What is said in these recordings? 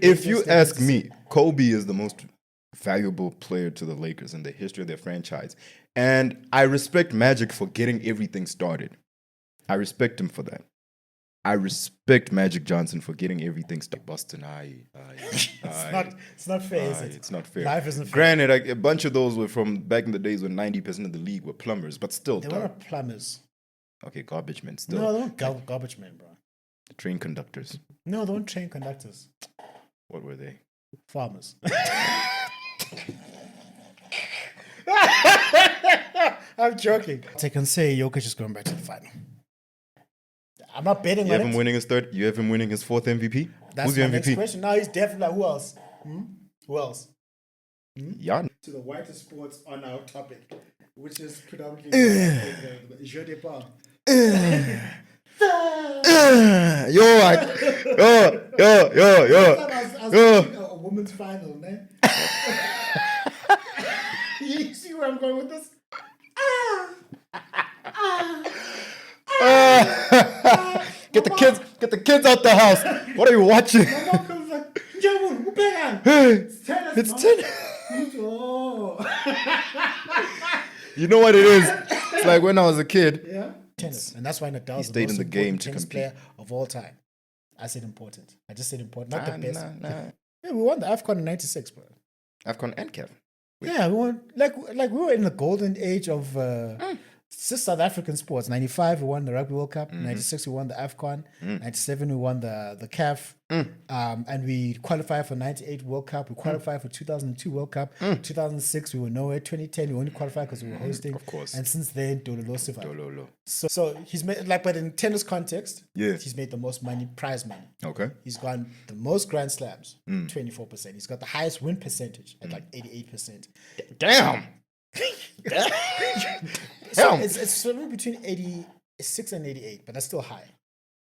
If you ask me, Kobe is the most valuable player to the Lakers in the history of their franchise. And I respect Magic for getting everything started. I respect him for that. I respect Magic Johnson for getting everything started. Boston, It's not fair, is it? It's not fair. Life isn't fair. Granted, a bunch of those were from back in the days when 90% of the league were plumbers, but still. They were not plumbers. Okay, garbage men still. No, they weren't garbage men, bro. Train conductors. No, they weren't train conductors. What were they? Farmers. I'm joking. I can say Jokic is going back to the final. I'm not betting You on have him it. winning his third. You have him winning his fourth MVP. That's Who's your my next MVP? question. Now he's definitely like, who else? Who else? Yeah. To the whitest sports on our topic, which is predominantly Jeu de Pas. Yo. I was thinking a women's final, man. You see where I'm going with this? Get the kids out the house. What are you watching? My mom comes like, Jamun, who began? It's tennis, It's Mom. tennis. Oh. You know what it is? It's like when I was a kid. Yeah. Tennis. And that's why Nadal is the stayed most in the game important to tennis compete. player of all time. I said important. I just said important. Not Nah, the best. nah. Yeah, we won the AFCON in 96, bro. AFCON and Kev. Yeah, we won, like we were in the golden age of just South African sports. 95, we won the Rugby World Cup. 96, we won the AFCON. 97, we won the CAF. And we qualified for 98 World Cup. We qualified for 2002 World Cup. 2006, we were nowhere. 2010, we only qualified because we were hosting. Of course. And since then, Dololo survived. Lolo. So he's made, but in tennis context, Yeah. he's made the most money, prize money. Okay. He's gotten the most Grand Slams, 24%. He's got the highest win percentage at like 88%. Damn. So it's somewhere between 86 and 88, but that's still high.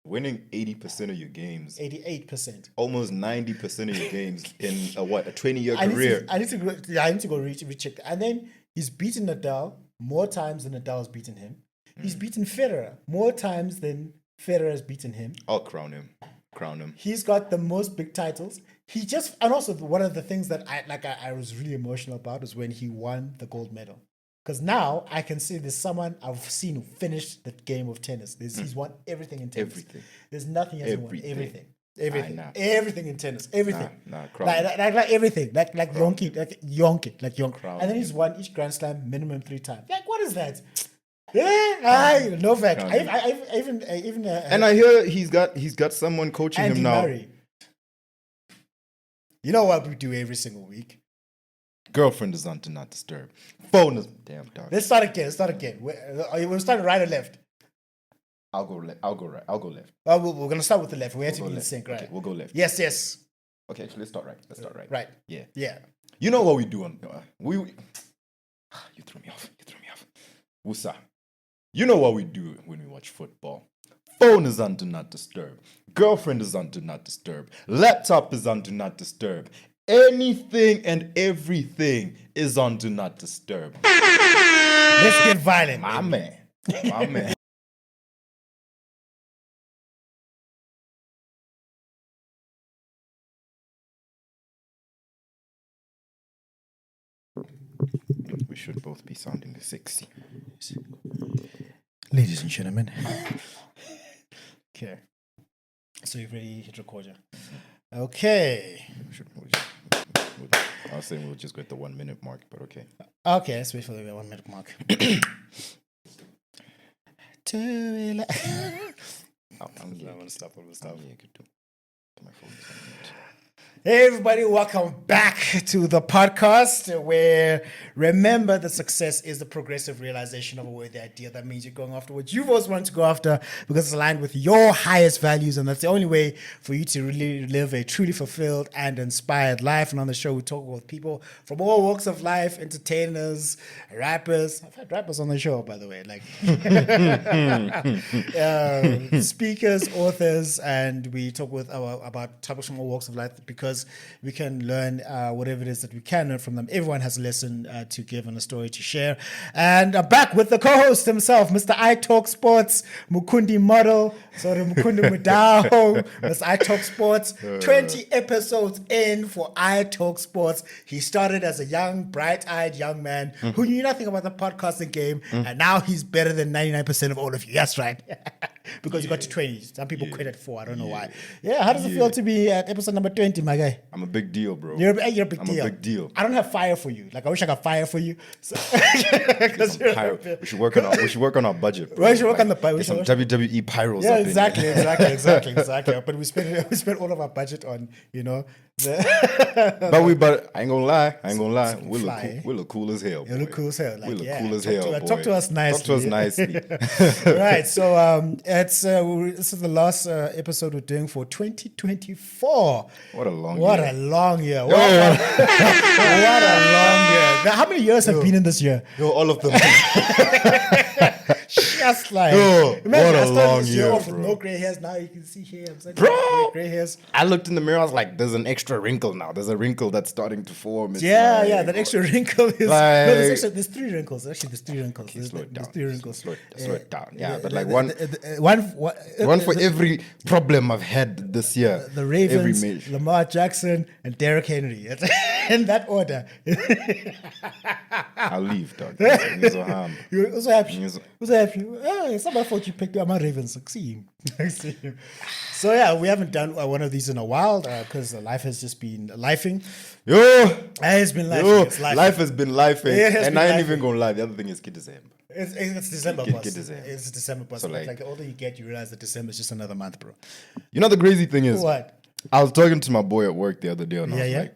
Winning 80% of your games, 88%. almost 90% of your games in a 20-year I career. need to go recheck that. And then he's beaten Nadal more times than Nadal has beaten him. He's beaten Federer more times than Federer has beaten him. I'll crown him. He's got the most big titles. And also one of the things that I was really emotional about was when he won the gold medal. Because now I can see there's someone I've seen who finished the game of tennis. He's won everything in tennis. Everything. There's nothing else he won. Everything. Everything. Nah. Everything in tennis. Everything. crown Like everything. Like Yonki. Like Yonk. Crown And then he's won each Grand Slam minimum 3 times. Like, what is that? Yeah, no fact. I even And I hear he's got someone coaching Andy him now. Murray. You know what we do every single week? Girlfriend is on Do Not Disturb. Phone is damn dog. Let's start again. We're starting right or left? I'll go right. I'll go left. Well, we're gonna start with the left. We have to We'll be go in left. sync, right? Okay, we'll go left. Yes. Okay, actually, let's start right. Right. Yeah. Yeah. You know what we do on we you threw me off. Wusa. You know what we do when we watch football. Phone is on Do Not Disturb. Girlfriend is on Do Not Disturb. Laptop is on Do Not Disturb. Anything and everything is on Do Not Disturb. Let's get violent. My man. We should both be sounding sexy. Ladies and gentlemen. Okay. So you've already hit record, yeah? Okay. I was saying we'll just go at the 1 minute mark, but okay. Okay, let's wait for the 1 minute mark. I'm gonna stop. Yeah, good too. My phone is on mute. Hey everybody, welcome back to the podcast where remember the success is the progressive realization of a worthy idea. That means you're going after what you've always wanted to go after because it's aligned with your highest values, and that's the only way for you to really live a truly fulfilled and inspired life. And on the show we talk with people from all walks of life, entertainers, rappers. I've had rappers on the show, by the way, like speakers, authors, and we talk with about topics from all walks of life because because we can learn whatever it is that we can learn from them. Everyone has a lesson to give and a story to share. And I'm back with the co-host himself, Mr. I Talk Sports, Mukundi model, Mukundi Mudao, Mr. I Talk Sports. 20 episodes in for I Talk Sports. He started as a young, bright-eyed young man who knew nothing about the podcasting game, and now he's better than 99% of all of you. That's right. Because you got to 20. Some people quit at 4. I don't know why. Yeah, how does it feel to be at episode number 20, my guy? I'm a big deal, bro. You're a big deal. I'm a big deal. I don't have fire for you. Like, I wish I got fire for you. So, we should work on our budget. Bro. We should work on the budget. Some WWE pyros. Yeah, exactly. But we spent all of our budget on, But I ain't gonna lie. We look cool as hell. You look cool as hell. Like, we look cool as hell. Talk to us nicely. Talk to us nicely. Right. So this is the last episode we're doing for 2024. What a long year. What a long year. Now, how many years have been in this year? All of them. Just like what a long year, off bro. with no gray hairs. Now you can see here, bro. Gray hairs. I looked in the mirror. I was like, "There's an extra wrinkle now. There's a wrinkle that's starting to form." Yeah. That extra wrinkle is. Like, there's 3 wrinkles. Actually, there's 3 wrinkles. Okay, slow it down. There's 3 wrinkles. Slow it down. Yeah, but like one for the every problem I've had this year. The Ravens, Lamar Jackson, and Derrick Henry. In that order. I'll leave, dog. You're also happy. Oh, it's not my fault you picked up my Ravens. See him. So yeah, we haven't done one of these in a while because life has just been lifing. It's been lifing. It's lifing. Life has been lifing, and I ain't lifing. even gonna lie. The other thing is December. It's December, boss. December. It's December, boss. So, like the older you get, you realize that December is just another month, bro. You know the crazy thing is, What? I was talking to my boy at work the other day, and I was Yeah. like,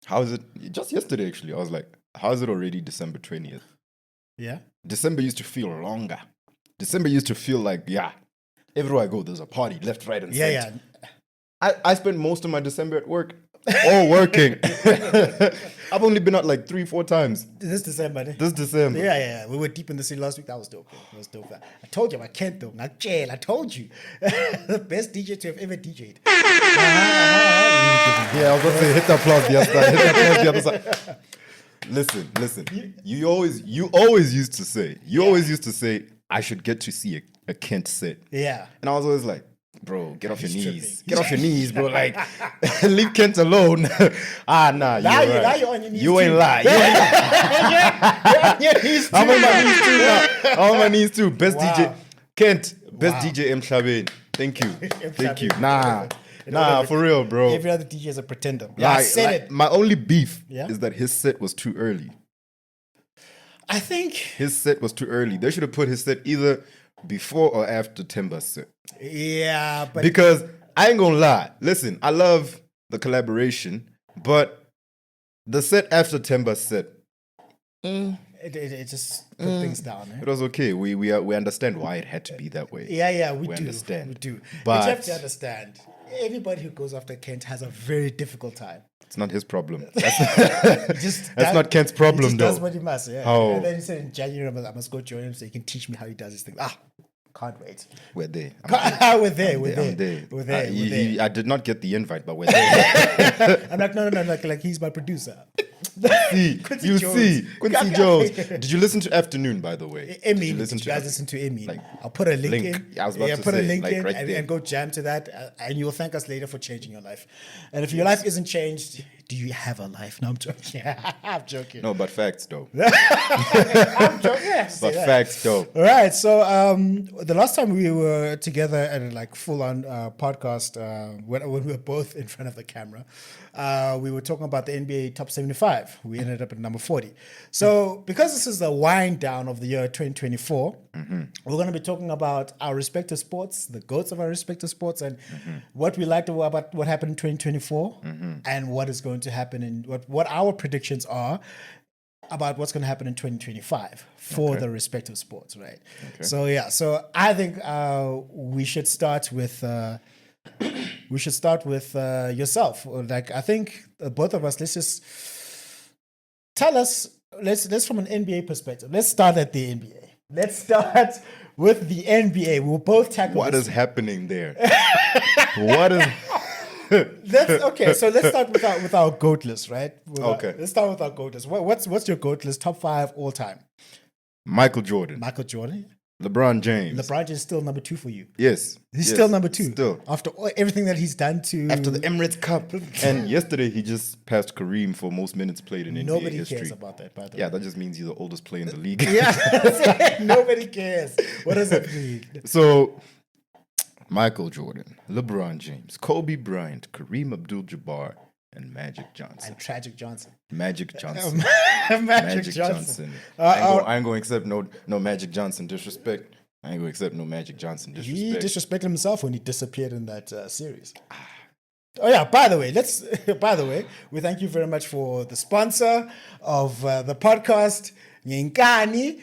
"How is it?" Just yesterday, actually, I was like, "How is it already December 20th?" Yeah. December used to feel longer. December used to feel like, everywhere I go, there's a party, left, right, and center. I spent most of my December at work, all working. I've only been out like 3-4 times. This December. This December. Yeah. We were deep in the city last week. That was dope. I told you, I can't though. Not jail. I told you. The best DJ to have ever DJ'd. Yeah, I was going to say, hit the applause the other side. Listen. You always used to say, I should get to see a Kent set. Yeah. And I was always like, bro, get off your He's knees. tripping. Get off your knees, bro. Like, leave Kent alone. Nah, Now you're right. you're on your knees. You ain't lie. You're on your knees too. I'm on my knees too now. I'm on my knees too. Best Wow. DJ. Kent, best Wow. DJ M. Shabin. Thank you. Thank you. Shabin. Nah, for real, bro. Every other DJ is a pretender. Yeah, I said it. My only beef Yeah? is that his set was too early. I think. His set was too early. They should have put his set either before or after Timber's set. Yeah, but Because I ain't gonna lie. Listen, I love the collaboration, but the set after Timber's set, it just put things down. it was okay. We understand why it had to be that way. Yeah, we do. understand. We do. But- But you have to understand, anybody who goes after Kent has a very difficult time. It's not his problem. That's not Kent's problem, he just does though. what he must. Yeah. How? And then he said in January, I must go join him so he can teach me how he does his thing. Can't wait. We're there. We're there. I'm there. We're there. I did not get the invite, but we're there. I'm like, no, like he's my producer. Quincy You Jones. see, Quincy Jones. Did you listen to Afternoon, by the way? Emmy, Did you you guys listen to Emmy? Like, I'll put a link in. I was about to put a say, link like, in right there. and go jam to that, and you'll thank us later for changing your life. And if your life isn't changed, do you have a life? No, I'm joking. I'm joking. No, but facts, though. I'm joking. Yeah, say But that. facts, though. All right. So the last time we were together at like full on podcast, when we were both in front of the camera, we were talking about the NBA Top 75. We ended up at number 40. So because this is the wind down of the year 2024, we're going to be talking about our respective sports, the goats of our respective sports, and what we liked about what happened in 2024, and what is going to happen and what our predictions are about what's going to happen in 2025 for the respective sports, right? Okay. So I think we should start with yourself. Like I think both of us. Let's just tell us. Let's from an NBA perspective. Let's start at the NBA. Let's start with the NBA. We'll both tackle What this. is happening there? What is Let's okay. So let's start with our GOAT list, right? Okay. Let's start with our GOAT list. What's your GOAT list? Top 5 all time. Michael Jordan, Michael Jordan. LeBron James. LeBron James is still number 2 for you. Yes. He's yes, still number 2. Still. After everything that he's done to. After the Emirates Cup. And yesterday he just passed Kareem for most minutes played in Nobody NBA history. cares about that, by the way. Yeah, that just means he's the oldest player in the league. Yeah. Nobody cares. What does it mean? So, Michael Jordan, LeBron James, Kobe Bryant, Kareem Abdul-Jabbar, and Magic Johnson. And Tragic Johnson. Magic Johnson. Magic Johnson. I ain't gonna accept no Magic Johnson disrespect. I ain't gonna accept no Magic Johnson disrespect. He disrespected himself when he disappeared in that series. Oh yeah. By the way, we thank you very much for the sponsor of the podcast, Nyinkani.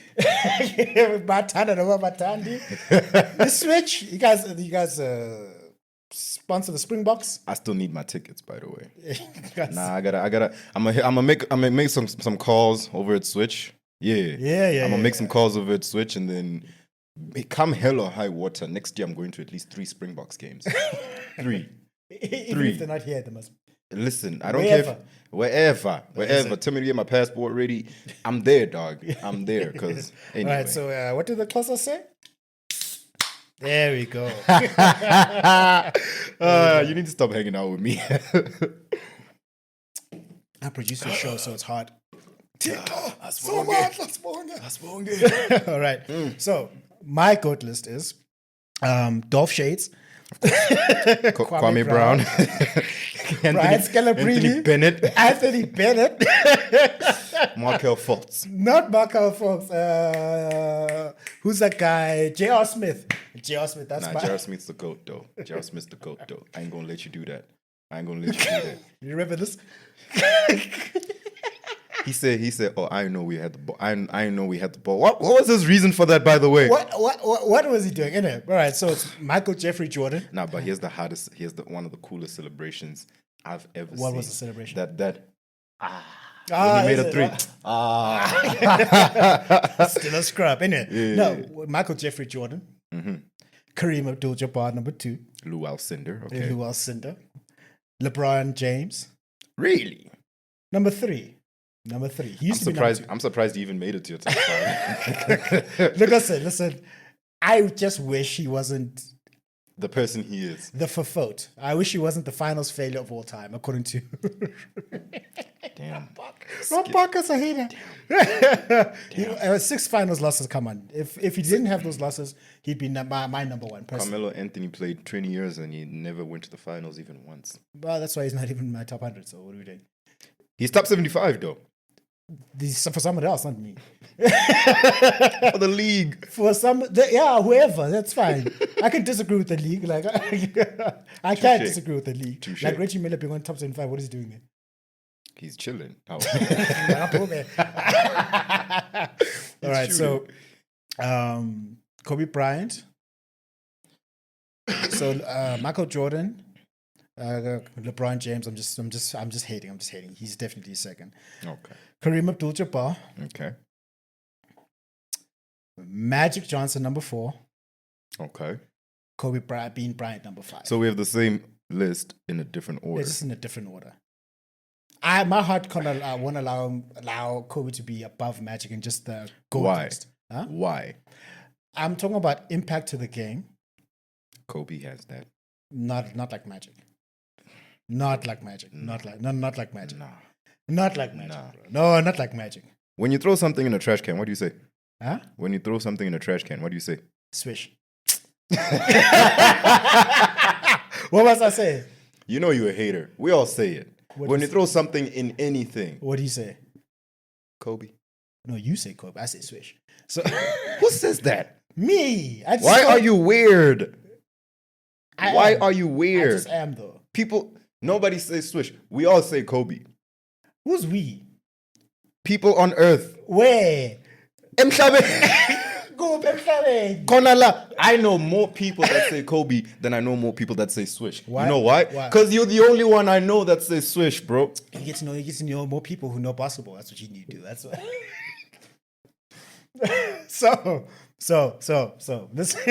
Batanda Nova Batandi. The Switch. You guys sponsor the Springboks. I still need my tickets, by the way. Guys- Nah, I gotta. I'm gonna make some calls over at Switch. Yeah. I'm gonna make some calls over at Switch, and then come hell or high water. Next year, I'm going to at least 3 Springboks games. 3. Even if they're not here, they must. Listen, I don't care. Wherever. Listen. Tell me to get my passport ready. I'm there, dog. I'm there. Because anyway. All right. So, what did the closer say? There we go. You need to stop hanging out with me. I produce your show, so it's hard. All right. So my GOAT list is Dolph Shades, Kwame Brown, Brian Scalabrine, Anthony Bennett, Markel Fultz. not Markel Fox. Who's that guy? J.R. Smith. J.R. Smith. That's my. J.R. Smith's the GOAT, though. J.R. Smith's the GOAT, though. I ain't gonna let you do that. You remember this? He said, "Oh, I know we had the ball. I know we had the ball." What was his reason for that, by the way? What was he doing? Anyway, all right. So it's Michael Jeffrey Jordan. Nah, but here's one of the coolest celebrations I've ever seen. What was the celebration? When he made is a it? 3. Still a scrub, innit? Yeah. No, Michael Jeffrey Jordan. Kareem Abdul-Jabbar, number 2. Lou Alcindor. Okay. Lou Alcindor. LeBron James, Really? number 3. He used to be number 2. I'm surprised he even made it to your top 5. Look, listen. I just wish he wasn't The person he is. the Fafot. I wish he wasn't the finals failure of all time, according to Damn. Rob Parker's a hater. 6 finals losses. Come on. If he didn't have those losses, he'd be my number 1 person. Carmelo Anthony played 20 years and he never went to the finals even once. Well, that's why he's not even in my top 100. So what are we doing? He's top 75 though. For someone else, not me. For the league. Whoever. That's fine. I can disagree with the league. Like I can't disagree with the league. Touché. Like Reggie Miller being on top 75. What is he doing there? He's chilling. Oh. All right, so Kobe Bryant. So Michael Jordan, LeBron James. I'm just hating. He's definitely second. Okay. Kareem Abdul-Jabbar, Okay. Magic Johnson, number 4. Okay. Kobe Bryant, number 5. So we have the same list in a different order. It's just in a different order. My heart won't allow Kobe to be above Magic and just the GOAT Why? list. Huh? Why? I'm talking about impact to the game. Kobe has that. Not like Magic. Not like Magic. Not like Magic. Nah. Not like Magic. Nah. Bro. No, not like Magic. When you throw something in a trash can, what do you say? Huh? When you throw something in a trash can, what do you say? Swish. What must I say? You know you're a hater. We all say it. What When do you you throw something in anything, What do you say? Kobe. No, you say Kobe. I say Swish. So Who says that? me. I just Why are you weird? I Why am. are you I weird? just am though. Nobody says Swish. We all say Kobe. Who's we? People on earth. Where? Emhlabe. Go Pemhlabe. Konala. I know more people that say Kobe than I know more people that say Swish. Why? You know why? Why? Because you're the only one I know that says Swish, bro. You get to know more people who know basketball. That's what you need to do. That's what. So listen.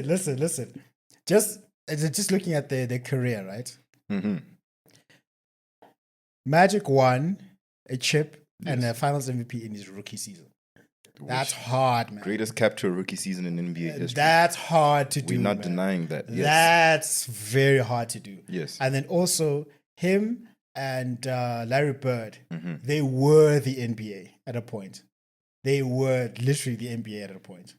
Listen. Just just looking at their career, right? Mm-hmm. Magic won a chip and a Finals MVP in his rookie season. That's hard, man. Greatest capture rookie season in NBA history. That's hard to do. We're not man. denying that. Yes. That's very hard to do. Yes. And then also him and Larry Bird, they were the NBA at a point. They were literally the NBA at a point.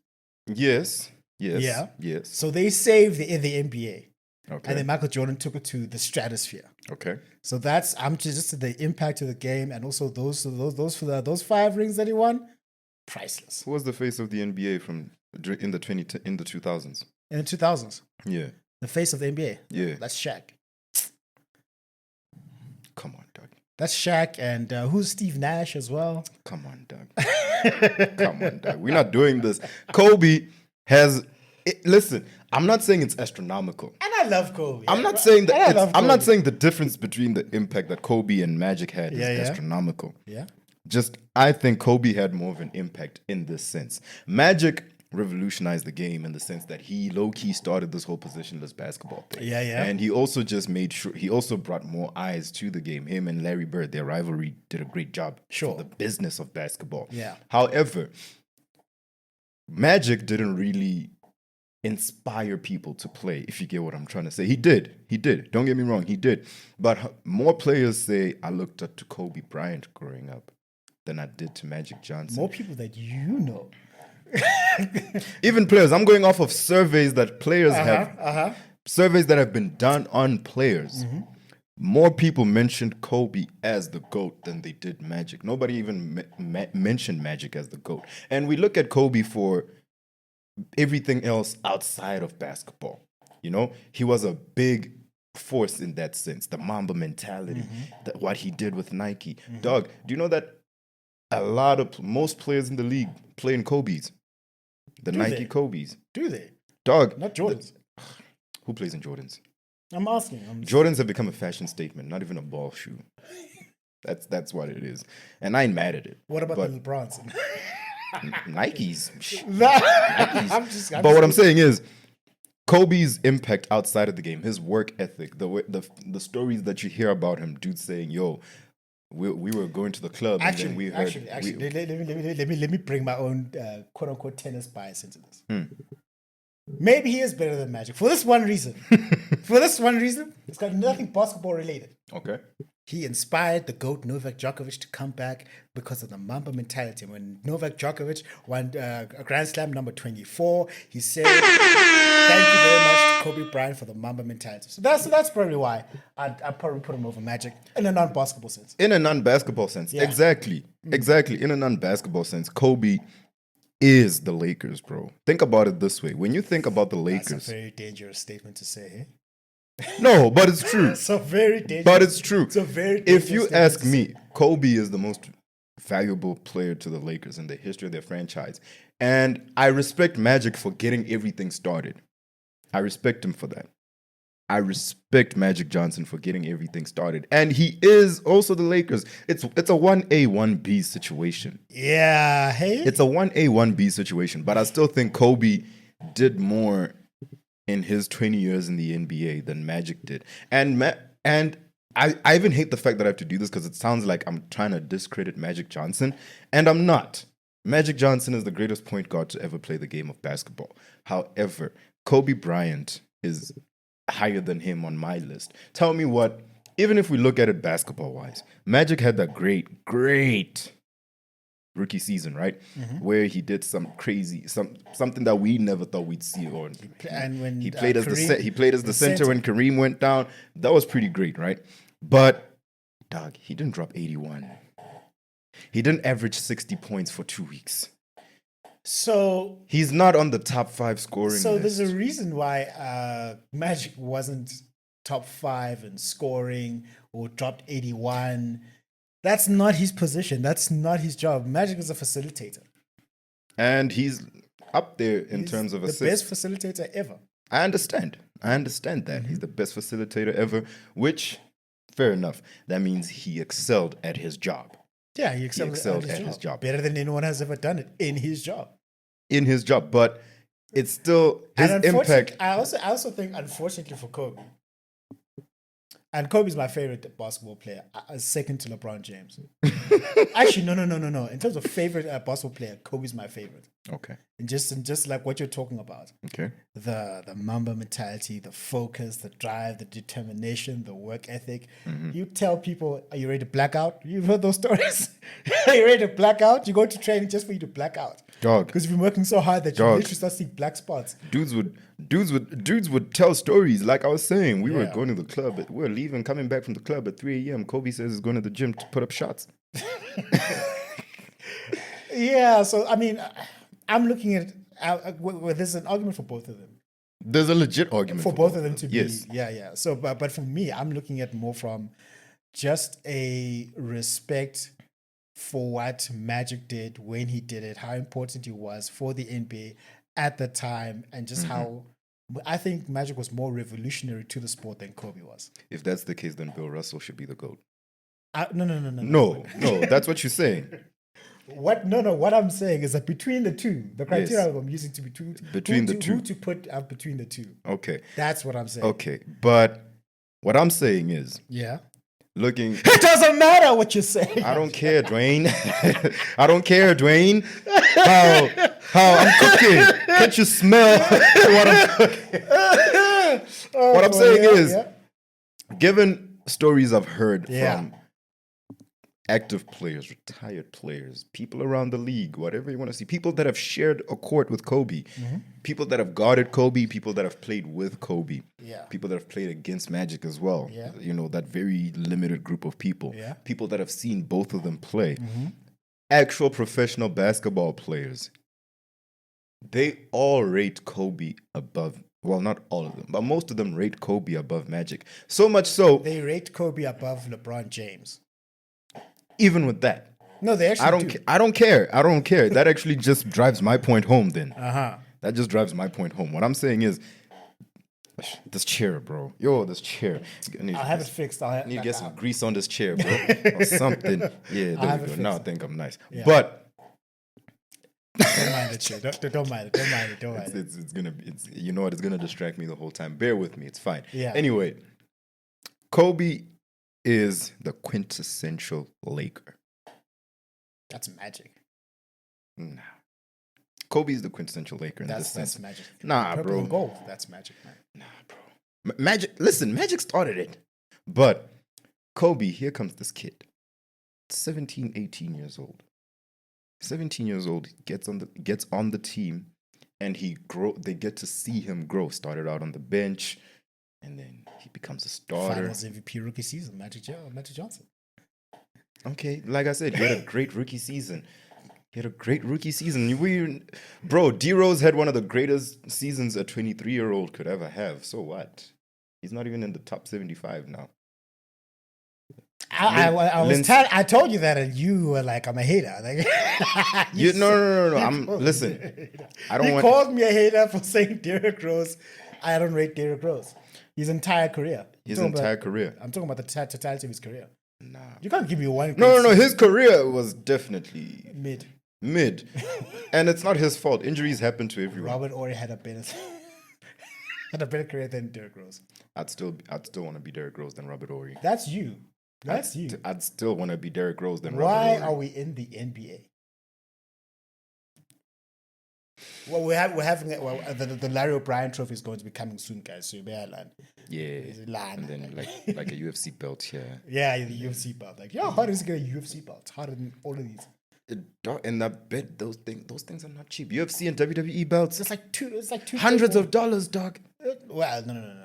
Yes. Yes. Yeah. Yes. So they saved the NBA. Okay. And then Michael Jordan took it to the stratosphere. Okay. So that's just the impact of the game, and also those 5 rings that he won, priceless. Who was the face of the NBA in the 2000s? In the 2000s, Yeah. the face of the NBA. Yeah. That's Shaq. Come on, Doug. That's Shaq, and who's Steve Nash as well? Come on, Doug. Come on, Doug. We're not doing this. Kobe has. Listen, I'm not saying it's astronomical. And I love Kobe. I'm not saying that. I'm not Kobe. saying the difference between the impact that Kobe and Magic had is astronomical. Yeah. Just, I think Kobe had more of an impact in this sense. Magic revolutionized the game in the sense that he low-key started this whole positionless basketball thing. Yeah, yeah. And he also just made sure, he also brought more eyes to the game. Him and Larry Bird, their rivalry did a great job Sure. for the business of basketball. Yeah. However, Magic didn't really inspire people to play, if you get what I'm trying to say. He did. Don't get me wrong, he did. But more players say, I looked up to Kobe Bryant growing up than I did to Magic Johnson. More people that you know. Even players. I'm going off of surveys that players have. Surveys that have been done on players. More people mentioned Kobe as the GOAT than they did Magic. Nobody even mentioned Magic as the GOAT. And we look at Kobe for everything else outside of basketball. You know, he was a big force in that sense. The Mamba mentality, what he did with Nike. Dog, do you know that most players in the league play in Kobe's? The Nike Kobe's. Do they? Dog. Not Jordans. Who plays in Jordans? I'm asking. Jordans have become a fashion statement, not even a ball shoe. That's what it is. And I ain't mad at it. What about the LeBrons? Nikes. Nikes. But what I'm saying is, Kobe's impact outside of the game, his work ethic, the stories that you hear about him, dude saying, "Yo, we were going to the club and then we heard." Let me bring my own quote unquote tennis bias into this. Maybe he is better than Magic for this one reason. It's got nothing basketball related. Okay. He inspired the GOAT Novak Djokovic to come back because of the Mamba mentality. When Novak Djokovic won a Grand Slam number 24, he said, "Thank you very much to Kobe Bryant for the Mamba mentality." So that's probably why I'd probably put him over Magic in a non-basketball sense. In a non-basketball sense, Yeah. exactly. In a non-basketball sense, Kobe is the Lakers, bro. Think about it this way: when you think about the Lakers, That's a very dangerous statement to say. Eh? no, but it's true. So very dangerous. But it's true. It's a very If you dangerous ask statement me, Kobe is the most valuable player to the Lakers in the history of their franchise. And I respect Magic for getting everything started. I respect him for that. I respect Magic Johnson for getting everything started. And he is also the Lakers. It's a 1A, 1B situation. Yeah, hey? It's a 1A, 1B situation. But I still think Kobe did more in his 20 years in the NBA than Magic did. And I even hate the fact that I have to do this because it sounds like I'm trying to discredit Magic Johnson. And I'm not. Magic Johnson is the greatest point guard to ever play the game of basketball. However, Kobe Bryant is higher than him on my list. Tell me what, even if we look at it basketball-wise, Magic had that great rookie season, right? Where he did some crazy, something that we never thought we'd see. Or And when he played as the center center. when Kareem went down. That was pretty great, right? But dog, he didn't drop 81. He didn't average 60 points for 2 weeks. So He's not on the top 5 scoring list. there's a reason why Magic wasn't top 5 in scoring or dropped 81. That's not his position. That's not his job. Magic is a facilitator. And he's up there in He's terms of the assists. best facilitator ever. I understand that. He's the best facilitator ever, which, fair enough. That means he excelled at his job. Yeah, he excelled at his job. Better than anyone has ever done it in his job. In his job. But it's still his And impact. I also think, unfortunately for Kobe, and Kobe's my favorite basketball player, second to LeBron James. Actually, no. In terms of favorite basketball player, Kobe's my favorite. Okay. And just like what you're talking about, Okay. the Mamba mentality, the focus, the drive, the determination, the work ethic. You tell people, are you ready to black out? You've heard those stories. Are you ready to black out? You go to training just for you to black out. Dog. Because you've been working so hard that you Dog. literally start seeing black spots. Dudes would tell stories. Like I was saying, we were Yeah. going to the club. We were leaving, coming back from the club at 3 a.m. Kobe says he's going to the gym to put up shots. Yeah, so I mean, I'm looking at there's an argument for both of them. There's a legit argument For both of them to be, Yes. yeah. So, but for me, I'm looking at more from just a respect for what Magic did when he did it, how important he was for the NBA at the time, and just how I think Magic was more revolutionary to the sport than Kobe was. If that's the case, then Bill Russell should be the GOAT. No. No, that's what you're saying. What? No. What I'm saying is that between the two, the criteria Yes. I'm using to between the two. who to put up between the two. Okay. That's what I'm saying. Okay. But what I'm saying is, Yeah. looking, It doesn't matter what you're saying. I don't care, Dwayne. I don't care, Dwayne. How I'm cooking. Can't you smell what I'm cooking? What I'm saying is, given stories I've heard Yeah. from active players, retired players, people around the league, whatever you want to see, people that have shared a court with Kobe, people that have guarded Kobe, people that have played with Kobe, Yeah. people that have played against Magic as well. Yeah. You know, that very limited group of people. Yeah. People that have seen both of them play. Actual professional basketball players. They all rate Kobe above, well, not all of them, but most of them rate Kobe above Magic. So much so, They rate Kobe above LeBron James. even with that, No, they actually I don't. do. I don't care. I don't care. That actually just drives my point home. Then Uh-huh. that just drives my point home. What I'm saying is, this chair, bro. Yo, this chair. I need, I'll have it fixed. need to get some grease on this chair, bro, or something. Yeah, I'll there have we it go. Now I fixed. think I'm nice. Yeah. But Don't mind it, shit. Don't mind it. Don't mind it. Don't mind it. it's gonna be. It's, you know what? It's gonna distract me the whole time. Bear with me. It's fine. Yeah. Anyway, Kobe is the quintessential Laker. That's Magic. Nah. Kobe is the quintessential Laker in this sense. That's Magic. Nah, Purple bro. and gold. That's Magic, man. Nah, bro. Magic. Listen, Magic started it, but Kobe. Here comes this kid, 17, 18 years old. 17 years old, gets on the team, and they get to see him grow. Started out on the bench, and then he becomes a starter. Finals MVP rookie season. Magic Johnson. Okay, like I said, he had a great rookie season. Bro, D-Rose had one of the greatest seasons a 23-year-old could ever have. So what? He's not even in the top 75 now. I told you that, and you were like, I'm a hater. Like, No. Listen. I don't he want. called me a hater for saying Derrick Rose. I don't rate Derrick Rose. His entire career. Career. I'm talking about the totality of his career. Nah. You can't give me one. No. His career was definitely Mid. And it's not his fault. Injuries happen to everyone. Robert Ory had a better career than Derrick Rose. I'd still want to be Derrick Rose than Robert Ory. That's you. That's you. I'd still want to be Derrick Rose than Robert Why Ory. are we in the NBA? Well, we're having the Larry O'Brien Trophy is going to be coming soon, guys. So you better learn. Yeah. Land. And then like a UFC belt here. Yeah, the UFC belt. Like, how hard is it to get a UFC belt? It's harder than all of these. And I bet those things are not cheap. UFC and WWE belts. It's like two. Hundreds of dollars, dog. Well, no.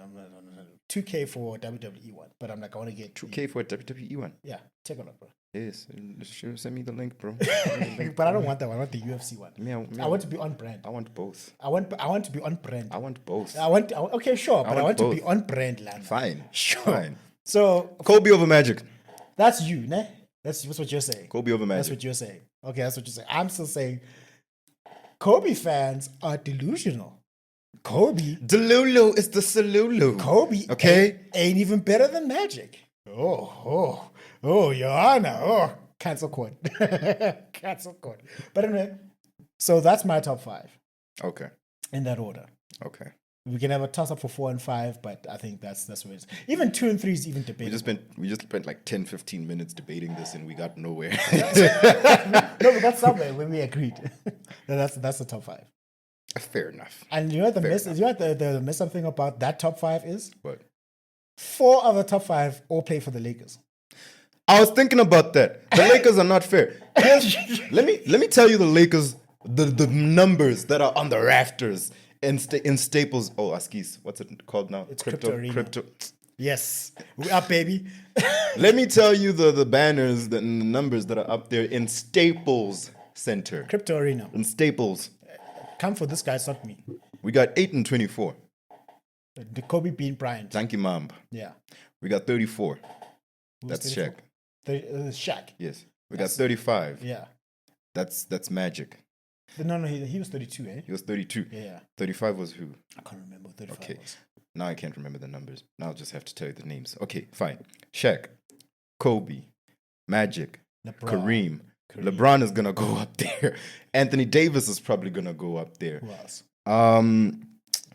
2K for WWE one, but I'm like, I want to get 2K for a WWE one. Yeah, take a look, bro. Yes, sure. Send me the link, bro. But I don't want that one. I want the UFC one. I want to be on brand. I want both. I want to be on brand. I want both. Okay, sure, but I want to be both. on brand, land. Fine. Sure. Fine. So Kobe over Magic. that's you, ne? That's what you're saying. Kobe over Magic. That's what you're saying. Okay, that's what you're saying. I'm still saying Kobe fans are delusional. Kobe Delulu is the Salulu. Kobe ain't even better than Magic. Oh, Your Honor. Oh, cancel court. Cancel court. But anyway, so that's my top 5. Okay. in that order. Okay. We can have a toss up for 4 and 5, but I think that's where it's even 2 and 3 is even debatable. We just spent like 10, 15 minutes debating this and we got nowhere. No, we got somewhere when we agreed. that's the top 5. Fair enough. And you know what the mess up thing about that top 5 is? What? 4 of the top 5 all play for the Lakers. I was thinking about that. The Lakers are not fair. Let me tell you the Lakers, the numbers that are on the rafters in Staples. Oh, Askis, what's it called now? It's Crypto Arena. Yes, we up, baby. Let me tell you the banners and the numbers that are up there in Staples Center. Crypto Arena. In Staples. Come for this guy, it's not me. We got 8 and 24. The Kobe Bean Bryant. Thank you, Mom. Yeah. We got 34. Who's That's 34? Shaq. Shaq. Yes. We got 35. Yeah. That's Magic. No, he was 32, eh? He was 32. Yeah. 35 was who? I can't remember what 35 Okay. was. Now I can't remember the numbers. Now I'll just have to tell you the names. Okay, fine. Shaq, Kobe, Magic, Kareem. LeBron is going to go up there. Anthony Davis is probably going to go up there. Who else?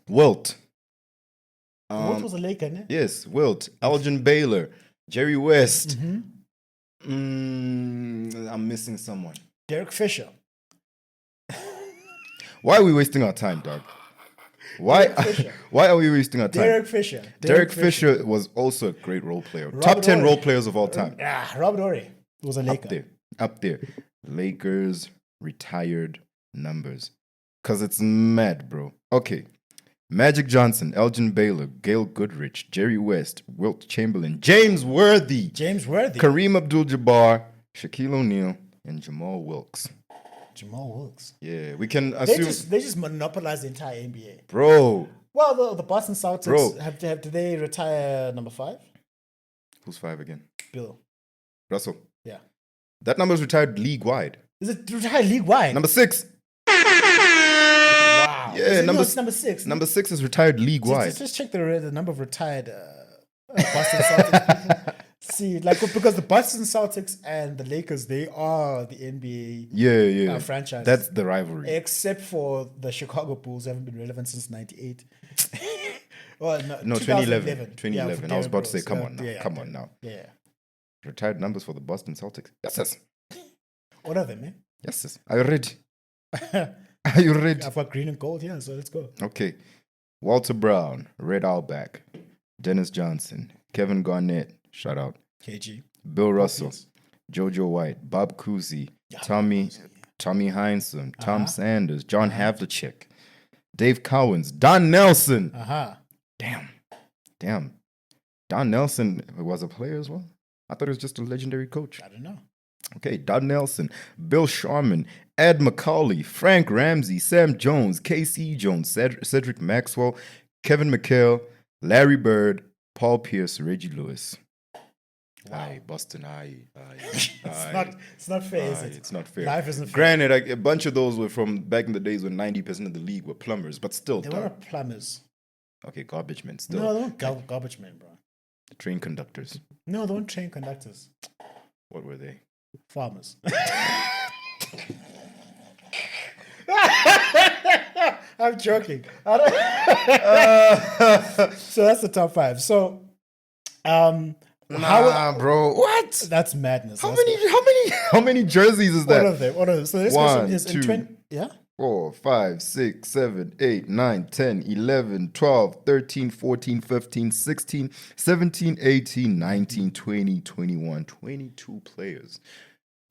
Wilt. Wilt was a Laker, ne? Yes, Wilt. Elgin Baylor. Jerry West. Mm-hmm. I'm missing someone. Derek Fisher. Why are we wasting our time, dog? Why are we wasting our time? Derek Fisher was also a great role player. Top 10 role players of all time. Robert Horry was a Laker. Up there. Lakers retired numbers. Because it's mad, bro. Okay. Magic Johnson, Elgin Baylor, Gail Goodrich, Jerry West, Wilt Chamberlain, James Worthy, Kareem Abdul-Jabbar, Shaquille O'Neal, and Jamal Wilkes. Yeah, we can assume they just monopolize the entire NBA, bro. Well, the Boston Celtics have do they retire number 5? Who's 5 again? Bill Russell. Yeah, that number's retired league wide. Is it retired league wide? Number 6. Wow. Yeah, number 6. Number 6 is retired league wide. Just check the number of retired Boston Celtics. See, because the Boston Celtics and the Lakers, they are the NBA franchise. That's the rivalry. Except for the Chicago Bulls, who haven't been relevant since 98. Well, no, 2011. 2011. Yeah, I was about to say, come on now. Yeah. Retired numbers for the Boston Celtics. Yes. What are them, man? Yes. Are you ready? Are you ready? I've got green and gold here, so let's go. Okay. Walter Brown, Red Auerbach, Dennis Johnson, Kevin Garnett, shout out. KG. Bill Russell, Jojo White, Bob Cousy, Tommy Heinsohn, Tom Sanders, John Havlicek, Dave Cowens, Don Nelson. Damn. Don Nelson was a player as well? I thought he was just a legendary coach. I don't know. Okay, Don Nelson, Bill Sharman, Ed McCauley, Frank Ramsey, Sam Jones, K.C. Jones, Cedric Maxwell, Kevin McHale, Larry Bird, Paul Pierce, Reggie Lewis. Wow. Aye, Boston, aye. It's not fair, is it? It's not fair. Life isn't fair. Granted, a bunch of those were from back in the days when 90% of the league were plumbers, but still. They weren't plumbers. Okay, garbage men still. No, they weren't garbage men, bro. Train conductors. No, they weren't train conductors. What were they? Farmers. I'm joking. So that's the top 5. So, bro. What? That's madness. How many jerseys is that? One of them. So this question is in 20. Yeah. 4, 5, 6, 7, 8, 9, 10, 11, 12, 13, 14, 15, 16, 17, 18, 19, 20, 21, 22 players.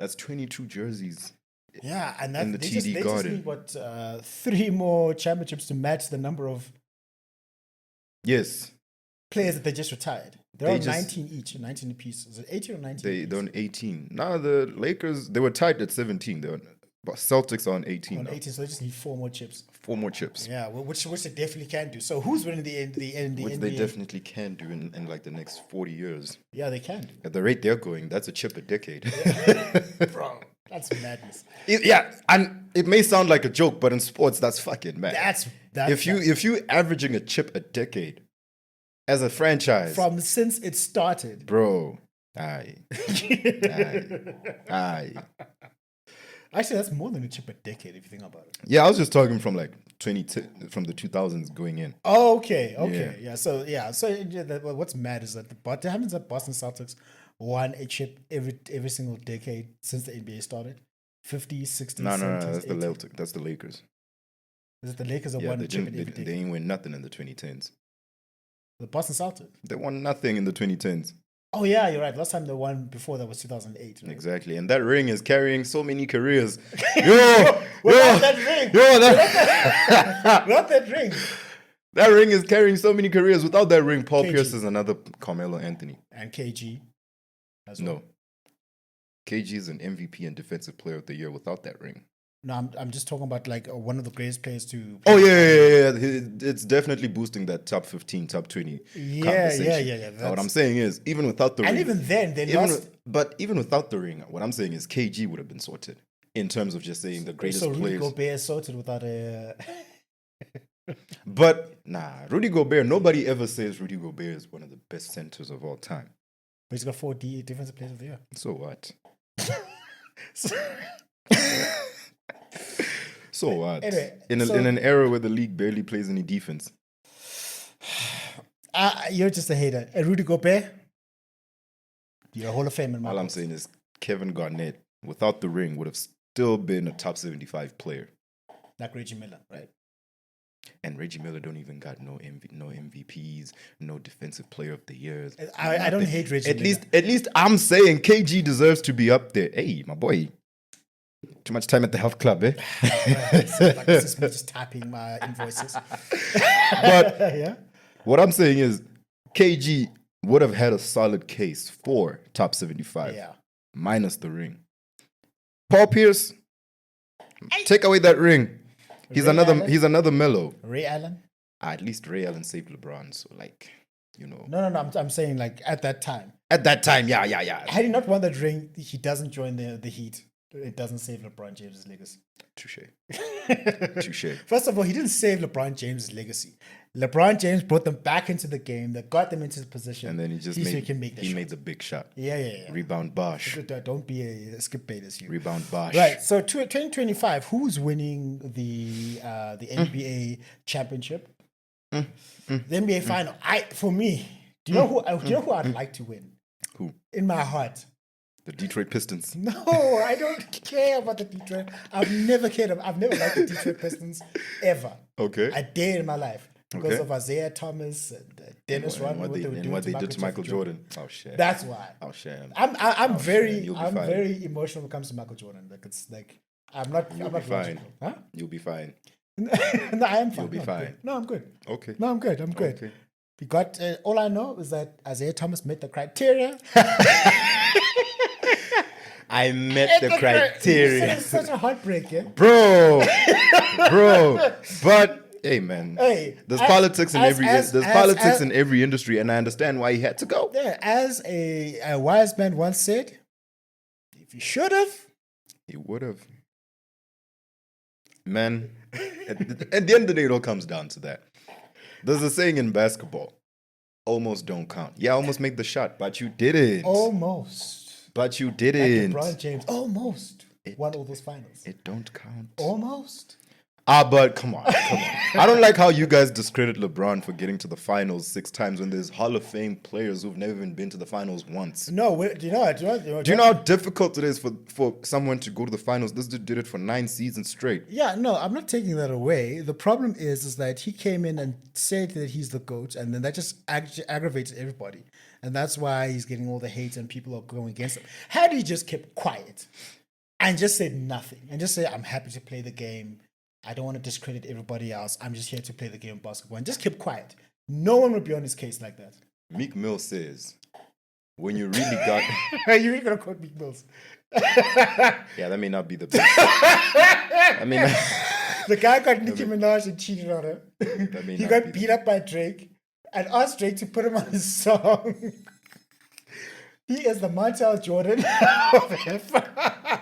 That's 22 jerseys. Yeah, and in the they TD Garden. just need 3 more championships to match the number of players that they just retired. They're on 19 each, 19 apiece. Is it 18 or 19? They're on 18. Now the Lakers, they were tied at 17. But Celtics are on 18 now. 18, so they just need 4 more chips. 4 more chips. Yeah, which they definitely can do. So who's winning the NBA? Which they definitely can do in like the next 40 years. Yeah, they can do. At the rate they're going, that's a chip a decade. Bro, that's madness. And it may sound like a joke, but in sports, that's fucking mad. If you averaging a chip a decade as a franchise from since it started, bro, aye. Actually, that's more than a chip a decade if you think about it. Yeah, I was just talking from like 2010, from the 2000s going in. Oh, okay, yeah. So what's mad is that that happens that Boston Celtics won a chip every single decade since the NBA started. 50s, 60s, No, 70s, that's the 80s. That's the Lakers. Is it the Lakers that Yeah, won they a chip didn't. in every They decade? ain't win nothing in the 2010s. The Boston Celtics. They won nothing in the 2010s. Oh yeah, you're right. Last time they won before that was 2008. Right? Exactly, and that ring is carrying so many careers. Yo, Without that ring. Without that ring. That ring is carrying so many careers. Without that ring, Paul KG. Pierce is another Carmelo Anthony. And KG as well. No. KG is an MVP and Defensive Player of the Year without that ring. No, I'm just talking about like one of the greatest players to. Oh yeah. It's definitely boosting that top 15, top 20 conversation. Yeah. What I'm saying is, even without the ring, And even then, they lost. But even without the ring, what I'm saying is KG would have been sorted in terms of just saying the greatest So Rudy players. Gobert is sorted without a. But nah, Rudy Gobert. Nobody ever says Rudy Gobert is one of the best centers of all time. But he's got 4 defensive players of the year. So what? So what? Anyway, in an era where the league barely plays any defense. You're just a hater. And Rudy Gobert, you're a Hall of Fame in my All I'm book. saying is Kevin Garnett, without the ring, would have still been a top 75 player. Like Reggie Miller, right? And Reggie Miller don't even got no MVPs, no Defensive Player of the Years. I don't hate Reggie Miller. At least I'm saying KG deserves to be up there. Hey, my boy. Too much time at the health club, eh? Like, this is me just typing my invoices. But Yeah. what I'm saying is KG would have had a solid case for top 75. Yeah. Minus the ring. Paul Pierce, take away that ring. He's Ray another Allen? he's another Melo. Ray Allen? At least Ray Allen saved LeBron, so like, you know. No. I'm saying like at that time. At that time, yeah. Had he not won that ring, he doesn't join the Heat. It doesn't save LeBron James' legacy. Touche. Touche. First of all, he didn't save LeBron James' legacy. LeBron James brought them back into the game, that got them into the position. And then he just made the big shot. Yeah. Rebound Bosh. Don't be a skip bait as you. Rebound Bosh. Right. So 2025, who's winning the NBA championship? The NBA final. For me, do you know who I'd like to win? Who? In my heart. The Detroit Pistons. No, I don't care about the Detroit. I've never liked the Detroit Pistons ever. Okay. A day in my life. Because Okay. of Isaiah Thomas and Dennis Rodman, what they did to Michael Jordan. Oh shit. That's why. Oh shit. I'm very You'll be fine. very emotional when it comes to Michael Jordan. Like it's like I'm not You'll be fine. logical. Huh? You'll be fine. No, I am fine. You'll be No, I'm fine. good. No, I'm good. Okay. No, I'm good. I'm good. Okay. We got all I know is that Isaiah Thomas met the criteria. I met the criteria. It's such a heartbreak, yeah. Bro. But hey man. Hey, there's as- politics in as- every as- there's as- politics as- in every industry, and I understand why he had to go. Yeah, as a wise man once said, if you should have, He would have. Man, at the end of the day, it all comes down to that. There's a saying in basketball: almost don't count. Yeah, almost make the shot, but you didn't. almost. But you Like didn't. LeBron James almost won all those finals. It don't count. Almost. But come on. I don't like how you guys discredit LeBron for getting to the finals 6 times when there's Hall of Fame players who've never even been to the finals once. No, do you know? Do you know how difficult it is for someone to go to the finals? This dude did it for 9 seasons straight. Yeah, no, I'm not taking that away. The problem is that he came in and said that he's the GOAT, and then that just aggravates everybody. And that's why he's getting all the hate and people are going against him. Had he just kept quiet and just said nothing and just said, I'm happy to play the game. I don't want to discredit everybody else. I'm just here to play the game of basketball. And just keep quiet. No one would be on his case like that. Meek Mill says, when you really got... Are you really going to quote Meek Mills? Yeah, that may not be the best. I mean, The guy got Nicki Minaj and cheated on her. may He not got be beat up by Drake and asked Drake to put him on his song. He is the Montel Jordan of hip.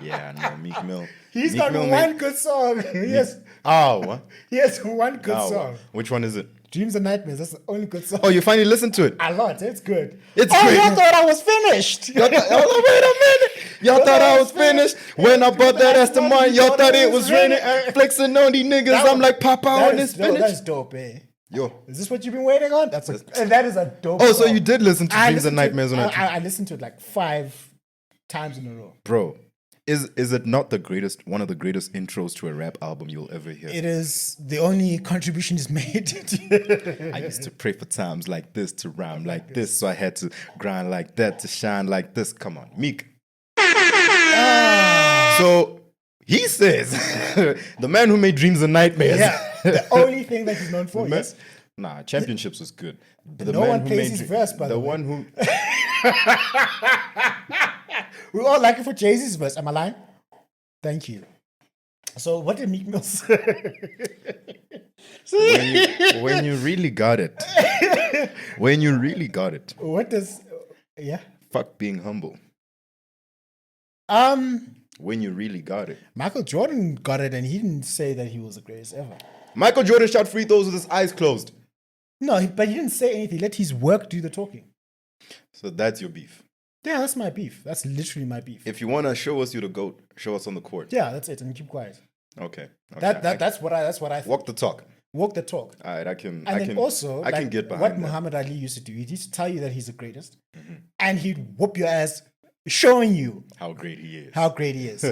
yeah, no, Meek Mill. He's Meek got Mill one good song. Yes, Oh, what? he has one good Oh, song. which one is it? Dreams and Nightmares. That's the only good song. Oh, you finally listened to it? A lot. It's good. It's oh, great. you thought I was finished. Y'all wait a minute. Y'all thought I was finished. When I bought that ass the money, y'all thought it was raining. Flexing on these niggas. I'm like, Papa, on this finish. That's dope, eh? Yo. Is this what you've been waiting on? That is a dope Oh, song. so you did listen to Dreams and Nightmares on that? I listened to it like 5 times in a row. Bro, is it not one of the greatest intros to a rap album you'll ever hear? It is the only contribution he's made. I used to pray for times like this to rhyme like this, so I had to grind like that to shine like this. Come on, Meek. So he says, the man who made Dreams and Nightmares. Yeah, the only thing that he's known for. Yes. Nah, Championships was good. The no one plays his verse, by the way. one who. We all like it for Jay-Z's verse. Am I lying? Thank you. So what did Meek Mill say? when you really got it. When you really got it. What does... Yeah? Fuck being humble. When you really got it. Michael Jordan got it and he didn't say that he was the greatest ever. Michael Jordan shot free throws with his eyes closed. No, but he didn't say anything. Let his work do the talking. So that's your beef. Yeah, that's my beef. That's literally my beef. If you want to show us you're the GOAT, show us on the court. Yeah, that's it. And keep quiet. Okay. That's what I think. Walk the talk. Walk the talk. All right, I can get behind what that. Muhammad Ali used to do. He used to tell you that he's the greatest, and he'd whoop your ass, showing you how great he is.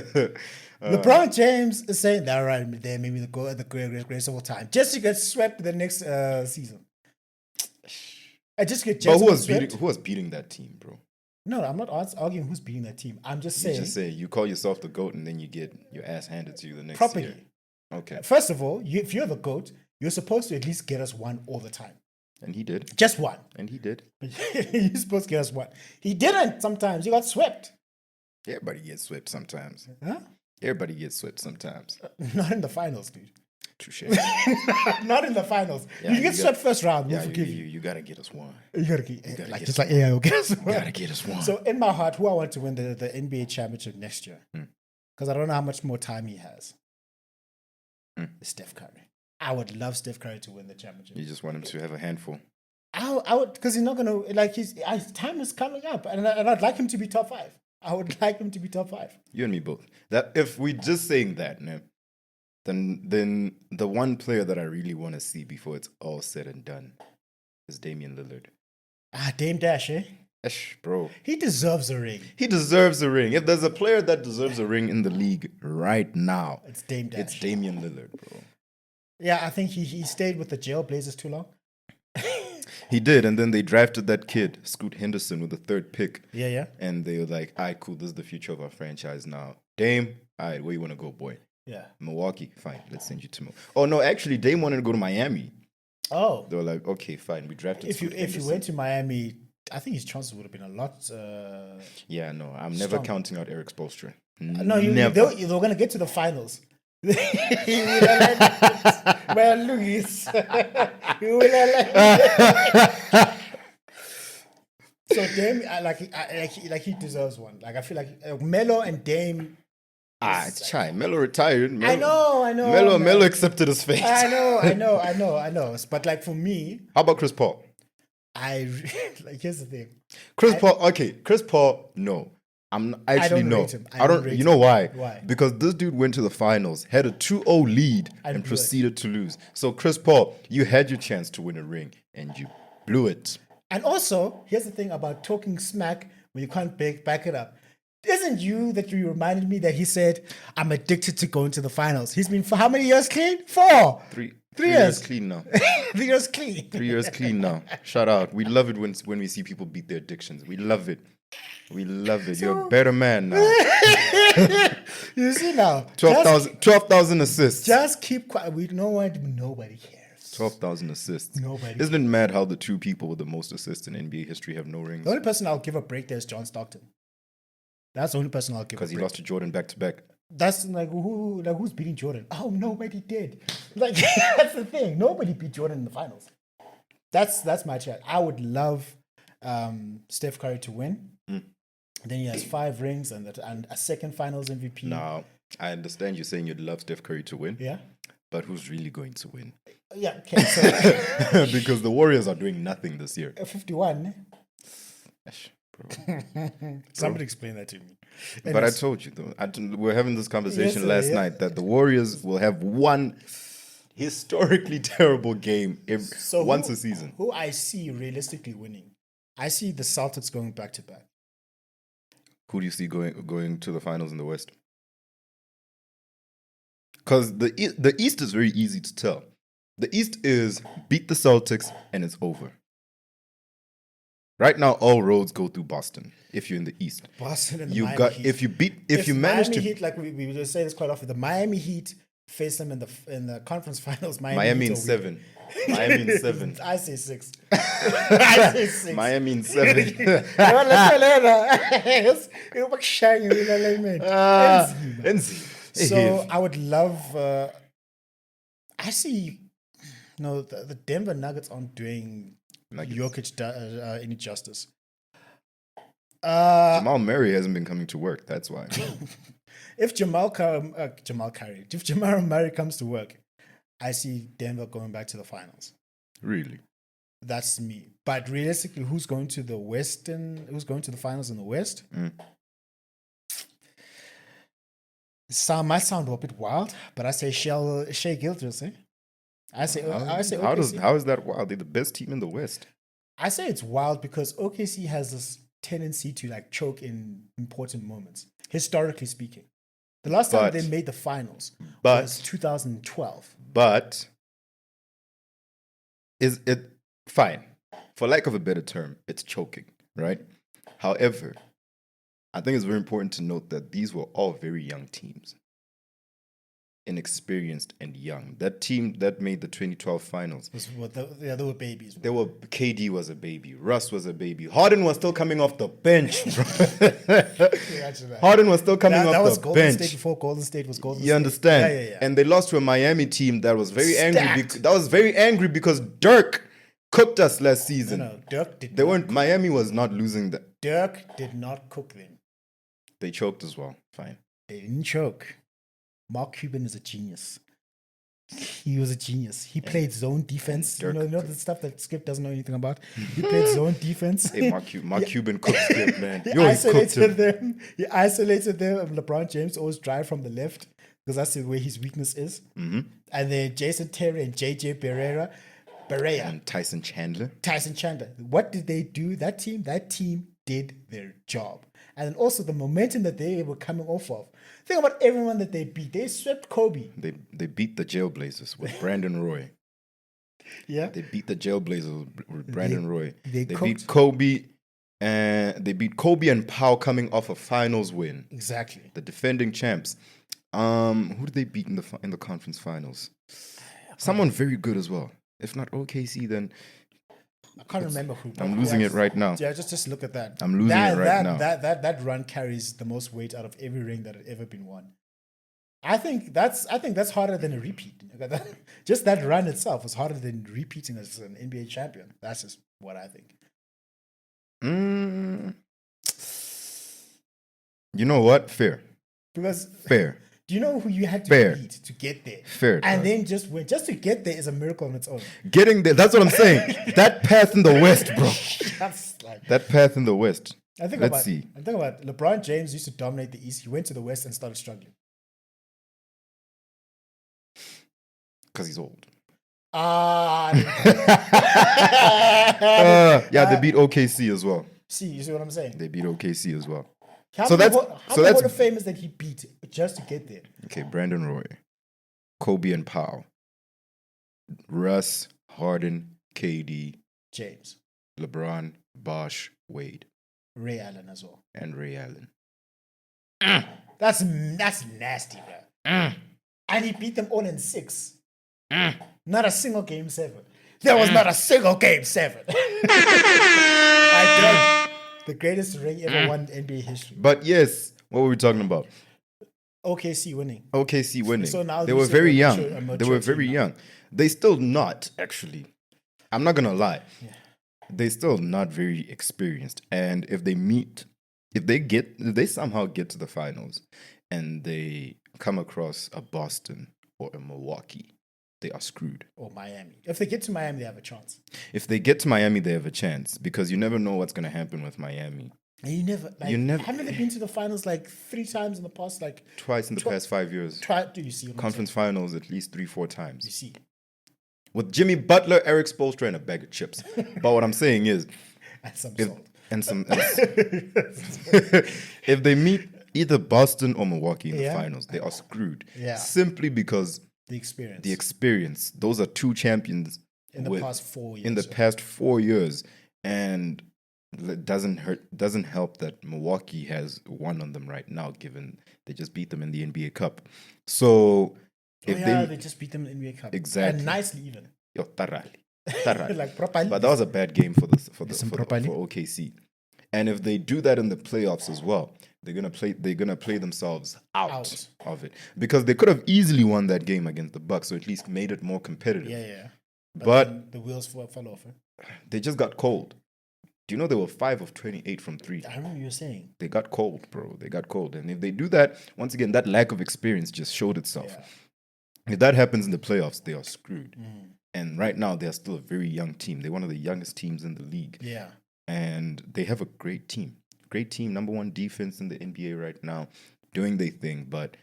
LeBron James is saying that right there, maybe the greatest of all time, just to get swept the next season. I just get. But who was beating that team, bro? No, I'm not arguing who's beating that team. I'm just saying. You just say you call yourself the GOAT, and then you get your ass handed to you the next properly. year. Okay. First of all, if you're the GOAT, you're supposed to at least get us one all the time. And he did. Just one. And he did. You're supposed to get us one. He didn't sometimes. He got swept. Everybody gets swept sometimes. Huh? Everybody gets swept sometimes. Not in the finals, dude. Touche. Not in the finals. Yeah, you get swept first round. We'll forgive you. You gotta get us one. You gotta get get like AIO get us one. You gotta get us one. So in my heart, who I want to win the NBA championship next year, because I don't know how much more time he has, is Steph Curry. I would love Steph Curry to win the championship. You just want him to have a handful. I would, because he's not gonna his time is coming up, and I'd like him to be top 5. I would like him to be top 5. You and me both. That if we just saying that, then the one player that I really want to see before it's all said and done is Damian Lillard. Dame Dash, eh? Bro. He deserves a ring. He deserves a ring. If there's a player that deserves a ring in the league right now, it's Dame Dash. It's Damian Lillard, bro. Yeah, I think he stayed with the Jailblazers too long. He did, and then they drafted that kid, Scoot Henderson, with the 3rd pick. Yeah. And they were like, all right, cool, this is the future of our franchise now. Dame, all right, where you want to go, boy? Yeah. Milwaukee, fine, let's send you to Milwaukee. Oh, no, actually, Dame wanted to go to Miami. Oh. They were like, okay, fine, we drafted If you went to Miami, I think his chances would have been a lot. Yeah, no, I'm never counting out Eric Spoelstra. No, they were going to get to the finals. Well, Luis. So Dame, he deserves one. Like I feel like Melo and Dame. Melo retired. I know. Melo accepted his fate. I know. But like for me, how about Chris Paul? Here's the thing. Chris Paul, no. I don't rate him. I don't. You know why? Why? Because this dude went to the finals, had a 2-0 lead, and proceeded to lose. So Chris Paul, you had your chance to win a ring, and you blew it. And also, here's the thing about talking smack when you can't back it up. Isn't you reminded me that he said, "I'm addicted to going to the finals." He's been for how many years clean? 4. 3 years clean now. 3 years clean. 3 years clean now. Shout out. We love it when we see people beat their addictions. We love it. You're a better man now. You see now. 12,000 assists. Just keep quiet. Nobody cares. 12,000 assists. Nobody. Isn't it mad how the 2 people with the most assists in NBA history have no rings? The only person I'll give a break there is John Stockton. That's the only person I'll give a break. Because he lost to Jordan back to back. That's who's beating Jordan? Oh, nobody did. Like that's the thing. Nobody beat Jordan in the finals. That's my chat. I would love Steph Curry to win. Then he has 5 rings and a second finals MVP. Now, I understand you saying you'd love Steph Curry to win. Yeah. But who's really going to win? Yeah, okay, so Because the Warriors are doing nothing this year. 51. Ash, bro. Somebody explain that to me. But I Anyways, told you, though, we were having this conversation Yes, last yeah. night that the Warriors will have one historically terrible game so once who, a season. who I see realistically winning, I see the Celtics going back to back. Who do you see going to the finals in the West? Because the East is very easy to tell. The East is beat the Celtics and it's over. Right now, all roads go through Boston. If you're in the East, Boston and the you Miami got Heat. if you manage Miami to Heat, like we just say this quite often, the Miami Heat face them in the conference finals. Miami Heat in are 7, Miami in 7, I say 6. I say 6. Miami in 7. NZ. So I would love. I see. No, the Denver Nuggets aren't doing Nuggets. Jokic any justice. Jamal Murray hasn't been coming to work. That's why. If Jamal Curry, if Jamal Murray comes to work, I see Denver going back to the finals. Really? That's me. But realistically, who's going to the finals in the West? Might sound a bit wild, but I say Shea Gilgeous, I say OKC. How is that wild? They're the best team in the West. I say it's wild because OKC has this tendency to like choke in important moments, historically speaking. The last time they made the finals was 2012. But is it fine? For lack of a better term, it's choking, right? However, I think it's very important to note that these were all very young teams. Inexperienced and young. That team that made the 2012 finals. They were babies. KD was a baby. Russ was a baby. Harden was still coming off the bench. Harden was still coming off that was the Golden bench. State before Golden State was Golden State. You understand? Yeah. And they lost to a Miami team that was very angry. Stacked. That was very angry because Dirk cooked us last season. No, Dirk did. They weren't. Miami was not losing that. Dirk did not cook them. They choked as well. Fine. They didn't choke. Mark Cuban is a genius. He was a genius. He played zone defense. You know the stuff that Skip doesn't know anything about. He played zone defense. Hey, Mark Cuban cooked Skip, man. He Yo, isolated them. He isolated them. LeBron James always drive from the left because that's where his weakness is. Mm-hmm. And then Jason Terry and JJ Barea. And Tyson Chandler. What did they do? That team did their job. And then also the momentum that they were coming off of. Think about everyone that they beat. They swept Kobe. They beat the Jailblazers with Brandon Roy. Yeah. They beat the Jailblazers with Brandon Roy. They beat Kobe and Powell coming off a finals win. Exactly. The defending champs. Who did they beat in the conference finals? Someone very good as well. If not OKC, then I can't remember who. I'm losing it right now. Yeah, just look at that. I'm losing it right now. That run carries the most weight out of every ring that had ever been won. I think that's harder than a repeat. Just that run itself was harder than repeating as an NBA champion. That's just what I think. You know what? Fair. Fair. Do you know who you had to beat to get there? Fair. And then just win. Just to get there is a miracle on its own. Getting there, that's what I'm saying. That path in the West, bro. That path in the West. Let's see. I think about LeBron James used to dominate the East. He went to the West and started struggling. Because he's old. Yeah, they beat OKC as well. See, you see what I'm saying? They beat OKC as well. How many Hall of Famers that he beat just to get there? Okay, Brandon Roy, Kobe and Powell, Russ, Harden, KD, James, LeBron, Bosh, Wade, Ray Allen as well, and Ray Allen. That's nasty, bro. And he beat them all in 6. Not a single game 7. There was not a single game 7. I don't. The greatest ring ever won in NBA history. But yes, what were we talking about? OKC winning. So now they were very young. They still not, actually. I'm not going to lie. Yeah. They still not very experienced. And if they somehow get to the finals and they come across a Boston or a Milwaukee they are screwed. Or Miami. If they get to Miami, they have a chance. If they get to Miami, they have a chance because you never know what's going to happen with Miami. And you never, haven't they been to the finals like 3 times in the past? Like Twice in the past 5 years. do you see what I'm Conference finals at least 3-4 times. saying? You see. With Jimmy Butler, Eric Spoelstra, and a bag of chips. But what I'm saying is, And some if, salt. and some, if they meet either Boston or Milwaukee in the Yeah. finals, they are screwed. Yeah. Simply because The experience. the experience. Those are 2 champions in the past 4 years. in the past 4 years, and it doesn't help that Milwaukee has one on them right now, given they just beat them in the NBA Cup. So if they just beat them in the NBA Cup. Exactly. And nicely even. yo, thoroughly. Like properly. But that was a bad game for Listen properly. for OKC. And if they do that in the playoffs as well, they're gonna play themselves out of it, because they could have easily won that game against the Bucks, or at least made it more competitive. Yeah. But then the wheels fell off. they just got cold. Do you know they were 5 of 28 from 3? I remember you were saying. They got cold, bro. They got cold. And if they do that, once again, that lack of experience just showed itself. Yeah. If that happens in the playoffs, they are screwed. Mm. And right now, they're still a very young team. They're one of the youngest teams in the league. Yeah. And they have a great team. Great team, number 1 defense in the NBA right now, doing their thing. But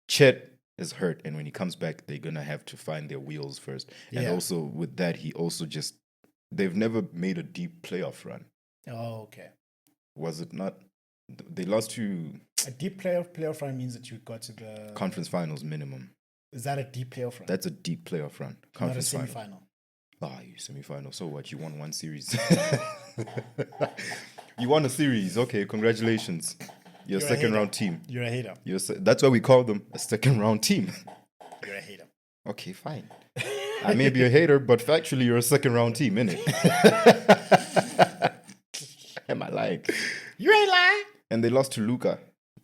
Chet is hurt, and when he comes back, they're going to have to find their wheels first. And Yeah. also, with that, they've never made a deep playoff run. Oh, okay. Was it not? They lost to A deep playoff run means that you got to the conference finals minimum. Is that a deep playoff run? That's a deep playoff run. Not a Conference final. semi-final. You semi-final. So what? You won 1 series. You won a series. Okay, congratulations. You're a You're a second hater. round team. You're a hater. That's why we call them a second round team. You're a hater. Okay, fine. I may be a hater, but factually, you're a second round team, innit? Am I lying? You ain't lying. And they lost to Luka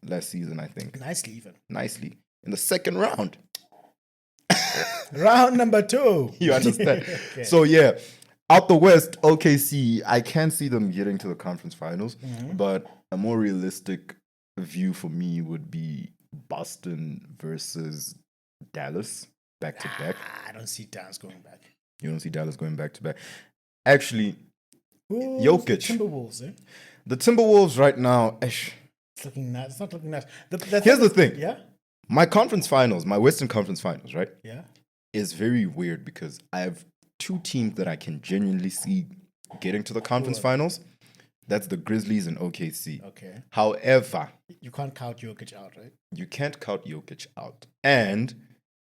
last season, I think. Nicely even. Nicely. In the second round. Round number 2. You understand? Okay. So, yeah, out the West, OKC, I can see them getting to the conference finals, but a more realistic view for me would be Boston versus Dallas back to back. I don't see Dallas going back. You don't see Dallas going back to back. Actually, Ooh, Jokic. Timberwolves, eh? The Timberwolves right now, It's looking nice. It's not looking nice. Here's the thing. Yeah? My conference finals, my Western Conference finals, right, Yeah. is very weird because I have 2 teams that I can genuinely see getting to the conference finals. That's the Grizzlies and OKC. Okay. However, You can't count Jokic out, right? you can't count Jokic out. And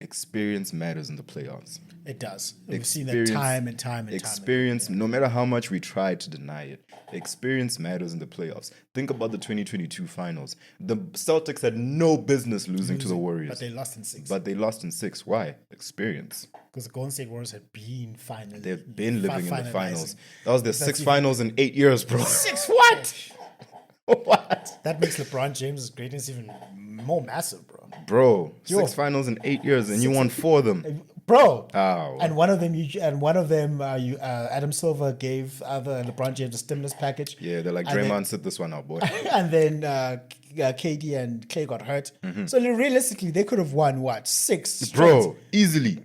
experience matters in the playoffs. It does. We've seen that Experience- time and time and time. Experience, no matter how much we try to deny it, experience matters in the playoffs. Think about the 2022 finals. The Celtics had no business losing to the Warriors. But they lost in 6. But they lost in 6. Why? Experience. Because the Golden State Warriors had been finally. They've been living in the finals. finalizing. That was their 6th finals in 8 years, bro. 6 what? What? That makes LeBron James' greatness even more massive, bro. Bro, Yo. 6 finals in 8 years, and you won 4 of them. Bro. Oh. And one of them, Adam Silver gave either LeBron James a stimulus package. Yeah, they're like, And then- Draymond, sit this one out, boy. And then KD and Clay got hurt. So realistically, they could have won what 6 straight. Bro, easily.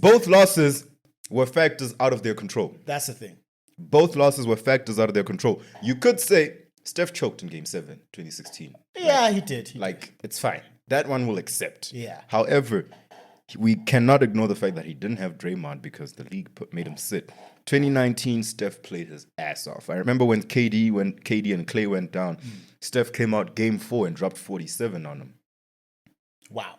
Both losses were factors out of their control. That's the thing. Both losses were factors out of their control. You could say Steph choked in Game 7, 2016. Yeah, he did. Like, it's fine. That one will accept. Yeah. However, we cannot ignore the fact that he didn't have Draymond because the league made him sit. 2019, Steph played his ass off. I remember when KD and Clay went down, Steph came out Game 4 and dropped 47 on him. Wow.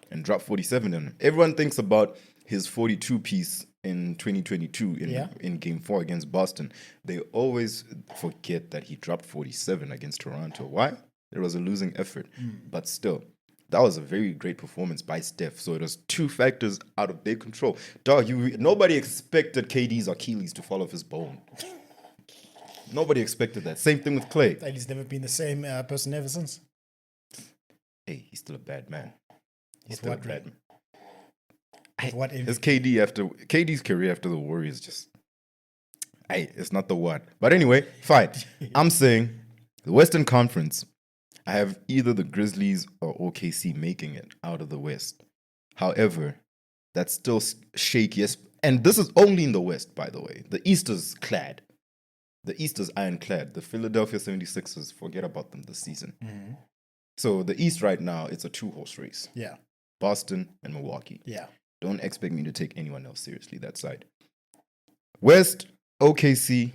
Everyone thinks about his 42 piece in 2022 in Game 4 against Boston. They always forget that he dropped 47 against Toronto. Why? It was a losing effort. But still, that was a very great performance by Steph. So it was 2 factors out of their control. Dog, nobody expected KD's Achilles to fall off his bone. Nobody expected that. Same thing with Clay. And he's never been the same person ever since. Hey, he's still a bad man. With what ring? With what His KD's career after the Warriors it's not the what. But anyway, fine. I'm saying the Western Conference, I have either the Grizzlies or OKC making it out of the West. However, that's still shakiest. And this is only in the West, by the way. The East is clad. The East is ironclad. The Philadelphia 76ers, forget about them this season. Mm-hmm. So the East right now, it's a two-horse race. Yeah. Boston and Milwaukee. Yeah. Don't expect me to take anyone else seriously that side. West, OKC,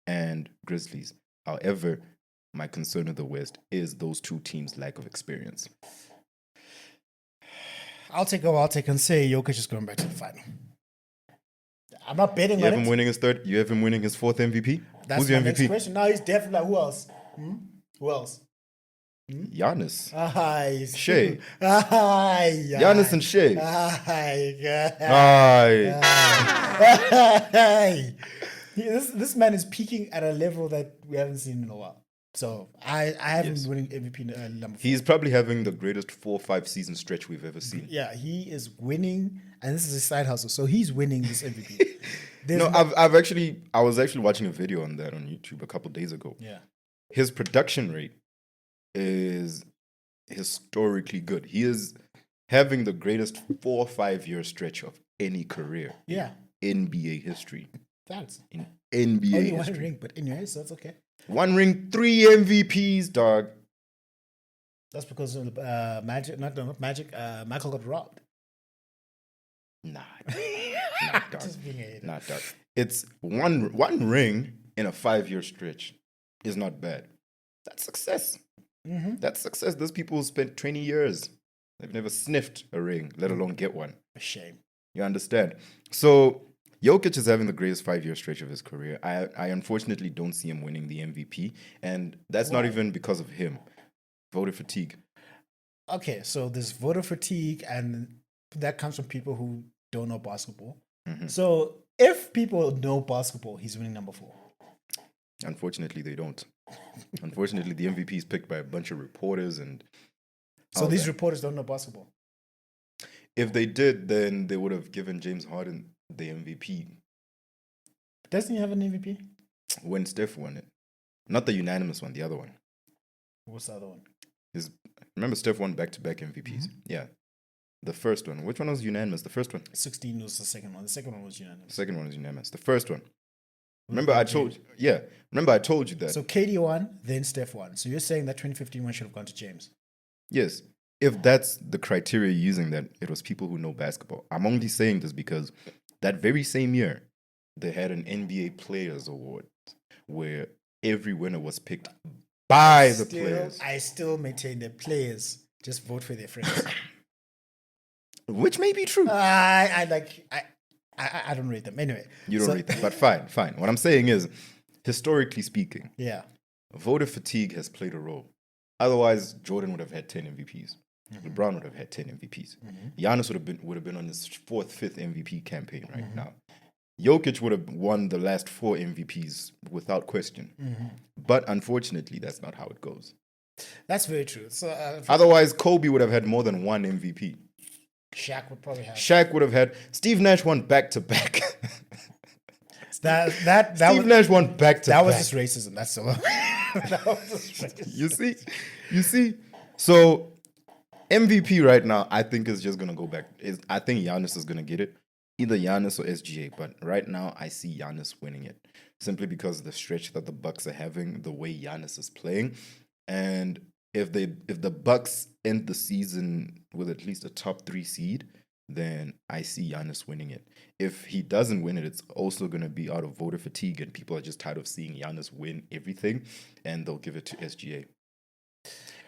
and Grizzlies. However, my concern with the West is those two teams' lack of experience. I'll take a wild take and say Jokic is going back to the final. I'm not betting You on have him it. winning his third. You have him winning his fourth MVP. That's Who's your my next MVP? question. Now he's definitely like, who else? Who else? Giannis. Shea. Giannis and Shea. Aye. This man is peaking at a level that we haven't seen in a while. So I have him winning MVP number 4. He's probably having the greatest 4 or 5 season stretch we've ever seen. Yeah, he is winning, and this is his side hustle. So he's winning this MVP. I was actually watching a video on that on YouTube a couple days ago. Yeah. His production rate is historically good. He is having the greatest 4 or 5 year stretch of any career. Yeah. NBA history. Thanks. In NBA Only history. one ring, but anyway, so that's okay. 1 ring, 3 MVPs, dog. That's because of Magic. Not Magic. Michael got robbed. Nah, not dog. Just being a hater. Not dog. It's one ring in a 5-year stretch is not bad. That's success. Mm-hmm. That's success. Those people who spent 20 years, they've never sniffed a ring, let alone get one. A shame. You understand? So Jokic is having the greatest 5-year stretch of his career. I unfortunately don't see him winning the MVP, and that's not even because of him. Voter fatigue. Okay, so there's voter fatigue, and that comes from people who don't know basketball. Mm-hmm. So if people know basketball, he's winning number 4. Unfortunately, they don't. Unfortunately, the MVP is picked by a bunch of reporters, and so these reporters don't know basketball. If they did, then they would have given James Harden the MVP Doesn't he have an MVP? when Steph won it. Not the unanimous one, the other one. What's the other one? Remember Steph won back-to-back MVPs? Mm-hmm. Yeah. The first one. Which one was unanimous? The first one? 16 was the second one. The second one was The unanimous. second one was unanimous. The first one. Remember I told you that. So KD won, then Steph won. So you're saying that 2015 one should have gone to James? Yes. If that's the criteria you're using, that it was people who know basketball. I'm only saying this because that very same year, they had an NBA Players Award where every winner was picked by the players. I still maintain that players just vote for their friends. Which may be true. I don't rate them. Anyway. You don't rate them, but fine. What I'm saying is, historically speaking, Yeah. voter fatigue has played a role. Otherwise, Jordan would have had 10 MVPs. LeBron would have had 10 MVPs. Giannis would have been on his 4th, 5th MVP campaign right now. Jokic would have won the last 4 MVPs without question. But unfortunately, that's not how it goes. That's very true. So Otherwise, Kobe would have had more than 1 MVP. Shaq would probably have. Shaq would have had. Steve Nash won back-to-back. Steve Nash won back-to-back. That was just racism. That's all. That was just racism. You see? So MVP right now, I think is just gonna go back. I think Giannis is gonna get it. Either Giannis or SGA. But right now, I see Giannis winning it. Simply because of the stretch that the Bucks are having, the way Giannis is playing. And if the Bucks end the season with at least a top 3 seed, then I see Giannis winning it. If he doesn't win it, it's also going to be out of voter fatigue, and people are just tired of seeing Giannis win everything, and they'll give it to SGA.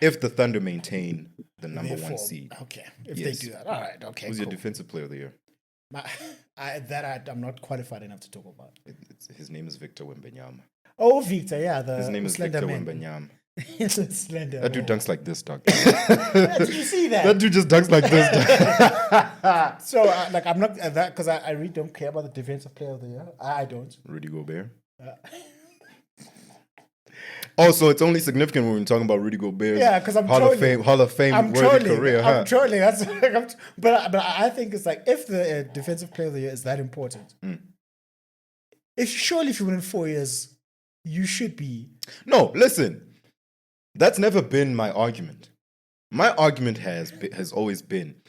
If the Thunder maintain the number 1 seed. Okay. If Yes. they do that. All right. Okay. Who's cool. your defensive player of the year? I'm not qualified enough to talk about. His name is Victor Wembanyama. Oh, Victor. Yeah. His name is slender Victor man. Wembanyama. Slender That dude man. dunks like this, dog. Yeah, did you see that? That dude just dunks like this, dog. So, I'm not that because I really don't care about the defensive player of the year. I don't. Rudy Gobert. Also, it's only significant when we're talking about Rudy Gobert's Yeah, 'cause I'm Hall trolling. of Fame I'm worthy trolling. career, I'm huh? trolling. That's but I think it's like if the defensive player of the year is that important, if you win in 4 years, you should be. No, listen. That's never been my argument. My argument has always been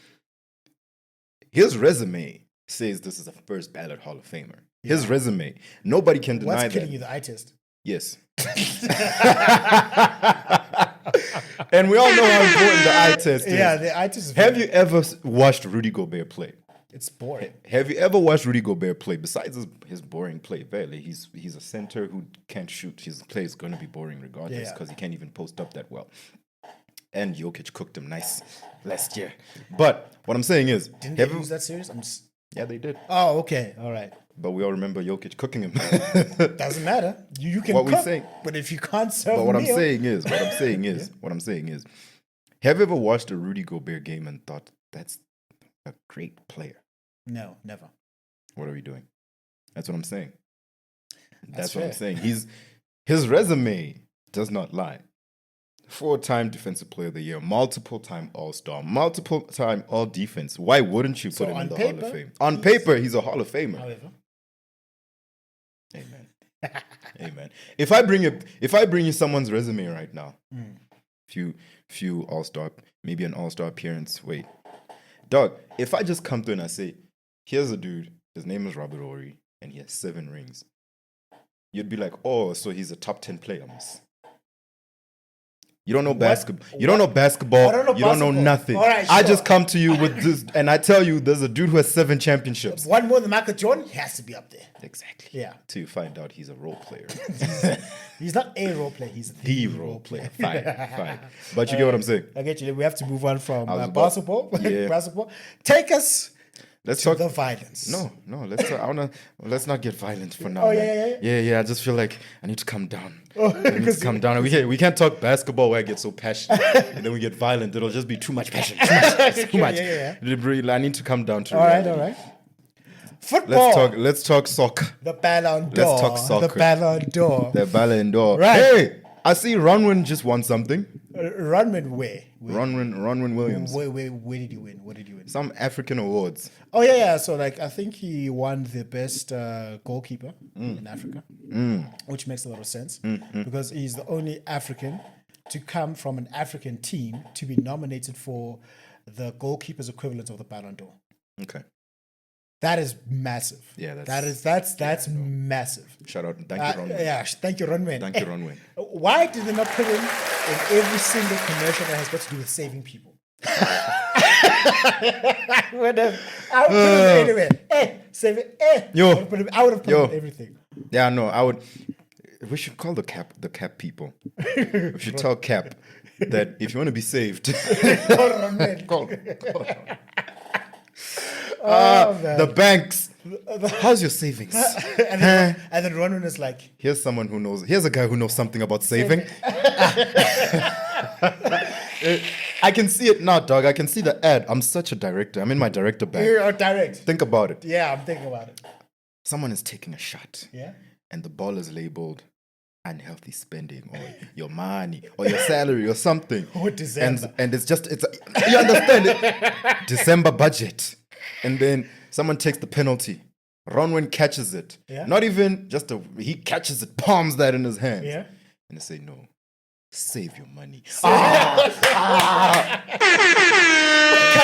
His resume says this is a first ballot Hall of Famer. His resume. Nobody can deny What's killing that. you? The eye test. Yes. And we all know how important the eye test is. Yeah, the eye test is Have you ever watched Rudy Gobert play? It's boring. Have you ever watched Rudy Gobert play? Besides his boring play, barely. He's a center who can't shoot. His play is going to be boring regardless Yeah. because he can't even post up that well. And Jokic cooked him nice last year. But what I'm saying is, Didn't they use that serious? yeah, they did. Oh, okay. All right. But we all remember Jokic cooking him. Doesn't matter. You can What we cook, saying- but if you can't serve But what a I'm meal, saying is, have you ever watched a Rudy Gobert game and thought that's a great player? no, never. What are we doing? That's what I'm saying. That's That's what I'm fair. saying. His resume does not lie. 4-time Defensive Player of the Year, multiple-time All-Star, multiple-time All-Defense. Why wouldn't you So put him in on the Hall paper, of Fame? On paper, he's a Hall of Famer. However, Amen. Amen. If I bring you someone's resume right now, few All-Star, maybe an All-Star appearance. Wait, dog. If I just come through and I say, here's a dude. His name is Robert Horry, and he has 7 rings. You'd be like, oh, so he's a top 10 player, miss. You don't know basketball. You don't know basketball. I don't know You don't know basketball. nothing. All right, I sure. just come to you with this, and I tell you, there's a dude who has 7 championships. one more than Michael Jordan, he has to be up there. Exactly. Yeah. Till you find out he's a role player. He's not a role player, he's The role player. Fine. But you get what I'm saying. I get you. We have to move on from was about- basketball. Yeah. Basketball. Take us Let's to talk. the violence. No. Let's not get violent for now. Oh, man. yeah. Yeah. I just feel like I need to come down. Oh, I need to come down. We can't talk basketball where I get so passionate and then we get violent. It'll just be too much passion. Too much. Yeah. I need to come down to All right. reality. Football. Let's talk soccer. The Ballon d'Or. Let's talk soccer. The Ballon d'Or. The Ballon d'Or. Right. Hey, I see Ronwin just won something. Runman where? Ronwin Williams. Where did he win? What did he win? Some African awards. Oh yeah. So like I think he won the best goalkeeper in Africa, which makes a lot of sense because he's the only African to come from an African team to be nominated for the goalkeeper's equivalent of the Ballon d'Or. Okay. That is massive. Yeah, that's massive. Shout out and thank you, Ronwin. Yeah, thank you, Ronman. Thank you, Ronwin. Why did they not put him in every single commercial that has got to do with saving people? I would have put him anywhere. Save it. Yo. I would have put him in everything. Yeah, no, I would. We should call the cap people. We should tell Cap that if you want to be saved, call. Man. The banks. How's your savings? and then Ronman is like, Here's someone who knows. Here's a guy who knows something about saving. I can see it now, dog. I can see the ad. I'm such a director. I'm in my director bag. you're direct. Think about it. Yeah, I'm thinking about it. Someone is taking a shot. Yeah. And the ball is labeled unhealthy spending or your money or your salary or something. Or December. And it's you understand it? December budget. And then someone takes the penalty. Ronwin catches it. Yeah. Not even he catches it, palms that in his hands. Yeah. And they say, no, save your money. Cut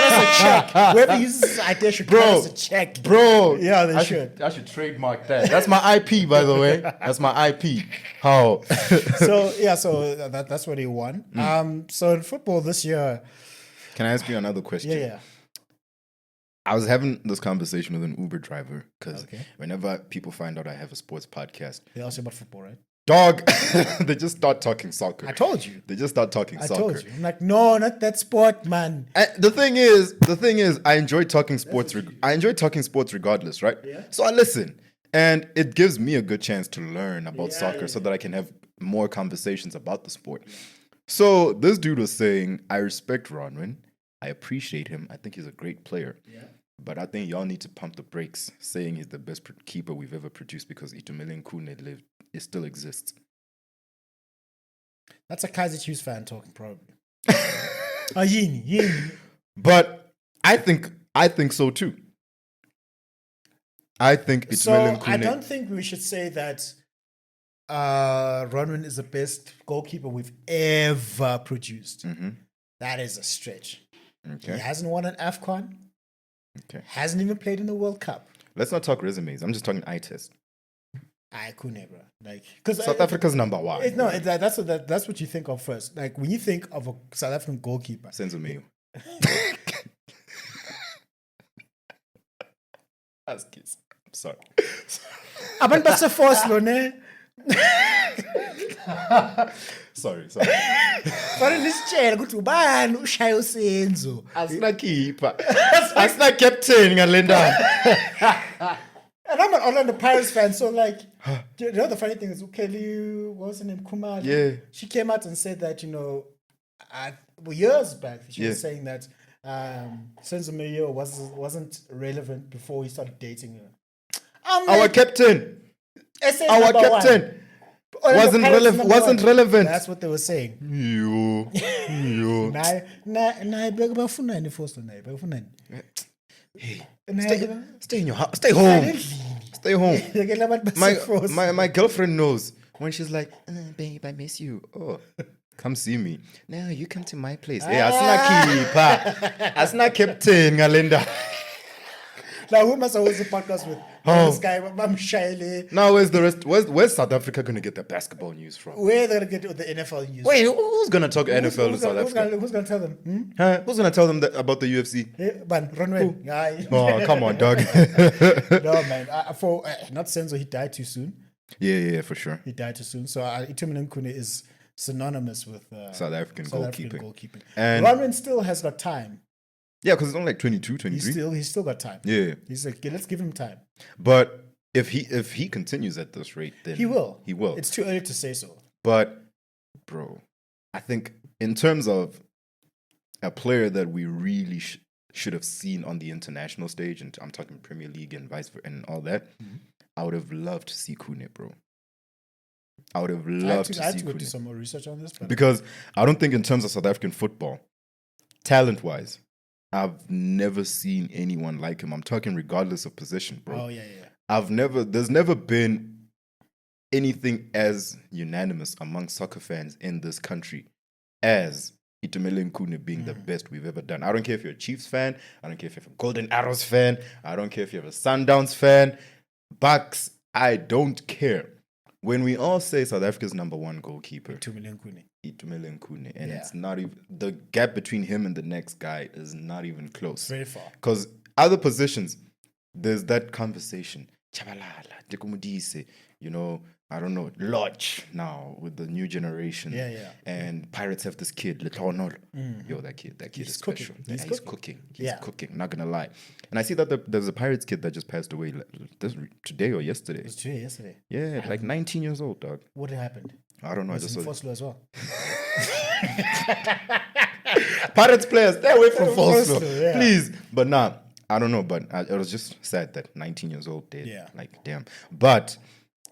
us a check. Whoever uses this idea should cut us a check. Bro. Yeah, they I should. I should trademark that. That's my IP, by the way. That's my IP. How? So that's what he won. So in football this year, Can I ask you another question? yeah. I was having this conversation with an Uber driver because Okay. whenever people find out I have a sports podcast, They ask you about football, right? dog, they just start talking soccer. I told you. They just start talking I soccer. told you. I'm like, no, not that sport, man. And the thing is, I enjoy talking sports. I enjoy talking sports regardless, right? Yeah. So I listen, and it gives me a good chance to learn about soccer, so that I can have more conversations about the sport. So this dude was saying, I respect Ronwin. I appreciate him. I think he's a great player. Yeah. But I think y'all need to pump the brakes, saying he's the best keeper we've ever produced because Itumeleng Kune it still exists. That's a Kaiser Chiefs fan talking, probably. Yini. But I think so too. I think So Itumeleng I Kune. don't think we should say that Ronman is the best goalkeeper we've ever produced. Mhm. That is a stretch. Okay. He hasn't won an AFCON. Okay. Hasn't even played in the World Cup. Let's not talk resumes. I'm just talking eye test. I couldn't, bro. Like, because South Africa's number one. That's what you think of first. Like when you think of a South African goalkeeper, Senzo Mayo. Ask kids. I'm sorry. abantu baseforce lo ne. Sorry. Fanele lisitshele ukuthi ubani ushaya usenzo. Asina keeper. Asina captain ngale ndawo. And I'm an Orlando Pirates fan, so like, you know, the funny thing is, Kelly, what was her name, Kumar? Yeah. She came out and said that, years back, she was saying that Senzo Mayo wasn't relevant before he started dating her. Our captain. Our captain. Wasn't relevant. That's what they were saying. Yo. Hey, stay in your house. Stay home. Stay home. My girlfriend knows when she's like, babe, I miss you. Oh, come see me. Now you come to my place. Hey, asina captain Ngalinda. Now who must I host the podcast with? This guy, Mam Shaile. Now where's the rest? Where's South Africa gonna get the basketball news from? Where they gonna get the NFL news? Wait, who's gonna talk NFL in South Africa? Who's gonna tell them? Who's gonna tell them about the UFC? Runway. Oh, come on, dog. No, man. Not Senzo, he died too soon. Yeah, for sure. He died too soon. So Itumeleng Khune is synonymous with South African goalkeeping. And Ronwen still has got time. Yeah, because it's only like 22, 23. He's still got time. Yeah. He's like, let's give him time. But if he continues at this rate, then he will. He will. It's too early to say so. But, bro, I think in terms of a player that we really should have seen on the international stage, and I'm talking Premier League and vice versa and all that, I would have loved to see Khune, bro. I would have loved to see Khune. I had to go do some more research on this. Because I don't think in terms of South African football, talent-wise, I've never seen anyone like him. I'm talking regardless of position, bro. Oh, yeah. There's never been anything as unanimous among soccer fans in this country as Itumeleng Khune being the best we've ever done. I don't care if you're a Chiefs fan. I don't care if you're a Golden Arrows fan. I don't care if you're a Sundowns fan. Bucks, I don't care. When we all say South Africa's number one goalkeeper, Itumeleng Khune, and it's not even, the gap between him and the next guy is not even close. Very far. Because other positions, there's that conversation. Chabalala, Tekumudise, I don't know, Lodge now with the new generation. Yeah. And Pirates have this kid, Letonol. Yo, that kid is special. He's cooking. He's cooking, not gonna lie. And I see that there's a Pirates kid that just passed away today or yesterday. It was today, yesterday. Yeah, like 19 years old, dog. What happened? I don't know. I just saw it as well. Pirates players, stay away from Foslo, please. But nah, I don't know. But it was just sad that 19 years old dead. Yeah. Like, damn. But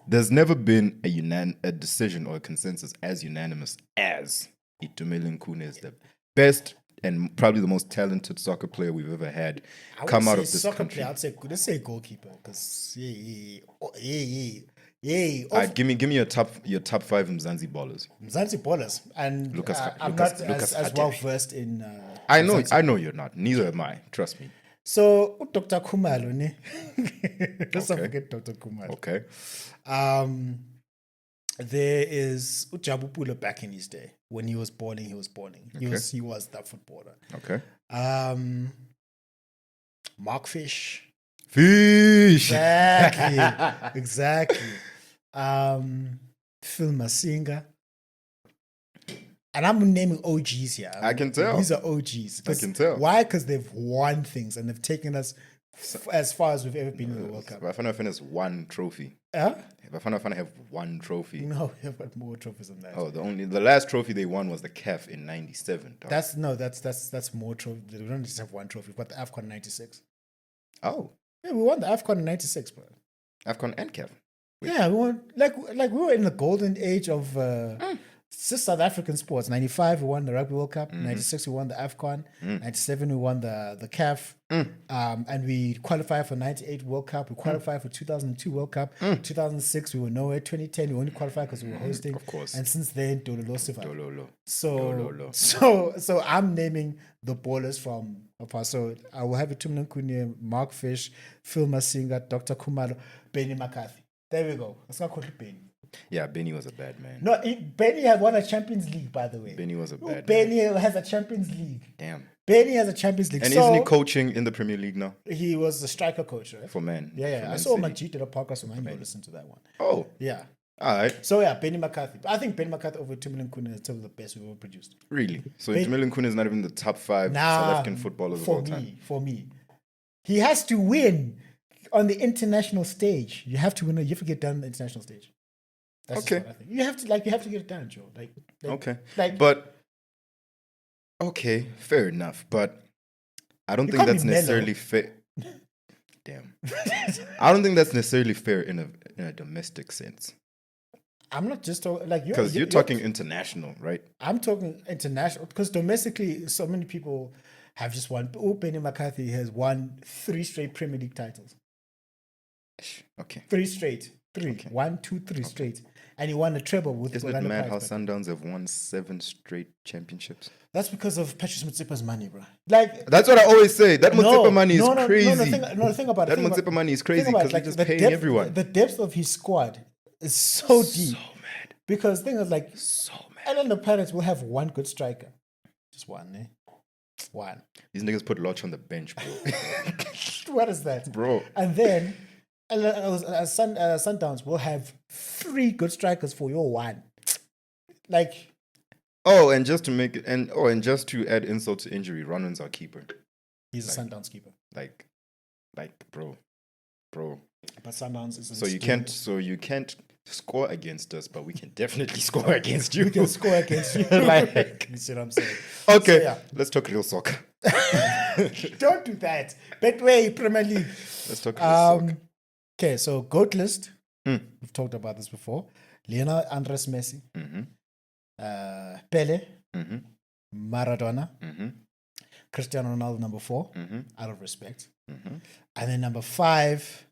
there's never been a decision or a consensus as unanimous as Itumeleng Khune is the best and probably the most talented soccer player we've ever had come out of this country. Player, let's say goalkeeper, because give me your top 5 Mzansi ballers. And Lucas, I'm not as well versed in. I know you're not. Neither am I. Trust me. So Dr. Khumalo, ne? Let's not forget Dr. Khumalo. Okay. There is Jabu Pula back in his day. When he was balling. Okay. He was that footballer. Okay. Mark Fish. Exactly. Phil Masinga. And I'm naming OGs here. I can tell. These are OGs. I can tell. Why? Because they've won things and they've taken us as far as we've ever been in the World Cup. Bafana has one trophy. Bafana have one trophy. No, we've got more trophies than that. Oh, the last trophy they won was the CAF in '97. That's more trophy. We don't just have one trophy. We've got the AFCON '96. Oh. Yeah, we won the AFCON in '96, bro. AFCON and CAF. Yeah, we won. Like we were in the golden age of It's just South African sports. 95, we won the Rugby World Cup. 96, we won the AFCON. 97, we won the CAF. And we qualified for 98 World Cup. We qualified for 2002 World Cup. 2006, we were nowhere. 2010, we only qualified because we were hosting. Of course. And since then, Dololo survived. Dololo. So I'm naming the ballers from afar. So I will have Tumlin Kunye, Mark Fish, Phil Masinga, Dr. Kumalo, Benny McCarthy. There we go. Let's not call it Benny. Yeah, Benny was a bad man. No, Benny had won a Champions League, by the way. Benny was a bad Benny has a Champions League. Damn. Benny has a Champions League. And so, isn't he coaching in the Premier League now? He was the striker coach, right? For men. Yeah. For I Man saw City. Majid did a podcast on him. Listen to that one. Oh. Yeah. All right. So yeah, Benny McCarthy. I think Benny McCarthy over Tumlin Kuna is still the best we've ever produced. Really? So Jamilin Kun is not even the top 5 South African footballers of all time? For me. He has to win on the international stage. You have to win. You have to get done on the international stage. That's Okay. just what I think. You have to get it done, Joe. Okay. Like, But, okay, fair enough. But I don't think can't be that's necessarily fair. Damn. I don't think that's necessarily fair in a domestic sense. I'm not just talking like Because you're talking international, right? I'm talking international because domestically, so many people have just won. Oh, Benny McCarthy has won 3 straight Premier League titles. Okay. 3 straight. 3. Okay. 1, 2, 3 straight. And he won a treble with Isn't it Orlando mad how Pirates. Sundowns have won 7 straight championships? That's because of Patrice Motsepa's money, bro. Like That's what I always say. That Motsepa money is crazy. No, think about it. That Think about- Motsepa money is crazy think about because it, they're just the paying depth- everyone. The depth of his squad is so deep. So mad. Because thing is like, So mad. Orlando Pirates will have one good striker. Just one, eh? One. These niggas put Lodge on the bench, bro. What is that? Bro. And then Sundowns will have 3 good strikers for your one. Like, Oh, and just to make it, and just to add insult to injury, Ronan's our keeper. he's a Sundowns keeper. Like, bro. But Sundowns is So you can't score against us, but we can definitely score against you. we can score against you. Like- you see what I'm saying? Okay, So, yeah. let's talk real soccer. Don't do that. Betway Premier League. Let's talk real soccer. Okay, so GOAT list. Mm. We've talked about this before. Lionel Andres Messi, Mm-hmm. Pele, Mm-hmm. Maradona, Mm-hmm. Cristiano Ronaldo, number 4, Mm-hmm. out of respect. Mm-hmm. And then number 5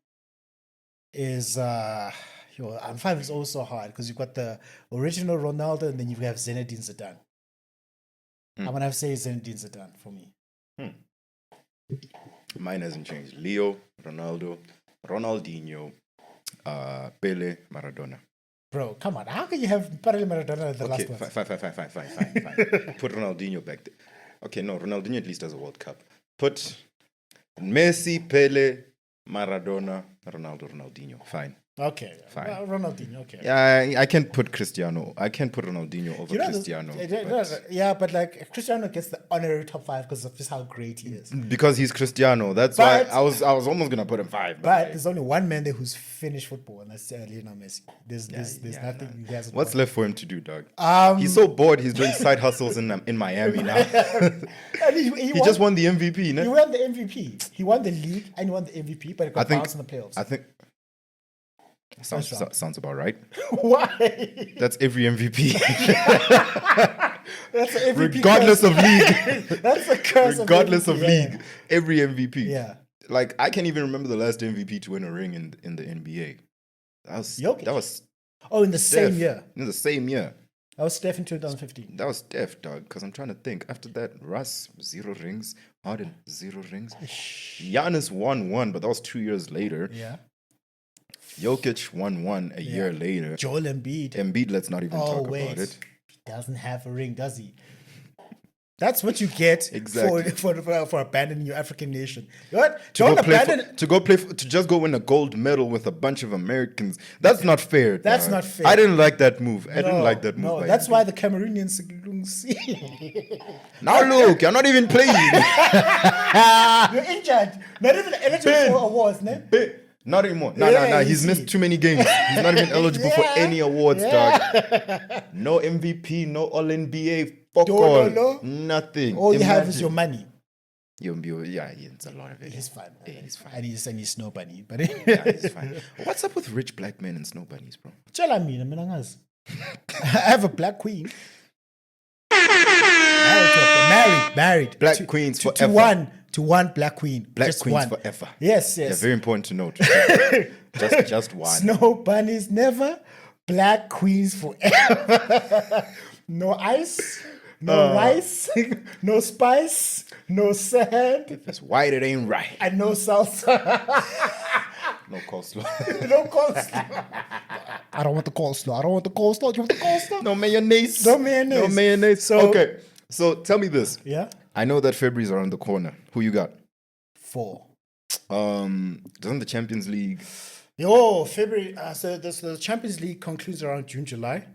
is and 5 is also hard because you've got the original Ronaldo and then you have Zinedine Zidane. I'm gonna have to say Zinedine Zidane for me. Mine hasn't changed. Leo, Ronaldo, Ronaldinho, Pele, Maradona. Bro, come on. How can you have Pele Maradona at the Okay, last one? fine. Put Ronaldinho back there. Okay, no, Ronaldinho at least has a World Cup. Put Messi, Pele, Maradona, Ronaldo, Ronaldinho. Fine. Okay. Fine. Ronaldinho, okay. Yeah, I can't put Cristiano. I can't put Ronaldinho over You know, Cristiano. but like Cristiano gets the honorary top 5 because of just how great he is. Because he's Cristiano. That's But- why I was almost gonna put him 5. But there's only one man there who's finished football, and that's Lionel Messi. There's nothing he hasn't What's done. left for him to do, dog? He's so bored. He's doing side hustles in Miami now. And he Just won the MVP. He No? won the MVP. He won the league and he won the MVP, but it got I think- bounced in the playoffs. I think First round. sounds about right. Why? That's every MVP, That's an MVP regardless curse. of league. That's the curse. Regardless of MVP, league, every MVP. Yeah. Like I can't even remember the last MVP to win a ring in the NBA. Jokic. That was Oh, in the Steph. same year. In the same year. That was Steph in 2015. That was Steph, dog. Because I'm trying to think. After that, Russ 0 rings. Harden 0 rings. Giannis won 1, but that was 2 years later. Yeah. Jokic won 1 a year later. Joel Embiid. Embiid, let's not even talk about it. He doesn't have a ring, does he? That's what you get Exactly. for abandoning your African nation. You know what? To just go win a gold medal with a bunch of Americans. That's not fair. That's dog. not fair. I didn't like that move. I didn't like that move. No, by that's him. why the Cameroonians. Now look, you're not even playing. You're injured. Not even eligible for awards, ne? Not anymore. No. Yeah, He's easy. missed too many games. He's not even eligible for Yeah. any awards, dog. No MVP, no All NBA. Fuck all. No. Nothing. All you have is Imagine. your money. Yeah, it's a lot of it. He's fine. Yeah, he's fine. And he's snow bunny. But Yeah, he's fine. What's up with rich black men and snow bunnies, bro? tell me, I mean, angazi. I have a black queen. Married. Black queens to forever. to one black queen. Black just queens one. forever. Yes. Yeah, very important to note. just one. Snow bunnies never. Black queens forever. No ice. No rice. No spice. No sand. If it's white, it ain't right. And no salsa. No coleslaw. No coleslaw. I don't want the coleslaw. Do you want the coleslaw? No mayonnaise. No mayonnaise. No mayonnaise. So- Okay. So tell me this. Yeah. I know that February's around the corner. Who you got? 4. Doesn't the Champions League? Oh, February. So the Champions League concludes around June, July.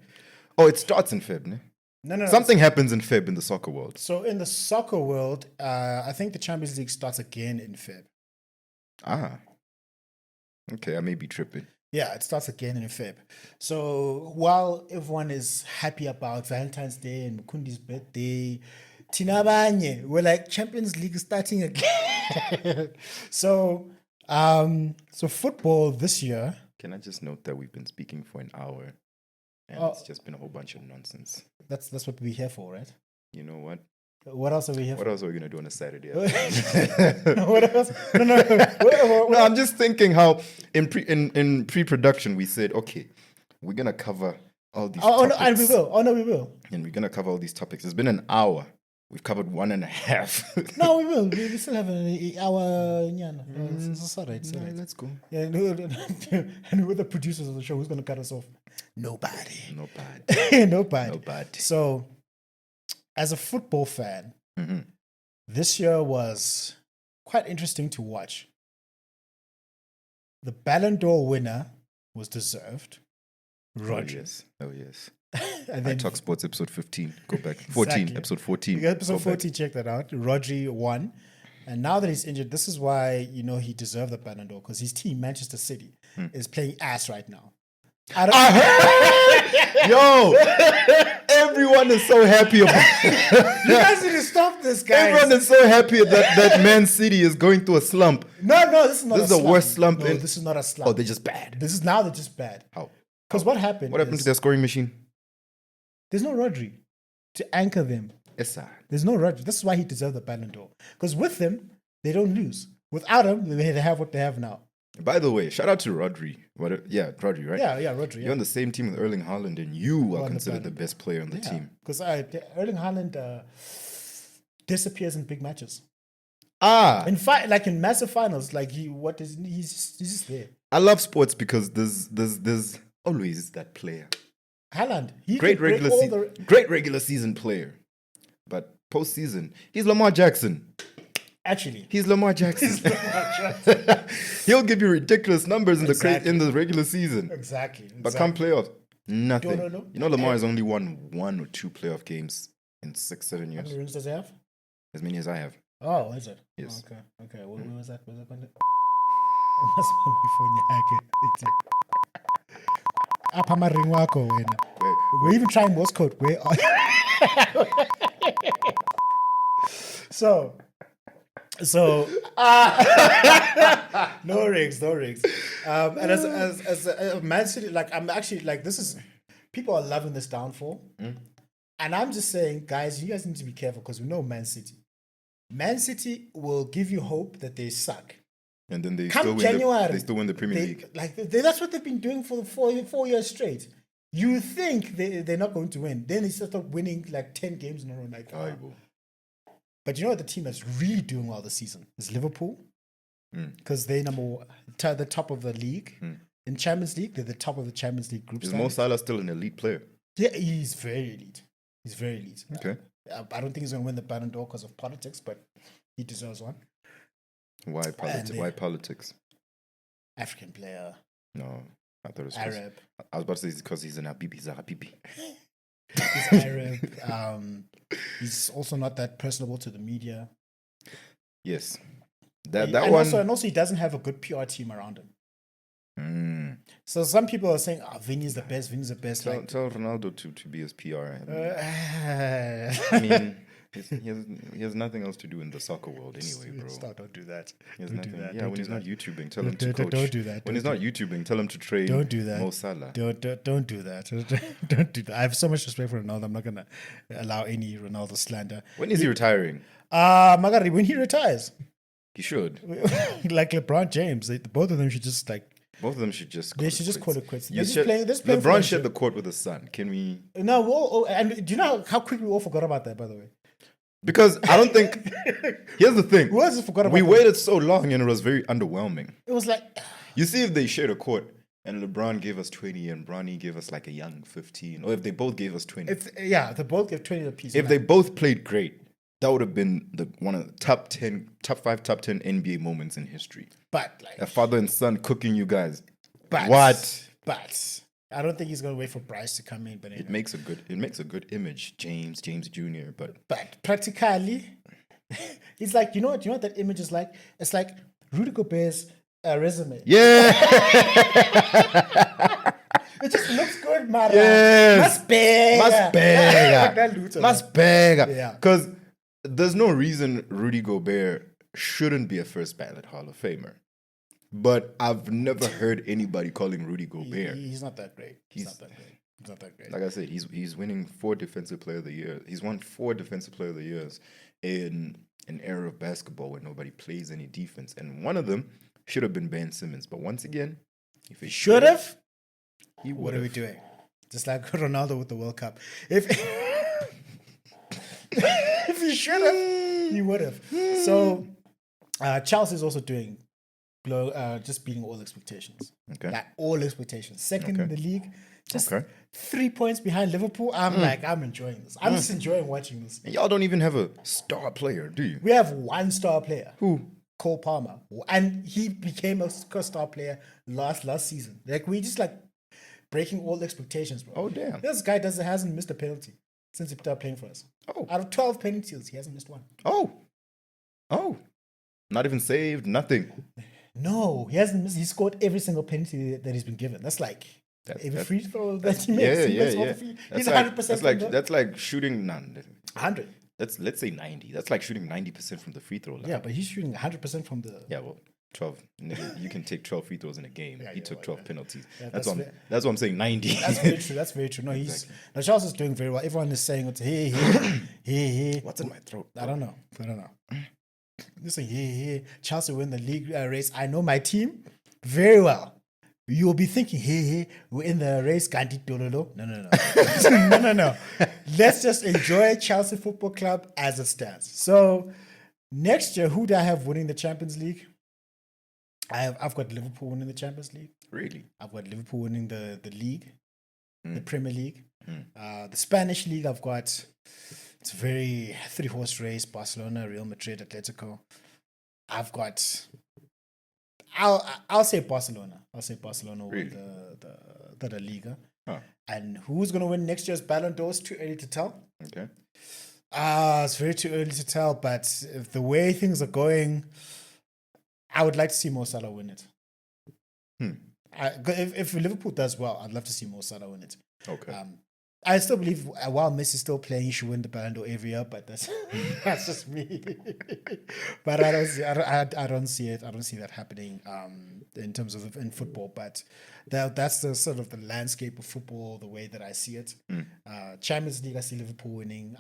Oh, it starts in Feb, ne? No. Something happens in Feb in the soccer world. So in the soccer world, I think the Champions League starts again in Feb. Ah. Okay, I may be tripping. Yeah, it starts again in Feb. So while everyone is happy about Valentine's Day and Mukundi's birthday, Tinabanye, we're like Champions League is starting again. So football this year. Can I just note that we've been speaking for an hour and it's just been a whole bunch of nonsense. That's what we're here for, right? You know what? What else are we here What for? else are we gonna do on a Saturday? What else? No. No, I'm just thinking how in pre-production we said, okay, we're gonna cover all these Oh, topics. no, and we will. Oh, no, we will. And we're gonna cover all these topics. It's been an hour. We've covered 1.5. No, we will. We still have an hour. It's all right. It's all right. Let's go. Yeah, and who are the producers of the show? Who's going to cut us off? Nobody. No bad. Nobody. No bad. So, as a football fan, Mm-hmm. this year was quite interesting to watch. The Ballon d'Or winner was deserved. Rodgers. Oh yes. And I then Talk Sports episode 15. Go back. 14. Exactly. Episode 14. episode Go back. 14, check that out. Rodri won. And now that he's injured, this is why, he deserved the Ballon d'Or, because his team, Manchester City, is playing ass right now. Yo, everyone is so happy about. You guys need to stop this, guys. Everyone is so happy that Man City is going through a slump. No, this is not This is the worst slump No, in- this is not a slump. Oh, they're just bad. This is now they're just bad. How? Because what happened? What happened to is their scoring machine? There's no Rodri to anchor them. Yes, sir. There's no Rodri. This is why he deserved the Ballon d'Or. Because with him, they don't lose. Without him, they have what they have now. By the way, shout out to Rodri. Rodri, right? Yeah, Rodri. You're on the same team with Erling Haaland, and you are the considered the Ballon best player on the team. Because Erling Haaland disappears in big matches. Ah, In massive finals, he's just there. I love sports because there's always that player. Haaland, he Great can break regular all season, great regular season player, but postseason, he's Lamar Jackson. Actually, He's Lamar Jackson. He'll give you ridiculous numbers in the regular season, exactly. but come playoffs, nothing. No. You know, Lamar has only won 1 or 2 playoff games in 6-7 How years. many rings does he have? As many as I have. Oh, is it? Yes. Oh, okay. Where was that? Was that going to? Must be my phone. Apa maring wako wena. Wait, We're even trying Morse code. Where are So, no rigs. And as a Man City, I'm actually this is people are loving this downfall, and I'm just saying, guys, you guys need to be careful because we know Man City. Man City will give you hope that they suck. and then they Come still win January, they still win the Premier League. That's what they've been doing for 4 years straight. You think they're not going to win, then they start winning 10 games in a row. Aibo. But you know what the team that's really doing well this season is Liverpool, because they're the top of the league in Champions League. They're the top of the Champions League group. Is Mo Salah still an elite player? Yeah, he's very elite. Okay. I don't think he's going to win the Ballon d'Or because of politics, but he deserves one. Why politics? Why politics? African player, No, I thought it was Arab. I was about to say it's because he's an Habibi. He's a Habibi. He's Arab. He's also not that personable to the media. Yes, that and one. Also, he doesn't have a good PR team around him. Mm. So some people are saying, Vinny's the best. Tell Ronaldo to be his PR. Uh, I mean, He has nothing else to do in the soccer world anyway, bro. Stop! Don't do that. He has Don't do nothing. that. Yeah, Don't when do he's not that. YouTubing, tell him to coach. Don't do that. When he's not YouTubing, tell him to train. Don't do that. Mo Salah. Don't do that. Don't do that. I have so much respect for Ronaldo. I'm not gonna allow any Ronaldo slander. When is he retiring? Magari, when he retires, He should. like LeBron James, both of them should just like Both of them should just. they should just call it quits. You They're just should- playing. They're just playing for LeBron them, shared sure. the court with his son. Can we? No, and do you know how quickly we all forgot about that? By the way, Because I don't think. Here's the thing. who else forgot about We that? waited so long and it was very underwhelming. It was like You see, if they shared a court and LeBron gave us 20 and Bronny gave us like a young 15, or if they both gave us 20, if they both gave 20 apiece. if they both played great, that would have been one of the top 10 NBA moments in history. but like A father and son cooking you guys. but What? But I don't think he's gonna wait for Bryce to come in. But anyway. It makes a good image, James Jr. But practically, it's like you know what that image is like. It's like Rudy Gobert's resume. yeah, It just looks good, man. Yes. Mas bega. Yeah. Because there's no reason Rudy Gobert shouldn't be a first ballot Hall of Famer. But I've never heard anybody calling Rudy Gobert. He's not that great. He's not that great. He's not that great. Like I said, he's winning 4 Defensive Player of the Year. He's won 4 Defensive Player of the Years in an era of basketball where nobody plays any defense. And one of them should have been Ben Simmons. But once again, if he Should have. he would What are we have. doing? Just like Ronaldo with the World Cup. If if he should have, he would have. So Chelsea's also doing just beating all expectations. Okay. Like all expectations. Second in Okay. the league. Just Okay. 3 points behind Liverpool. I'm enjoying this. I'm just enjoying watching this. And y'all don't even have a star player, do you? We have one star player. Who? Cole Palmer. And he became a star player last season. Like we just like breaking all expectations, bro. Oh, damn. This guy hasn't missed a penalty since he started playing for us. Oh. Out of 12 penalties, he hasn't missed one. Oh. Not even saved, nothing. No, he hasn't missed. He scored every single penalty that he's been given. That's like every free throw that he makes. He makes all the free. He's 100%. That's like shooting 100. let's say 90. That's like shooting 90% from the free throw line. Yeah, but he's shooting 100% from the. Yeah, well, 12. Nigga, you can take 12 free throws in a game. He took 12 penalties. Yeah, that's that's what I'm saying. 90. That's very true. That's very true. No, now Charles is doing very well. Everyone is saying it's hey. What's in my throat? I don't know. Listen, Chelsea win the league race. I know my team very well. You'll be thinking, we're in the race. No. No. Let's just enjoy Chelsea Football Club as it stands. So next year, who do I have winning the Champions League? I've got Liverpool winning the Champions League. Really? I've got Liverpool winning the league, the Premier League. The Spanish league, I've got, it's a very 3-horse race, Barcelona, Real Madrid, Atletico. I'll say Barcelona. I'll say Barcelona Really? with the La Liga. Huh. And who's going to win next year's Ballon d'Or is too early to tell. Okay. It's very too early to tell, but if the way things are going, I would like to see Mo Salah win it. If Liverpool does well, I'd love to see Mo Salah win it. Okay. I still believe while Messi's still playing, he should win the Ballon d'Or every year, but that's that's just me. But I don't see it. I don't see that happening in terms of in football. But that's the sort of the landscape of football, the way that I see it. Champions League, I see Liverpool winning.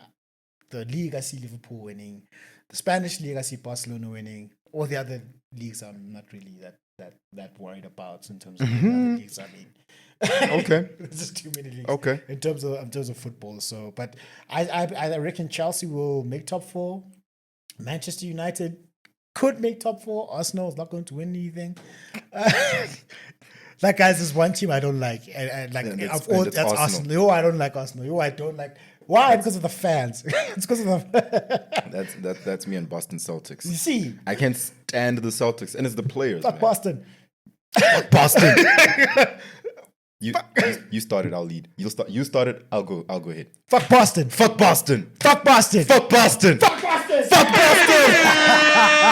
The league, I see Liverpool winning. The Spanish league, I see Barcelona winning. All the other leagues, I'm not really that worried about in terms of the other leagues. I mean, Okay. there's just too many leagues. Okay. In terms of football, so but I reckon Chelsea will make top 4. Manchester United could make top 4. Arsenal is not going to win anything. Like guys, there's one team I don't like. That's Arsenal. Arsenal. No, I don't like Arsenal. No, I don't like. Why? Because of the fans. It's because of the. That's me and Boston Celtics. You see, I can't stand the Celtics, and it's the players. fuck Man. Boston. Boston. You started. I'll lead. You started. I'll go ahead. Fuck Boston. Fuck Boston. Fuck Boston. Fuck Boston. Fuck Boston. Fuck Boston.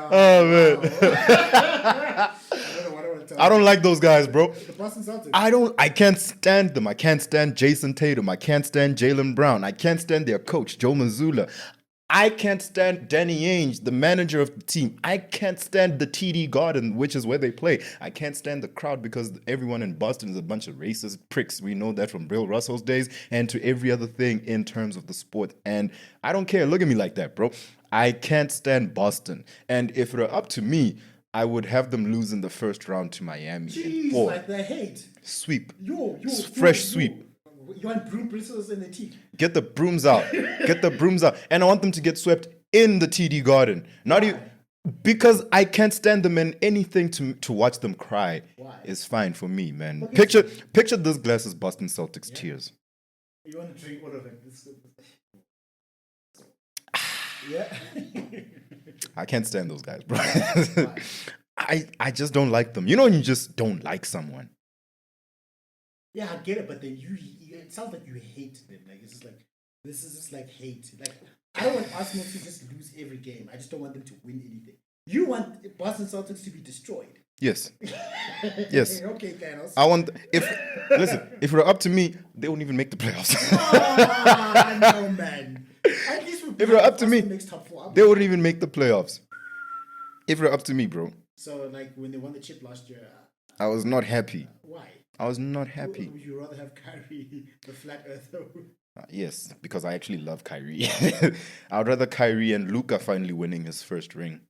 Oh man. I don't want to I don't like those guys, bro. The Boston Celtics. I can't stand them. I can't stand Jason Tatum. I can't stand Jalen Brown. I can't stand their coach, Joe Mazzulla. I can't stand Danny Ainge, the manager of the team. I can't stand the TD Garden, which is where they play. I can't stand the crowd because everyone in Boston is a bunch of racist pricks. We know that from Bill Russell's days and to every other thing in terms of the sport. And I don't care. Look at me like that, bro. I can't stand Boston. And if it were up to me, I would have them lose in the first round to Miami. Jeez, Or like the hate. sweep. Fresh sweep. You want broom bristles in the teeth? Get the brooms out. Get the brooms out. And I want them to get swept in the TD Garden. Not even because I can't stand them, and anything to watch them cry is fine for me, man. Picture this glass as Boston Celtics tears. You want to drink all of it? Yeah. I can't stand those guys, bro. I just don't like them. You know when you just don't like someone. Yeah, I get it, but then it sounds like you hate them. Like it's just like this is just like hate. Like I don't want Arsenal to just lose every game. I just don't want them to win anything. You want Boston Celtics to be destroyed. Yes. Yes. Okay, Thanos. I want if it were up to me, they wouldn't even make the playoffs. No, man. At least if it were up to me, top four, they wouldn't even make the playoffs. If it were up to me, bro. So like when they won the chip last year, I was not happy. Why? I was not happy. Would you rather have Kyrie, the flat earther? Yes, because I actually love Kyrie. I would rather Kyrie and Luka finally winning his first ring.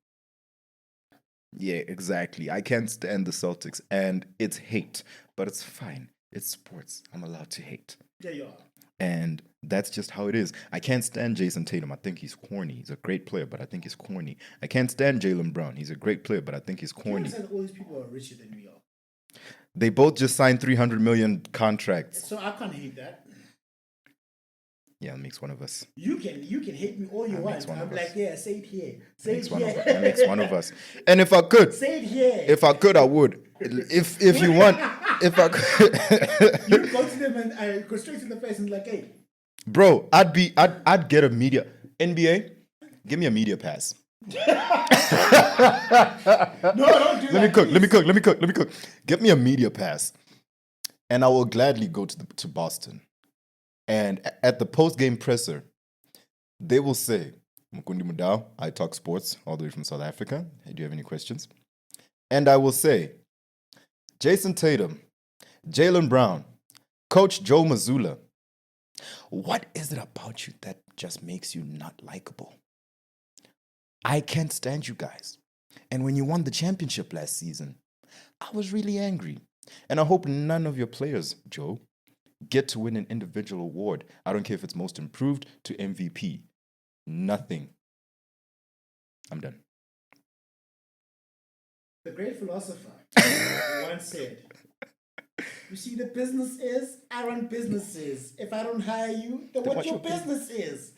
Yeah, exactly. I can't stand the Celtics, and it's hate, but it's fine. It's sports. I'm allowed to hate. Yeah, you are. And that's just how it is. I can't stand Jason Tatum. I think he's corny. He's a great player, but I think he's corny. I can't stand Jalen Brown. He's a great player, but I think he's corny. You all these people are richer than we are. They both just signed 300 million contracts. So I can't hate that. Yeah, it makes one of us. You can hate me all you want. I'm like, yeah, say it here. Say it here. That makes one of us. And if I could, say it here. If I could, I would. If you want, if I could, you go to them and go straight to the face and like, hey, bro, I'd get a media NBA. Give me a media pass. No, don't do that. Let me cook. Get me a media pass, and I will gladly go to Boston. And at the post-game presser, they will say, Mukundi Mudau, I talk sports all the way from South Africa. Hey, do you have any questions? And I will say, Jason Tatum, Jalen Brown, Coach Joe Mazzulla, what is it about you that just makes you not likable? I can't stand you guys. And when you won the championship last season, I was really angry. And I hope none of your players, Joe, get to win an individual award. I don't care if it's most improved to MVP. Nothing. I'm done. The great philosopher once said, you see, the business is, I run businesses. If I don't hire you, then what your business is?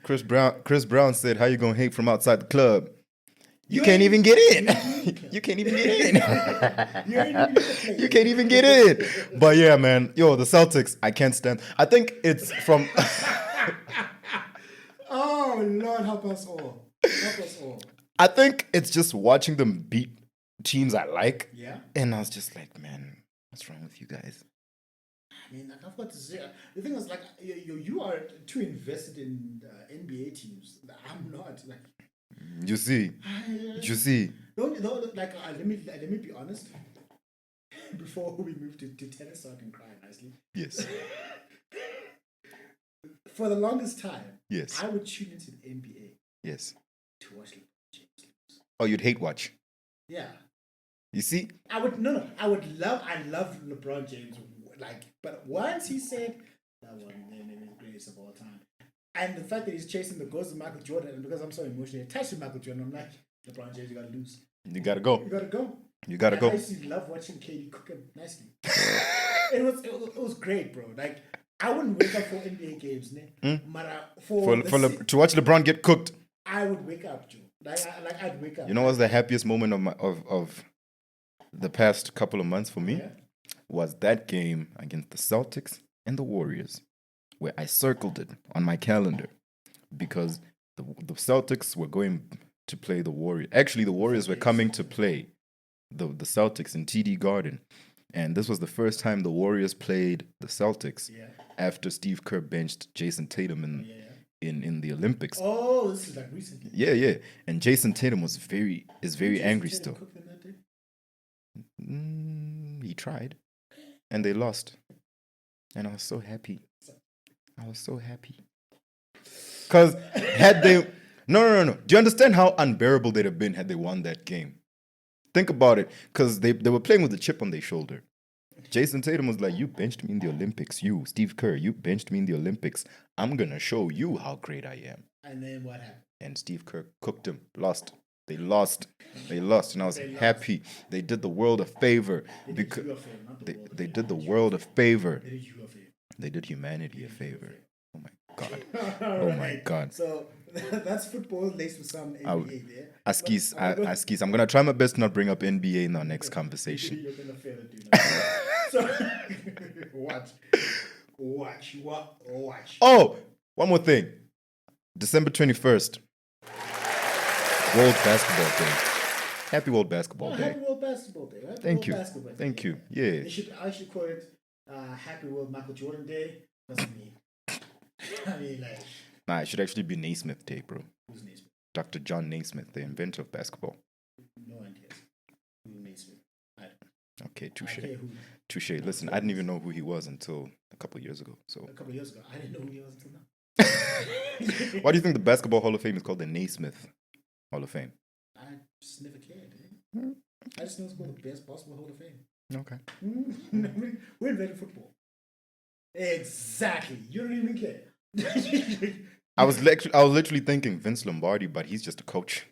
Chris Brown said, how you going to hate from outside the club? You can't even get in. You can't even get in. You can't even get in. But yeah, man. Yo, the Celtics, I can't stand. I think it's from... Oh, Lord, help us all. Help us all. I think it's just watching them beat teams I like. Yeah. And I was just like, man, what's wrong with you guys? I mean, I've got to say, the thing is, like, you are too invested in NBA teams. I'm not. Like, you see. Don't like. Let me be honest. Before we move to tennis, so I can cry nicely. Yes. For the longest time, yes, I would tune into the NBA. Yes. To watch LeBron James lose. Oh, you'd hate watch. Yeah. You see? I love LeBron James. Like, but once he said that one, man, is the greatest of all time. And the fact that he's chasing the ghost of Michael Jordan, and because I'm so emotionally attached to Michael Jordan, I'm like, LeBron James, you gotta lose. You gotta go. You gotta go. I used to love watching KD cook him nicely. it was great, bro. Like, I wouldn't wake up for NBA games, to watch LeBron get cooked. I would wake up, Joe. I'd wake up. You know what's the happiest moment of the past couple of months for me? Yeah. Was that game against the Celtics and the Warriors, where I circled it on my calendar because the Celtics were going to play the Warriors. Actually, the Warriors were coming to play the Celtics in TD Garden, and this was the first time the Warriors played the Celtics Yeah. after Steve Kerr benched Jason Tatum in the Olympics. Oh, this is like recently. Yeah. And Jason Tatum is very angry still. Cook them that day? He tried, and they lost, and I was so happy. Because had they no. Do you understand how unbearable they'd have been had they won that game? Think about it, because they were playing with a chip on their shoulder. Jason Tatum was like, "You benched me in the Olympics. You, Steve Kerr, you benched me in the Olympics. I'm gonna show you how great I am." And then what happened? And Steve Kerr cooked him. Lost. They lost, and I was happy. They did the world a favor because they did the world a favor. They did humanity a favor. Oh my god. Oh my god. So that's football laced with some NBA there. Askis. I'm gonna try my best to not bring up NBA in our next conversation. You're gonna fail to do that. So watch. Oh, one more thing. December 21st. World Basketball Day. Happy World Basketball Day. Happy World Basketball Day. Thank you. Thank you. Yeah. I should call it Happy World Michael Jordan Day. That's me. I mean, like. Nah, it should actually be Naismith Day, bro. Who's Naismith? Dr. John Naismith, the inventor of basketball. No idea. Who's Naismith? I don't. Okay, touche. Listen, I didn't even know who he was until a couple of years ago. So a couple of years ago, I didn't know who he was until now. Why do you think the Basketball Hall of Fame is called the Naismith Hall of Fame? I just never cared. I just know it's called the best basketball Hall of Fame. Okay. We invented football. Exactly. You don't even care. I was literally thinking Vince Lombardi, but he's just a coach,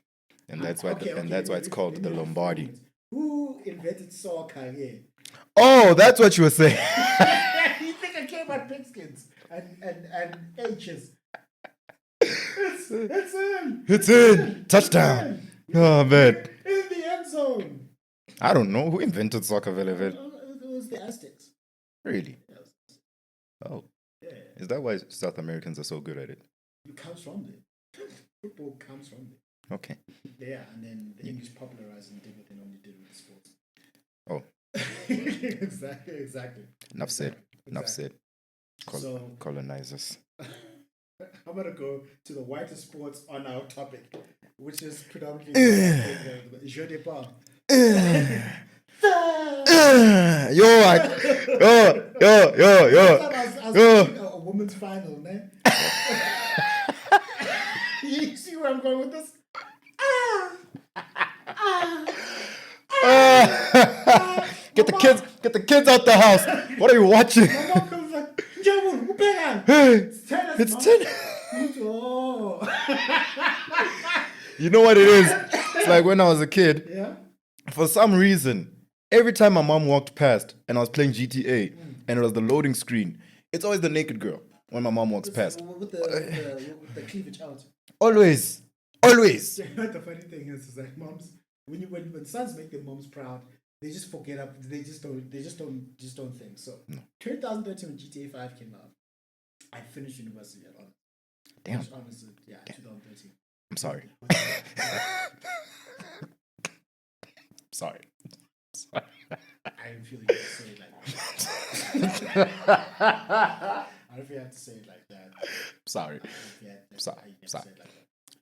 and that's why that's why it's called the Lombardi. Who invented soccer? Yeah. Oh, that's what you were saying. You think I care about pigskins and H's? It's in. It's in. Touchdown. Oh man. In the end zone. I don't know who invented soccer. It was the Aztecs. Really? Yes. Oh. Yeah. Is that why South Americans are so good at it? It comes from there. Football comes from there. Okay. Yeah, and then the English popularized and did what they normally did with sports. Oh. Exactly. Enough said. So Colonizers. I'm gonna go to the whitest sports on our topic, which is predominantly Jeu de Pas. Yo. I was watching a women's final, man. You see where I'm going with this? Get the kids out the house. What are you watching? My mom comes like, Jabun, who pay It's 10. Oh. You know what it is? It's like when I was a kid. Yeah. For some reason, every time my mom walked past and I was playing GTA and it was the loading screen, it's always the naked girl when my mom walks past. With the cleavage out. Always. You know what the funny thing is like moms, when sons make their moms proud, they just forget up. They just don't think. So, 2013 when GTA 5 came out, I finished university at honors. Damn. 2013. I'm sorry. Sorry. I don't feel you have to say it like that. I don't feel you have to say it like that. Sorry. Sorry. But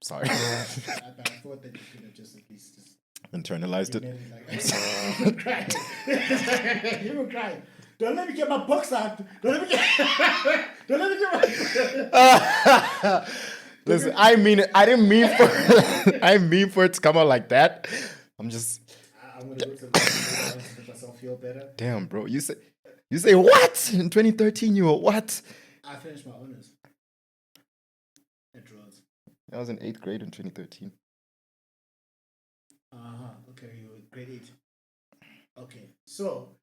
I thought that you could have just at least internalized it. You were crying. Don't let me get my books out. Don't let me get my. Listen, I mean it. I didn't mean for it to come out like that. I'm gonna go to make myself feel better. Damn, bro. You say what? In 2013, you were what? I finished my honors at drugs. I was in 8th grade in 2013. Okay, you were grade 8. Okay, so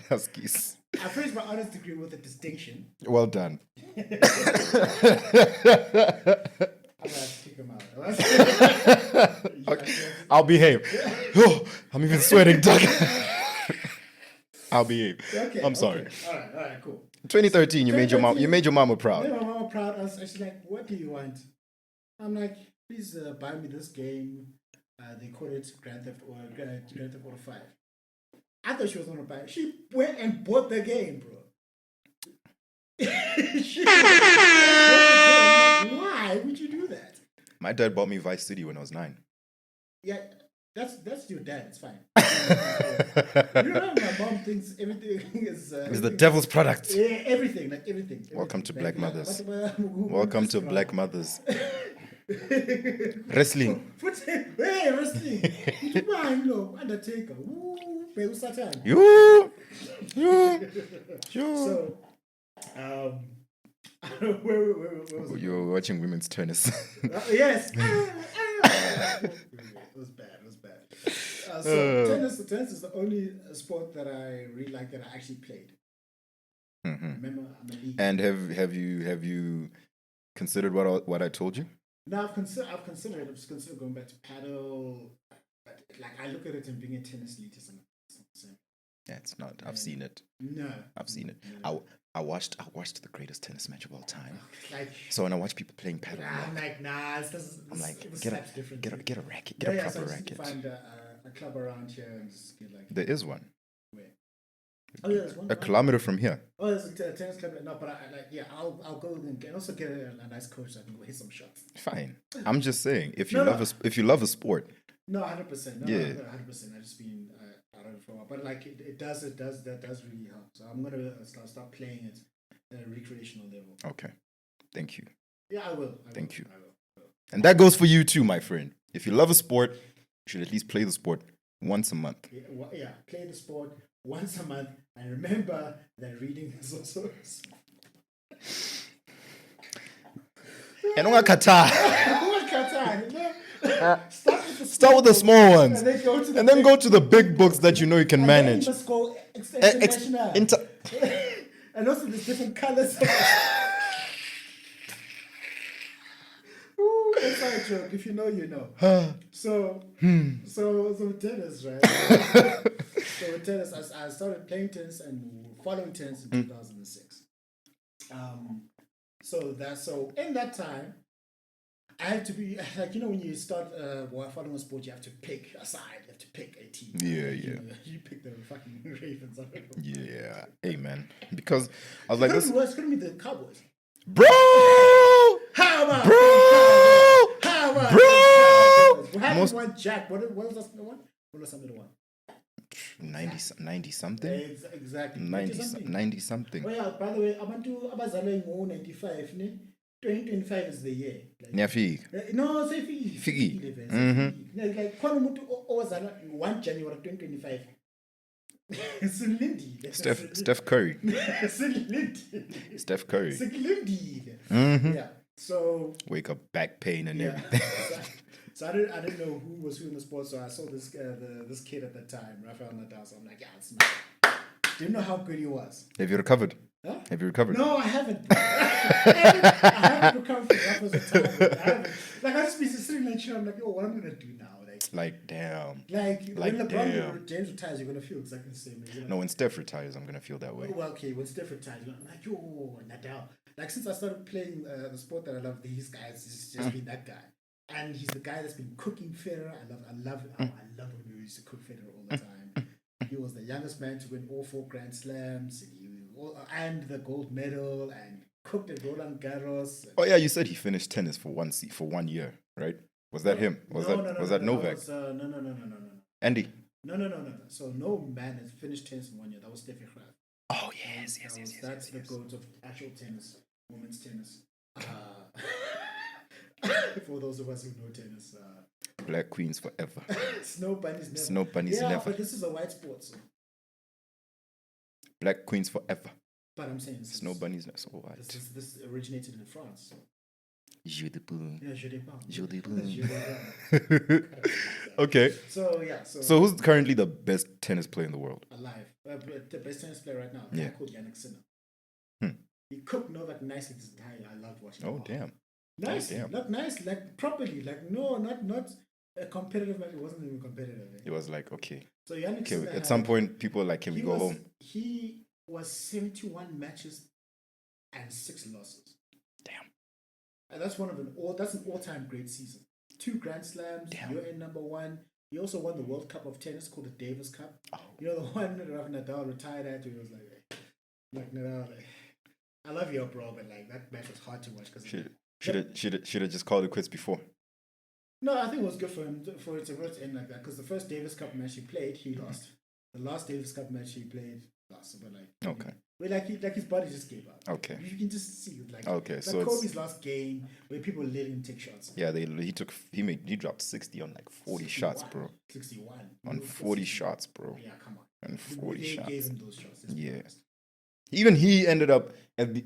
Huskies. I finished my honors degree with a distinction. Well done. I'm gonna have to kick him out. Okay. I'll behave. Oh, I'm even sweating, Doug. I'll behave. Okay, I'm sorry. All right, cool. 2013, you made your mama proud. I made my mama proud. I was actually like, "What do you want?" I'm like, "Please buy me this game. They call it Grand Theft Auto 5. I thought she was gonna buy it. She went and bought the game, bro. She went and bought the game. Like, why would you do that? My dad bought me Vice City when I was 9. Yeah, that's your dad. It's fine. You know, my mom thinks everything is. It's the devil's product. Yeah, everything, like everything. Welcome to Black Mothers. Welcome Welcome to Black Mothers. Wrestling. Hey, wrestling. Undertaker. Ooh, Satan. You. So, where was it? You were watching women's tennis. Yes. It was bad. So tennis is the only sport that I really like that I actually played. Remember, I'm a league. And have you considered what I told you? No, I've considered it. I've just considered going back to paddle. But like I look at it and being a tennis elite is not the same. Yeah, it's not. I've seen it. No, I've seen it. No. I watched the greatest tennis match of all time. Like, So when I watch people playing paddle, I'm like, nah. I'm like, this get slap's different. a racket, get a proper so I just racket. find a club around here and just get like. There is one. Where? Oh yeah, there's one. A kilometer from here. Oh, there's a tennis club. No, but I like, yeah, I'll go and also get a nice coach so I can go hit some shots. Fine. I'm just saying, if you No. if you love a sport, No, 100%. No, Yeah. 100%. I just been out of it for a while, but like that does really help. So I'm gonna start playing it at a recreational level. okay. Thank you. Yeah, I will. Thank you. I will. And that goes for you too, my friend. If you love a sport, you should at least play the sport once a month. Yeah, play the sport once a month, and remember that reading is also. And Qatar. Start with the small ones, and then go to the big books that you know you can manage. You must go international. Inter- And also there's different colors. Ooh, that's not a joke. If you know, you know. So tennis, right? So with tennis, I started playing tennis and following tennis in 2006. So in that time, I had to be like, you know, when you start following a sport, you have to pick a side. You have to pick a team. Yeah. You pick the fucking Ravens. I don't know. Yeah. Hey, man. Because I was It like, this, couldn't be the Cowboys. bro. How about Bro! the Cowboys? How about Bro! the Cowboys? We had Most- one Jack. What was the one? What was the one? 90 something. Exactly. 90 something. Oh yeah. By the way, abantu abazalwe ngo-95 ne. 2025 is the year. Like, Niyafika. no, say Fikile. like khona umuntu owazalwa 1 January 2025. Silindile. Steph Curry. Silindile. Steph Curry. Silindile. Yeah. So Wake up, back pain and yeah. everything. So I didn't know who was who in the sport. So I saw this this kid at the time, Rafael Nadal. So I'm like, yeah, it's me. Didn't know how good he was. Have you recovered? Huh? Have you recovered? No, I haven't. I haven't recovered from Rafael's time. I haven't. Like I just be sitting in chair. I'm like, yo, what am I gonna do now? Like, damn. When LeBron James retires, you're gonna feel exactly the same. No, when Steph retires, I'm gonna feel that way. Well, okay, when Steph retires, I'm like, yo, Nadal. Like since I started playing the sport that I love, these guys, he's just been that guy. And he's the guy that's been cooking Federer. I love when we used to cook Federer all the time. He was the youngest man to win all 4 Grand Slams, and the gold medal, and cooked at Roland Garros. Oh yeah, you said he finished tennis for 1 year, right? Was that him? Was that Novak? No. Andy? No. So no man has finished tennis in 1 year. That was Steffi Graf. Oh yes. That's the goat of actual tennis, women's tennis. For those of us who know tennis, Black queens forever. Snow bunnies never. Snow bunnies yeah, never. but this is a white sport, so. Black queens forever. But I'm saying Snow bunnies never. So what? This originated in France. So. Jeu de boom. Yeah, Jeu de boom. Jeu de boom. Jeu de boom. Okay. So yeah. So who's currently the best tennis player in the world? Alive. The best tennis player right now. Yeah. Called Yannick Sinner. He cooked Novak nicely this entire. I loved watching. Oh damn. Nice, damn. not nice, like properly, like no, not a competitive match. It wasn't even competitive. It was like okay. So Yannick Sinner At some point, people were like, can we go home? He was 71 matches and 6 losses. Damn. And that's an all-time great season. 2 Grand Slams. Damn. You're in number 1. He also won the World Cup of tennis called the Davis Cup. Oh. You know the one that Rafa Nadal retired at. He was like Nadal. I love you, bro, but like that match was hard to watch because Should have just called it quits before. no, I think it was good for him for it to end like that because the first Davis Cup match he played, he lost. The last Davis Cup match he played, lost. But like, Okay. But like his body just gave up. Okay. You can just see it, like Okay, like so it's- Kobe's last game where people let him take shots. Yeah, he dropped 60 on like 40 shots, bro. 61 On 40 shots, bro. Yeah, come on. On 40 They shots. gave him those shots. let's be Yeah. honest. Even he ended up at the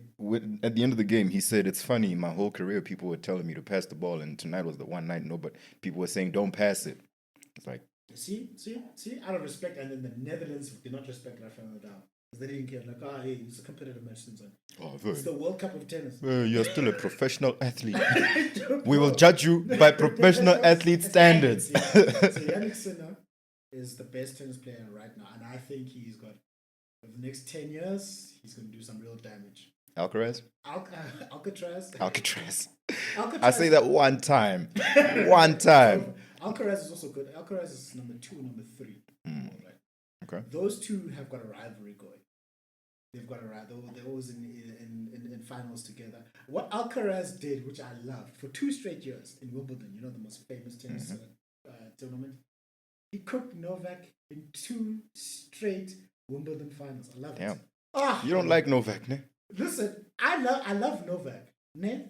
end of the game. He said, "It's funny. My whole career, people were telling me to pass the ball, and tonight was the one night. No, but people were saying don't pass it." It's like, See, out of respect, and then the Netherlands did not respect Rafael Nadal because they didn't care. Like, hey, it's a competitive match, since oh, it's the World Cup of tennis. you're still a professional athlete. We will judge you by professional athlete standards. Yeah. So Yannick Sinner is the best tennis player right now, and I think he's got for the next 10 years he's going to do some real damage. Alcaraz. Alcatraz. I say that one time. One time. Alcaraz is also good. Alcaraz is number 2, number 3. Right? Okay. Those two have got a rivalry going. They've got a rivalry. They're always in finals together. What Alcaraz did, which I loved, for 2 straight years in Wimbledon, you know, the most famous tennis tournament, he cooked Novak in 2 straight Wimbledon finals. I love it. Damn. Ah, You don't like Novak, ne? Listen, I love Novak, ne?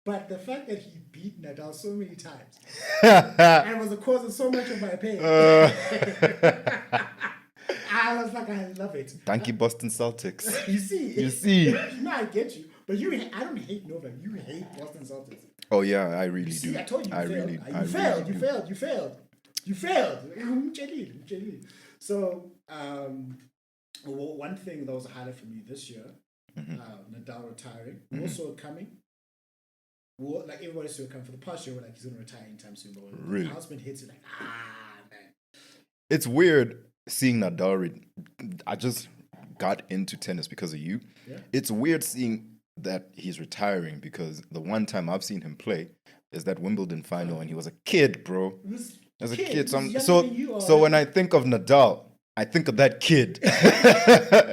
But the fact that he beat Nadal so many times and was the cause of so much of my pain, I was like, I love it. Thank you, Boston Celtics. You see. I get you, but I don't hate Novak. You hate Boston Celtics. Oh yeah, I really See, do. I told you, you failed. Mchelile. So, one thing that was a highlight for me this year, Nadal retiring, also coming. Well, like everybody saw it coming for the past year, we're like he's gonna retire anytime soon. But when Really? the announcement hits, you're like, man. It's weird seeing Nadal. I just got into tennis because of you. Yeah. It's weird seeing that he's retiring because the one time I've seen him play is that Wimbledon final, and he was a kid, bro. As a kid, so when I think of Nadal, I think of that kid.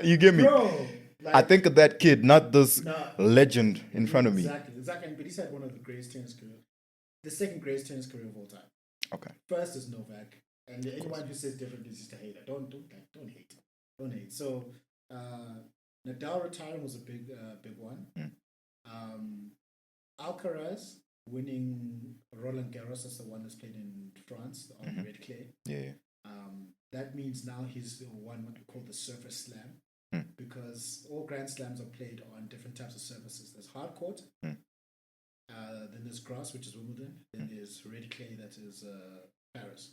You get me? Bro, like, I think of that kid, not this legend in front of me. Exactly. But he's had one of the greatest tennis careers, the second greatest tennis career of all time. Okay. First is Novak, and anyone who says different is just a hater. Don't hate. So, Nadal retiring was a big one. Alcaraz winning Roland Garros, that's the one that's played in France on red clay. Yeah. That means now he's won what we call the surface slam, because all Grand Slams are played on different types of surfaces. There's hard court, then there's grass, which is Wimbledon, then there's red clay, that is Paris.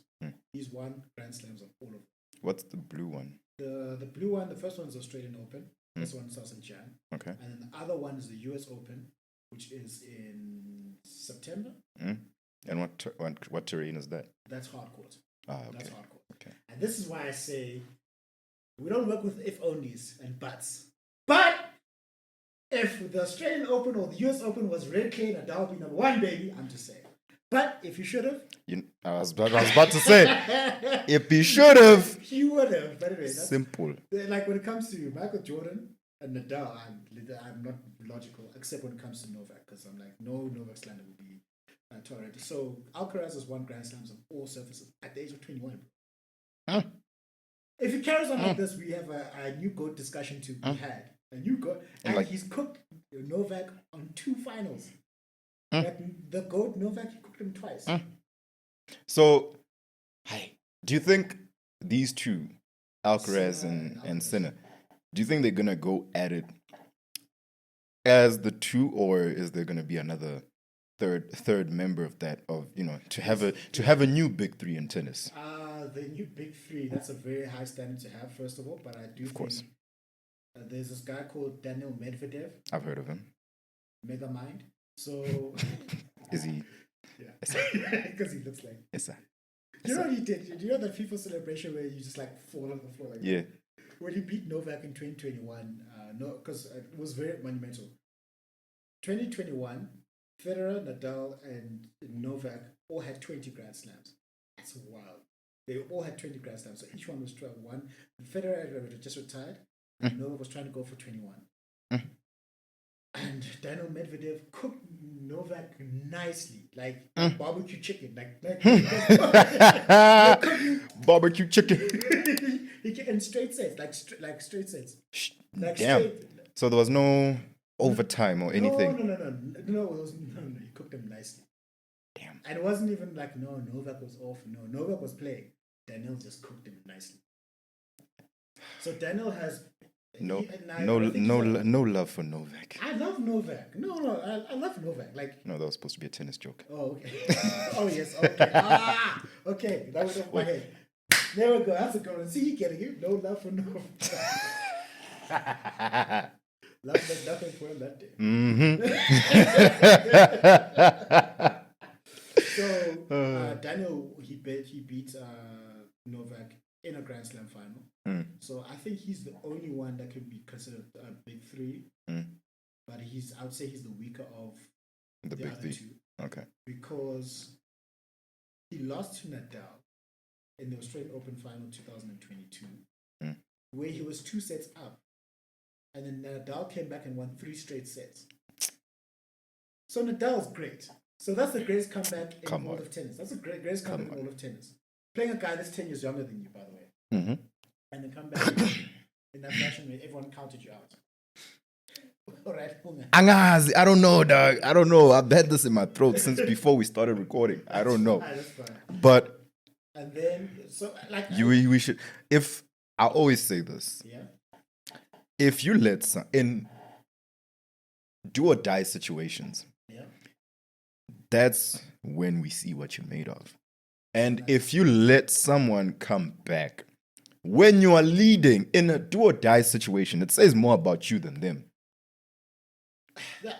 He's won Grand Slams on all of them. What's the blue one? The blue one, the first one is Australian Open. This one starts in Jan. Okay. And then the other one is the US Open, which is in September. And what terrain is that? That's hard court. Ah, okay. That's hard court. Okay. And this is why I say we don't work with if onlys and buts. But if the Australian Open or the US Open was red clay, Nadal would be number 1, baby. I'm just saying. But if you should have, I was about to say, if he should have, he would have. But anyway, that's simple. like when it comes to Michael Jordan and Nadal, I'm not logical, except when it comes to Novak, because I'm like, no Novak slander would be tolerated. So Alcaraz has won Grand Slams on all surfaces at the age of 21. If he carries on like this, we have a new GOAT discussion to be had. A new GOAT, and like, he's cooked Novak on 2 finals. Like the GOAT Novak, he cooked him twice. So, do you think these two, Alcaraz and Sinner, do you think they're gonna go at it as the two, or is there gonna be another third member of that, to have a new big 3 in tennis? The new big 3, that's a very high standard to have, first of all. But I do think there's this guy called Daniel Medvedev. I've heard of him. Megamind. So is he? Yeah, because he looks like. You know what he did? Do you know that FIFA celebration where you just like fall on the floor? Like yeah. When he beat Novak in 2021, because it was very monumental. 2021, Federer, Nadal, and Novak all had 20 Grand Slams. That's wild. They all had 20 Grand Slams, so each one was trying one. Federer had just retired, and Novak was trying to go for 21. And Daniel Medvedev cooked Novak nicely, like barbecue chicken, like Barbecue chicken. in straight sets, like straight sets, like Damn. straight. So there was no overtime or anything. No. It was, no. He cooked them nicely. Damn. And it wasn't even like Novak was off. No, Novak was playing. Daniel just cooked him nicely. So Daniel has No love for Novak. I love Novak. No, I love Novak. Like, no, that was supposed to be a tennis joke. Oh, okay. Oh, yes. Okay. Okay. That was off my head. There we go. That's a good one. See, you getting it. No love for Novak. Love meant nothing for him that day. So Daniel, he beat Novak in a Grand Slam final. So I think he's the only one that can be considered a big three. But I would say he's the weaker of the big other three. two. Okay. Because he lost to Nadal in the Australian Open final 2022, where he was 2 sets up. And then Nadal came back and won 3 straight sets. So Nadal's great. So that's the greatest comeback in all of tennis. That's the greatest comeback in all of tennis. Playing a guy that's 10 years younger than you, by the way. And then come back in that fashion where everyone counted you out. All right. Angazi, I don't know, dog. I don't know. I've had this in my throat since before we started recording. I don't know. That's fine. But and then, so like we should. If I always say this, if you let in do or die situations, that's when we see what you're made of. And if you let someone come back when you are leading in a do or die situation, it says more about you than them.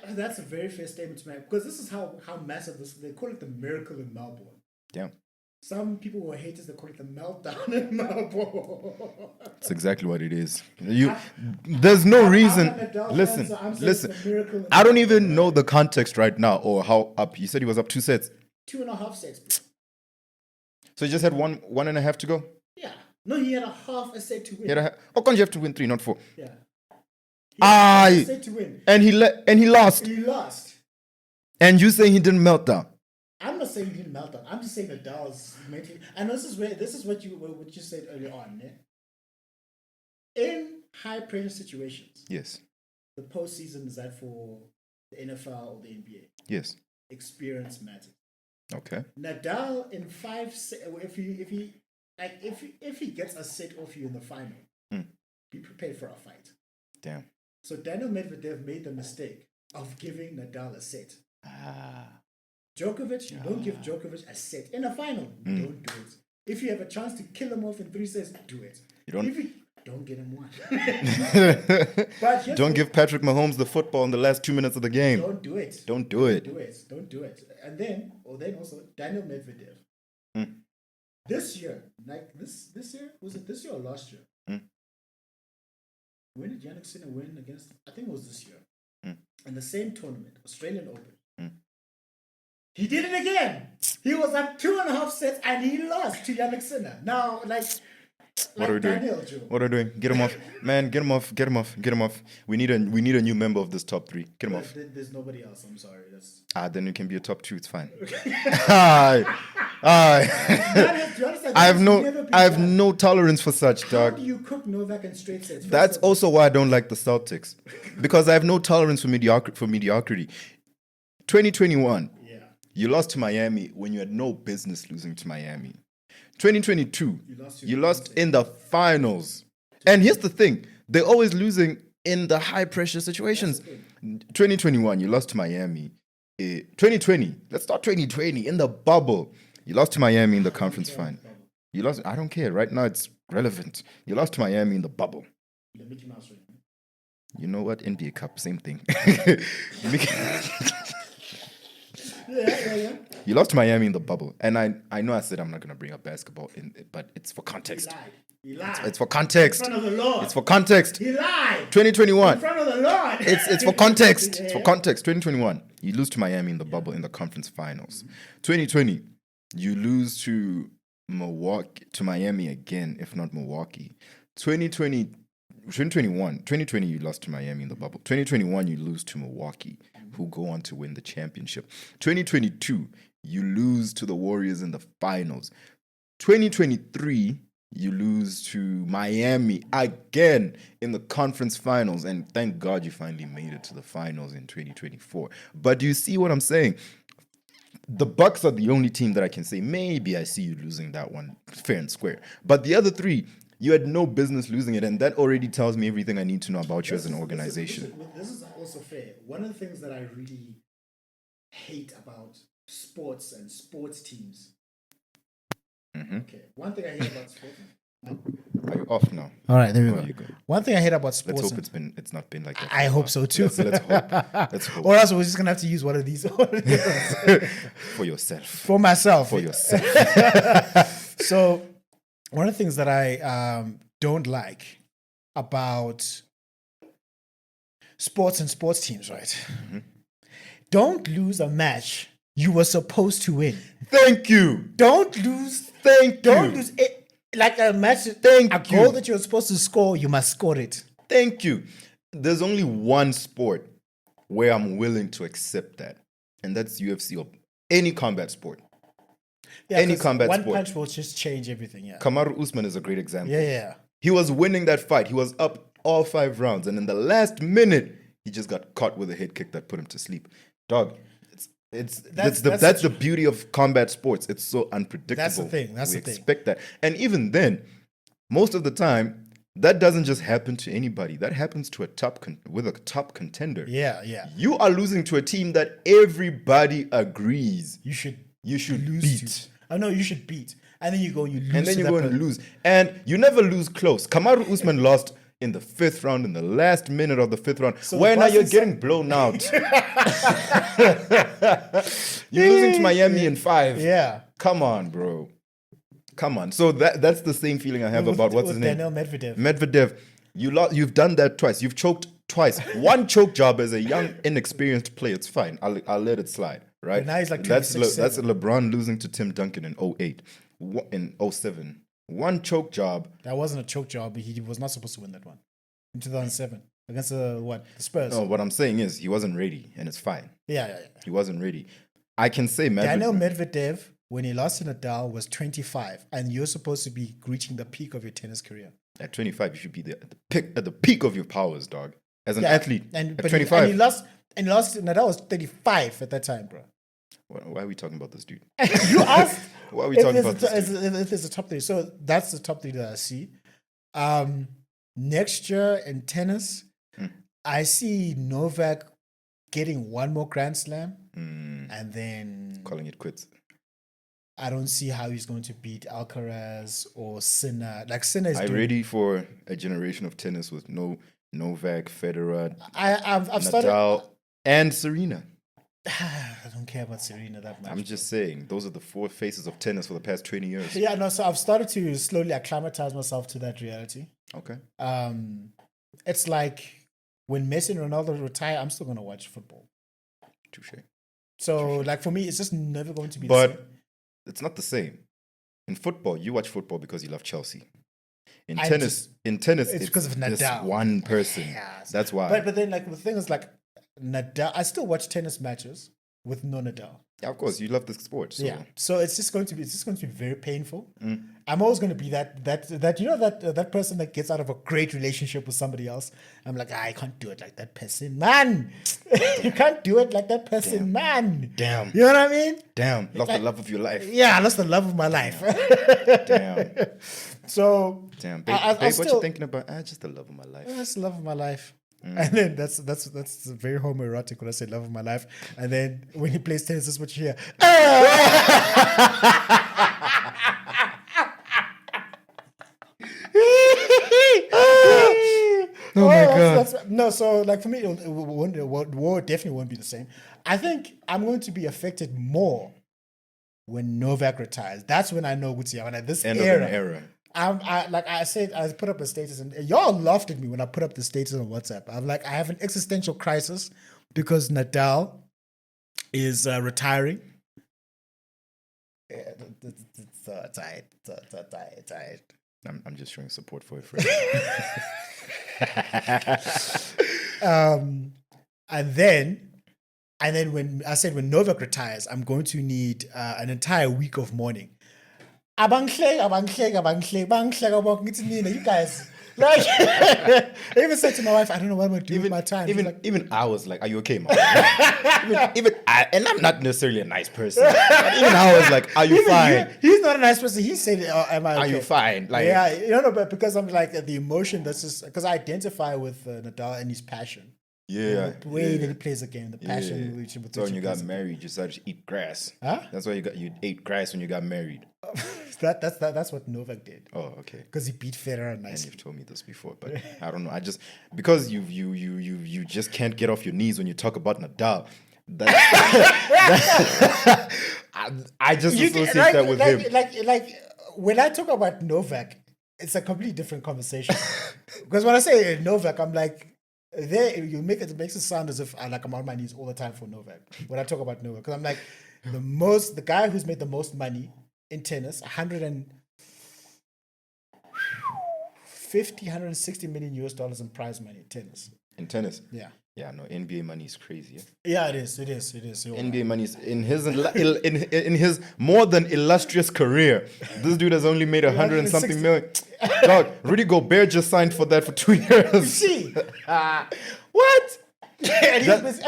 That's a very fair statement to make, because this is how massive this. They call it the miracle in Melbourne. Yeah. Some people who are haters, they call it the meltdown in Melbourne. That's exactly what it is. There's no reason. Listen. I don't even know the context right now or how up. You said he was up 2 sets. 2.5 sets, bro. So he just had one and a half to go. Yeah. No, he had a half a set to win. How come you have to win 3, not 4? Yeah. A set to win. And he lost. He lost. And you saying he didn't melt down? I'm not saying he didn't melt down. I'm just saying Nadal's mentally. And this is what you said earlier on. Yeah? In high pressure situations. Yes. The postseason is that for the NFL or the NBA? Yes. Experience matters. Okay. Nadal in 5 sets, if he gets a set off you in the final, be prepared for a fight. Damn. So Daniel Medvedev made the mistake of giving Nadal a set. Djokovic, you don't give Djokovic a set in a final. Don't do it. If you have a chance to kill him off in 3 sets, do it. You don't. Don't get him one. But don't give Patrick Mahomes the football in the last 2 minutes of the game. Don't do it. Don't do it. Don't do it. And then also Daniel Medvedev. This year, like this year, was it this year or last year? When did Jannik Sinner win against? I think it was this year. In the same tournament, Australian Open. He did it again. He was up 2.5 sets and he lost to Jannik Sinner. Now, what are we doing? What are we doing? Get him off, man! Get him off! We need a new member of this top 3. Get him off. There's nobody else. I'm sorry. Then you can be a top 2. It's fine. I have no tolerance for such, dog. How do you cook Novak in straight sets? That's also why I don't like the Celtics, because I have no tolerance for mediocrity. 2021, you lost to Miami when you had no business losing to Miami. 2022, you lost in the finals. And here's the thing, they're always losing in the high pressure situations. 2021, you lost to Miami. 2020, let's start 2020 in the bubble. You lost to Miami in the conference final. You lost. I don't care. Right now, it's relevant. You lost to Miami in the bubble. You know what? NBA Cup, same thing. You lost to Miami in the bubble, and I know I said I'm not gonna bring up basketball but it's for context. He lied. It's for context. In front of the Lord. It's for context. He lied. 2021. In front of the Lord. It's for context. It's for context. 2021. You lose to Miami in the bubble in the conference finals. 2020, you lose to Miami again, if not Milwaukee. 2020, you lost to Miami in the bubble. 2021, you lose to Milwaukee, who go on to win the championship. 2022, you lose to the Warriors in the finals. 2023, you lose to Miami again in the conference finals. And thank God you finally made it to the finals in 2024. But do you see what I'm saying? The Bucks are the only team that I can say, maybe I see you losing that one fair and square. But the other three, you had no business losing it. And that already tells me everything I need to know about you as an organization. This is also fair. One of the things that I really hate about sports and sports teams. Okay. One thing I hate about sports. Are you off now? All right, there we Oh, go. you go. One thing I hate about sports. Let's hope it's not been like that. I hope so too. Let's hope. Let's hope. Or else we're just gonna have to use one of these For yourself. for myself. For yourself. So, one of the things that I don't like about sports and sports teams, right? Don't lose a match you were supposed to win. Thank you. Don't lose. Don't lose it. Like a match, a goal that you're supposed to score, you must score it. Thank you. There's only one sport where I'm willing to accept that, and that's UFC or any combat sport. Yeah, any combat one sport. punch will just change everything. Yeah. Kamaru Usman is a great example. Yeah. He was winning that fight. He was up all 5 rounds, and in the last minute, he just got caught with a head kick that put him to sleep. Dog. That's the beauty of combat sports. It's so unpredictable. That's the thing. We expect that. And even then, most of the time, that doesn't just happen to anybody. That happens to a top contender. Yeah. You are losing to a team that everybody agrees You should lose beat. to. I know you should beat. And then you lose. And then you go and lose. And you never lose close. Kamaru Usman lost in the 5th round, in the last minute of the 5th round, so where now you're getting blown out. You're losing to Miami in 5. Yeah. Come on, bro. Come on. So that's the same feeling I have about what's his name? Daniel Medvedev. Medvedev. You've done that twice. You've choked twice. One choke job as a young, inexperienced player. It's fine. I'll let it slide. Right? But now he's like that's 26-7. LeBron losing to Tim Duncan in 08. In 07. One choke job. That wasn't a choke job. He was not supposed to win that one in 2007 against the Spurs. No, what I'm saying is he wasn't ready, and it's fine. Yeah. He wasn't ready. I can say Daniel Medvedev, when he lost to Nadal, was 25, and you're supposed to be reaching the peak of your tennis career. At 25, you should be at the peak of your powers, dog. As an athlete, at 25. And he lost. Nadal was 35 at that time, bro. Why are we talking about this dude? You asked. Why are we talking about this dude? If there's a top 3, so that's the top 3 that I see. Next year in tennis, I see Novak getting one more Grand Slam, and then calling it quits. I don't see how he's going to beat Alcaraz or Sinner. Like Sinner is. I'm ready for a generation of tennis with no Novak, Federer, I've Nadal, started, and Serena. I don't care about Serena that much. I'm just saying, those are the 4 faces of tennis for the past 20 years. Yeah, no. So I've started to slowly acclimatize myself to that reality. Okay. It's like when Messi and Ronaldo retire, I'm still gonna watch football. Touche. So, like for me, it's just never going to be. But the same. it's not the same. In football, you watch football because you love Chelsea. In I tennis, it's because of this Nadal. one person. Yes. That's why. But then, like the thing is, like Nadal, I still watch tennis matches with no Nadal. Yeah, of course, you love the sport. So. Yeah. So it's just going to be very painful. I'm always going to be that you know that person that gets out of a great relationship with somebody else. I'm like, I can't do it like that person, man. You can't do it like that person, man. Damn. You know what I mean? Damn. Lost the love of your life. Yeah, I lost the love of my life. Damn. So damn, babe, what you thinking about? Just the love of my life. That's the love of my life. And then that's very homoerotic when I say love of my life. And then when he plays tennis, that's what you hear. Oh my God. No, so like for me, war definitely won't be the same. I think I'm going to be affected more when Novak retires. That's when I know what's here. When at this End era, of an era. like I said, I put up a status, and y'all laughed at me when I put up the status on WhatsApp. I'm like, I have an existential crisis because Nadal is retiring. Yeah, it's tight. It's tight. I'm just showing support for a friend. And then when I said when Novak retires, I'm going to need an entire week of mourning. You guys. Like, I even said to my wife, I don't know what I'm going to do with my time. She's like, Even I was like, "Are you okay, mom?" even I, and I'm not necessarily a nice person. But even I was like, "Are you fine? He's not a nice person. He said, "Am I okay?" Are you fine?" Like, yeah, but because I'm like the emotion that's just because I identify with Nadal and his passion. yeah, The way that he plays the game, the passion which So when you got married, you decided to eat grass. Huh? That's why you ate grass when you got married. That's what Novak did. Oh, okay. Because he beat Federer And nicely. you've told me this before, but I don't know. I just because you just can't get off your knees when you talk about Nadal. I just associate that with him. Like when I talk about Novak, it's a completely different conversation. Because when I say Novak, I'm like, it makes it sound as if I'm on my knees all the time for Novak. When I talk about Novak, because I'm like the guy who's made the most money in tennis, 160 million US dollars in prize money in tennis. In tennis, Yeah. yeah, no, NBA money is crazy. Yeah, it is. NBA money is in his more than illustrious career. This dude has only made 100 and something million. Dog, Rudy Gobert just signed for that for 2 years. See, what? And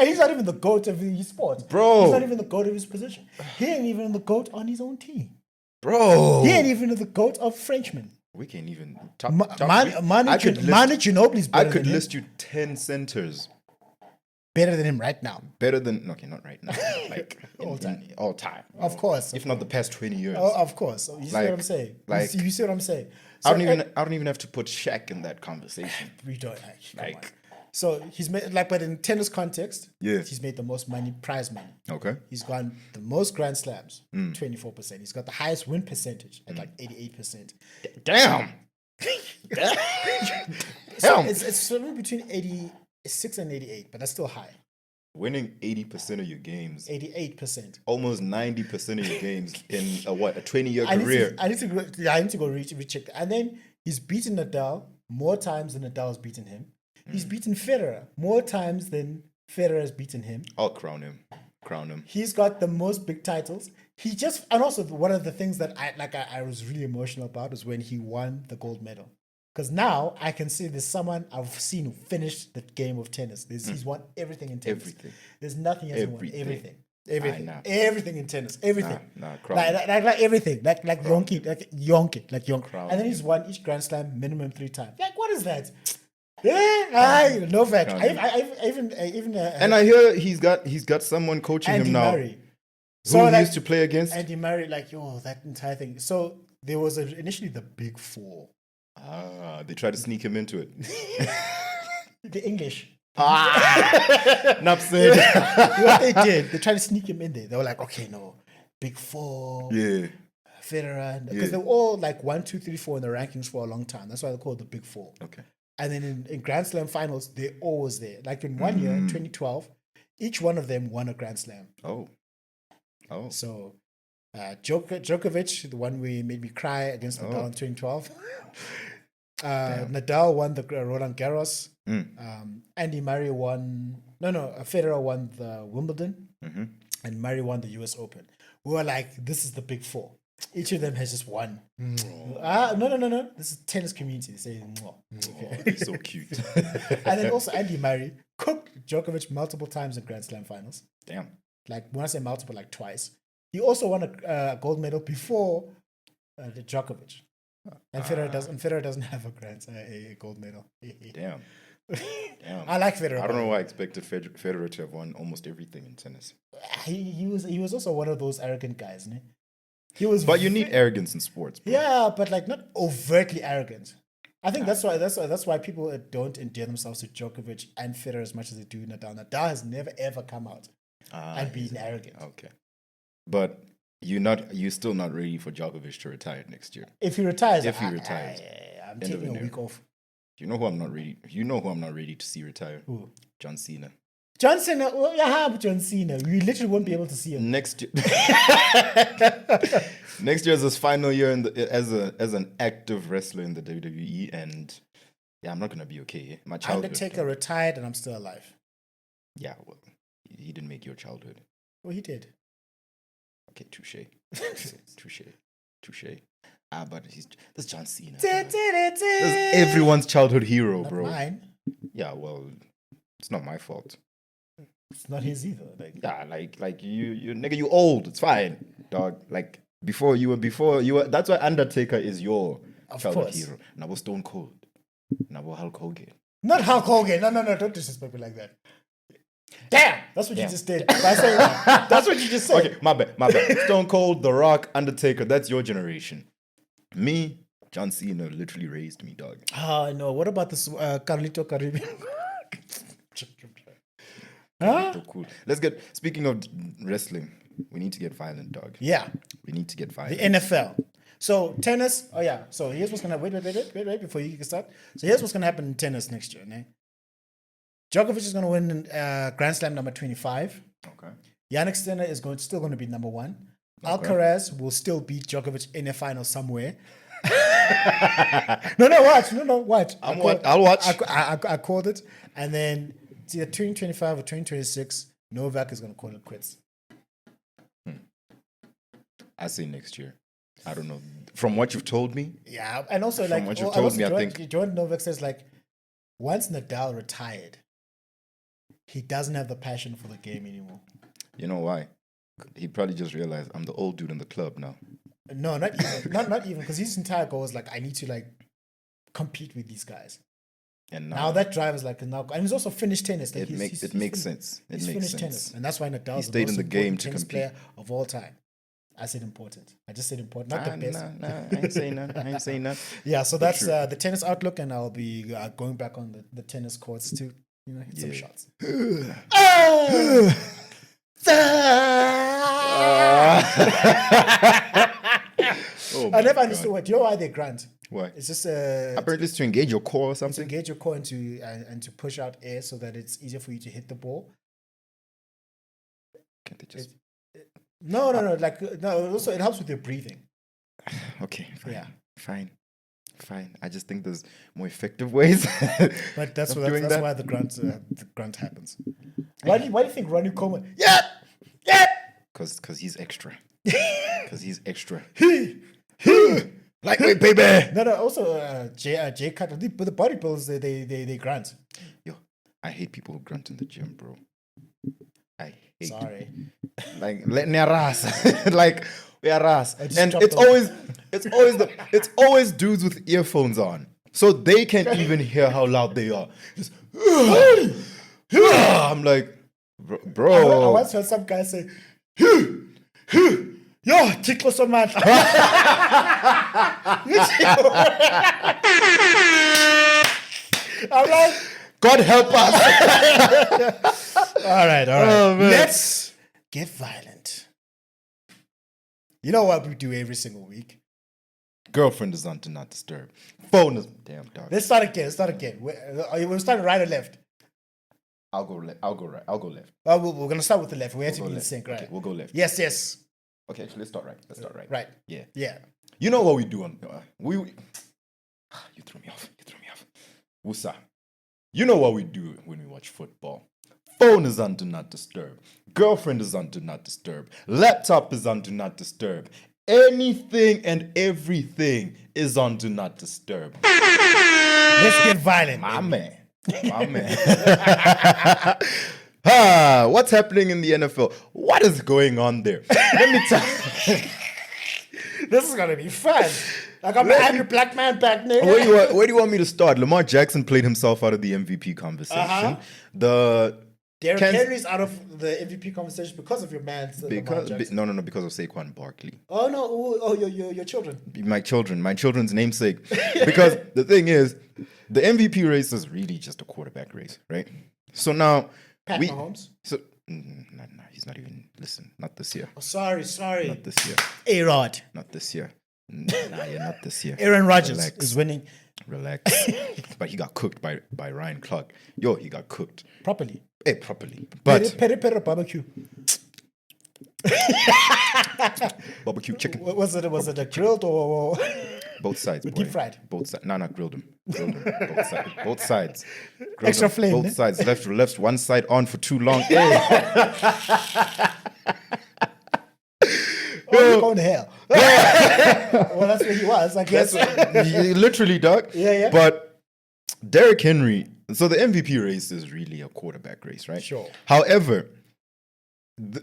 he's not even the GOAT of his sport. Bro. He's not even the GOAT of his position. He ain't even the GOAT on his own team. Bro. He ain't even the GOAT of Frenchmen. We can't even top. Manu Ginobili's better I could than list him. you 10 centers. Better than him right now. Better than, okay, not right now. Like, all time. Of course. If not the past 20 years. Oh, of course. You see what I'm saying? You see what I'm saying? So, I don't even have to put Shaq in that conversation. We don't. Come on. Like, so he's made but in tennis context, Yeah. he's made the most money, prize money. okay. He's gone the most Grand Slams, 24%. He's got the highest win percentage at like 88%. Damn. So it's somewhere between 86 and 88, but that's still high. Winning 80% of your games, 88%. almost 90% of your games in a 20-year career. I need to go recheck that. And then he's beaten Nadal more times than Nadal's beaten him. He's beaten Federer more times than Federer has beaten him. I'll crown him. He's got the most big titles. And also one of the things that I was really emotional about was when he won the gold medal. Because now I can see there's someone I've seen who finished the game of tennis. He's won everything in tennis. Everything. There's nothing else he won. Everything. Everything. Nah. Everything in tennis. Everything. crown Like everything. Like Yonki. Like Yonk. Crown And then he's won each Grand Slam minimum 3 times. Like, what is that? Yeah, Novak. And I hear he's got someone coaching Andy him now. Murray. Who he used to play against. Andy Murray, that entire thing. So there was initially the big four. They tried to sneak him into it. The English. Enough said. What they did, they tried to sneak him in there. They were like, okay, no, big four. Yeah. Federer. Because they were all like 1, 2, 3, 4 in the rankings for a long time. That's why they're called the big four. Okay. And then in Grand Slam finals, they're always there. Like in one year, 2012, each one of them won a Grand Slam. Oh. So Djokovic, the one we made me cry against Nadal in 2012. Nadal won the Roland Garros. Andy Murray won. Federer won the Wimbledon, and Murray won the U.S. Open. We were like, this is the big four. Each of them has just won. No. This is tennis community. They say, He's so cute. And then also Andy Murray cooked Djokovic multiple times in Grand Slam finals. Damn. Like when I say multiple, like twice. He also won a gold medal before the Djokovic. And Federer doesn't have a gold medal. Damn. I like Federer. I don't know why I expected Federer to have won almost everything in tennis. He was also one of those arrogant guys, ne? But you need arrogance in sports, bro. Yeah, but like not overtly arrogant. I think that's why people don't endear themselves to Djokovic and Federer as much as they do Nadal. Nadal has never ever come out and been arrogant. Okay, but you're still not ready for Djokovic to retire next year. If he retires, I'm End taking of a an week off. You know who I'm not ready to see retire? Who? John Cena. John Cena, John Cena. We literally won't be able to see him. Next year, next year is his final year as an active wrestler in the WWE, and yeah, I'm not gonna be okay. My childhood. Undertaker retired, and I'm still alive. Yeah, well, he didn't make your childhood. Well, he did. Okay, touche. But that's John Cena. That's That's everyone's childhood hero, Not bro. mine. Yeah, well, it's not my fault. It's not his either. Like, Yeah, like you nigga, you old. It's fine, dog. Like before you were. That's why Undertaker is your Of childhood course. hero. Now we're Stone Cold. Now we're Hulk Hogan. not Hulk Hogan. No, don't disrespect me like that. Damn, that's what you just did. By saying that. That's what you just said. Okay, my bad. Stone Cold, The Rock, Undertaker. That's your generation. Me, John Cena literally raised me, dog. Oh no! What about this Carlito Caribbean? Huh? So cool. Let's get. Speaking of wrestling, we need to get violent, dog. Yeah, We need to get the violent. NFL. So tennis. Oh yeah. So here's what's gonna wait before you can start. So here's what's gonna happen in tennis next year. Ne? Djokovic is gonna win Grand Slam number 25. Okay. Yannick Sinner is still going to be number 1. Alcaraz will still beat Djokovic in a final somewhere. No, watch. I'll watch. I called it. And then it's either 2025 or 2026. Novak is going to call it quits. I say next year. I don't know. From what you've told me, Yeah. And also, From like, what you've told me, I think- Jordan Novak says, like, once Nadal retired, he doesn't have the passion for the game anymore. you know why? He probably just realized I'm the old dude in the club now. No, not even. not even. Because his entire goal is, like, I need to, like, compete with these guys. And Now that drive is like and he's also finished tennis. Like it makes sense. It He's makes finished sense. tennis, and that's why Nadal is stayed the most in the game important to tennis compete. player of all time. I said important. I just said important, not the best. Nah, I ain't saying that. Yeah, so that's sure. the tennis outlook, and I'll be going back on the tennis courts to hit some Yeah. shots. Oh I my never God. understood what. Do you know why they grant? Why? It's just Apparently, it's to engage your core or to something. engage your core and to push out air so that it's easier for you to hit the ball. Can't they just? No. Like no. Also, it helps with your breathing. Okay. Fine. Yeah. Fine. I just think there's more effective ways. But that's of what, doing that's that. why the grunt happens. Why do you think Ronnie Coleman? Yeah. Because he's extra. Because he's extra. Lightweight baby. No. Also, Jay Cutler, but the bodybuilders they grunt. Yo, I hate people who grunt in the gym, bro. I hate. Sorry. Like let me aras. Like we aras. just And dropped it's always dudes with earphones on. So they can't even hear how loud they are. Just I'm like, I bro. once heard some guy say, yo, tickle so much. I'm like, God help us. all right. Oh, man. Let's get violent. You know what we do every single week? Girlfriend is on to not disturb. Phone is damn dog. Let's start again. We're starting right or left? I'll go right. I'll go left. We're going to start with the left. We have to We'll be go in left. sync, right? Okay, we'll go left. Yes. Okay, actually, let's start right. Right. Yeah. Yeah. You know what we do on we you threw me off. Wusa. You know what we do when we watch football. Phone is on do not disturb. Girlfriend is on do not disturb. Laptop is on do not disturb. Anything and everything is on do not disturb. Let's get violent. My man. What's happening in the NFL? What is going on there? Let me tell you. This is going to be fun. I got my angry black man back, nigga. Where do you want me to start? Lamar Jackson played himself out of the MVP conversation. The Derrick Kansas- Henry's out of the MVP conversation because of your man. because because of Saquon Barkley. Oh no! Oh, your children. My children's namesake. Because the thing is, the MVP race is really just a quarterback race, right? So now Pat Mahomes. So no, he's not even. Listen, not this year. Oh, sorry. Not this year. A-Rod. Not this year. Nah, you're not this year. Aaron Rodgers Relax. is winning Relax. But he got cooked by Ryan Clark. Yo, he got cooked. properly. Properly. But Peri barbecue. barbecue chicken. Was it a grilled or Both sides. Boy. deep fried? Both sides. Nah, grilled them. Grilled them. Both sides. Both sides. Grilled Extra them. flame, Both eh? sides. Left. One side on for too long. Hey. Oh, you're going to hell. Well, that's where he was, I guess. Literally, dog. Yeah. But Derrick Henry. So the MVP race is really a quarterback race, right? Sure. However,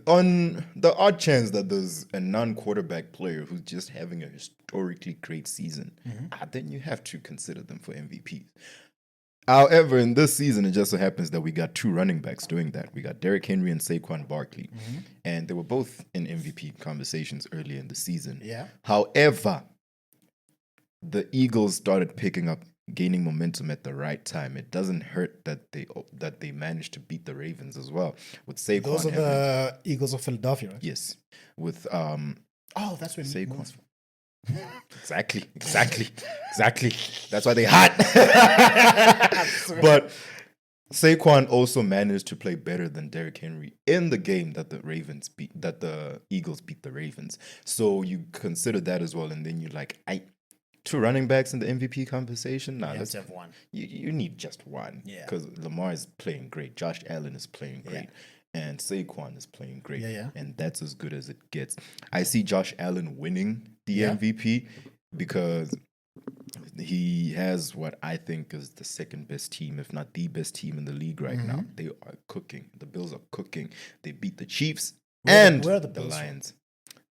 on the odd chance that there's a non-quarterback player who's just having a historically great season, then you have to consider them for MVPs. However, in this season, it just so happens that we got two running backs doing that. We got Derrick Henry and Saquon Barkley, and they were both in MVP conversations earlier in the season. Yeah. However, the Eagles started gaining momentum at the right time. It doesn't hurt that they managed to beat the Ravens as well with Saquon. Those are the Eagles of Philadelphia, right? Yes, with Oh, that's where Saquon. Moon's from. Exactly. That's why they hot. But Saquon also managed to play better than Derrick Henry in the game that the Eagles beat the Ravens. So you consider that as well, and then you're like, two running backs in the MVP conversation? Nah, Let's have one. you need just one. Yeah. Because Lamar is playing great. Josh Allen is playing great. And Saquon is playing great. Yeah. And that's as good as it gets. I see Josh Allen winning the Yeah. MVP because he has what I think is the second best team, if not the best team in the league right now. They are cooking. The Bills are cooking. They beat the Chiefs and where are the the Bills Lions.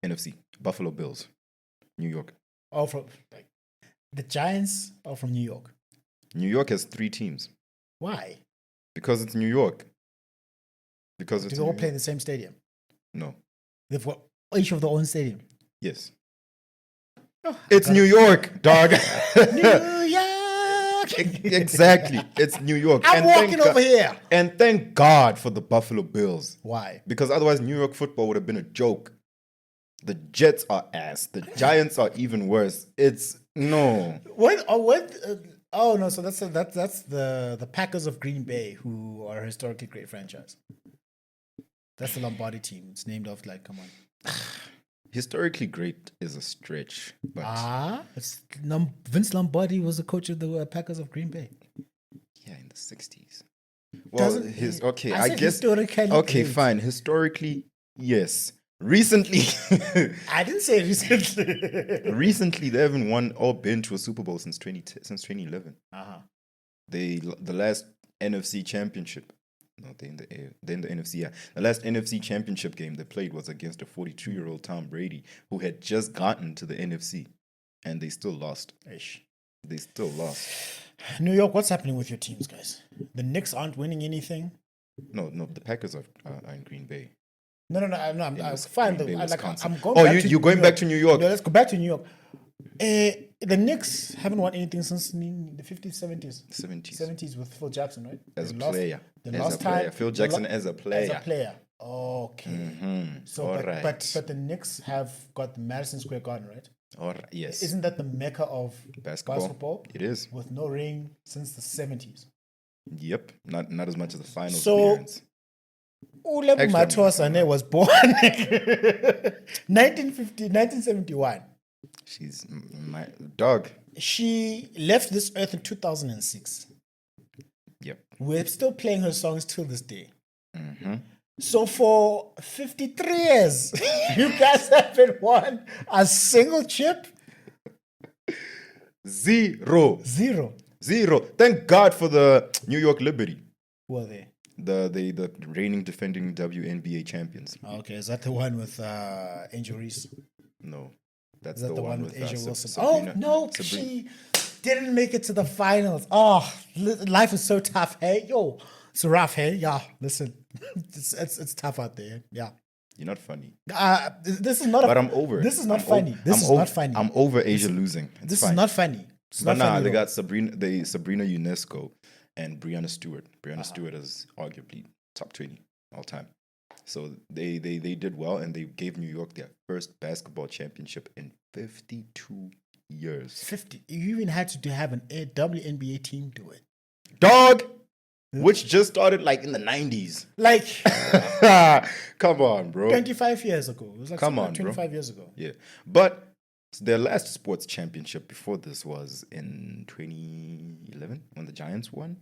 NFC. Buffalo Bills. New York. Oh, from the Giants or from New York? New York has 3 teams. Why? Because it's New York. Because Do it's they all New play in York. the same stadium? No. They've got each of their own stadium. Yes. It's New York, dog. New York. Exactly. It's New York. I'm walking over here. And thank God for the Buffalo Bills. Why? Because otherwise New York football would have been a joke. The Jets are ass. The Giants are even worse. It's no. What? Oh no! So that's the Packers of Green Bay, who are a historically great franchise. That's the Lombardi team. It's named after come on. Historically great is a stretch, but Vince Lombardi was the coach of the Packers of Green Bay. yeah, in the 60s. Well, I guess historically. okay, great. fine. Historically, yes. Recently, I didn't say recently. recently they haven't won or been to a Super Bowl since 2011. The last NFC championship. No, they're in the NFC. Yeah, the last NFC championship game they played was against a 42-year-old Tom Brady who had just gotten to the NFC, and they still lost. They still lost. New York, what's happening with your teams, guys? The Knicks aren't winning anything. No, the Packers are in Green Bay. No. I'm fine. Green Bay, I'm Wisconsin. going. You're going back to New York. Yeah, let's go back to New York. The Knicks haven't won anything since the 50s, 70s. 70s with Phil Jackson, right? As a player. Phil Jackson as a player. As a player. Okay. So, All right. but the Knicks have got Madison Square Garden, right? All right. Yes. Isn't that the mecca of basketball? It is. With no ring since the 70s. Yep. Not as much as the finals So, appearance. Ulebu Matosane was born 1971. She's my dog. She left this earth in 2006. Yep. We're still playing her songs till this day. So for 53 years, you guys haven't won a single chip? Zero. Thank God for the New York Liberty. Who are they? The reigning defending WNBA champions. Okay, is that the one with Angel Reese? No. That's Is that the one with Asia Sab- Wilson? Sabrina. Oh, no, she didn't make it to the finals. Oh, life is so tough, hey? Yo, it's rough, hey? Yeah, listen, it's tough out there, yeah. You're not funny. This is not But I'm over it. This is not funny. Not funny. I'm over Asia losing. This is not funny. It's not funny they at all. got Sabrina UNESCO and Brianna Stewart. Brianna Stewart is arguably top 20 all time. So they did well, and they gave New York their first basketball championship in 52 years. 50. You even had to have an WNBA team do it. Dog, which just started like in the 90s. Like Come on, bro. 25 years ago. It was like Come something on, like bro. 25 years ago. Yeah. But their last sports championship before this was in 2011 when the Giants won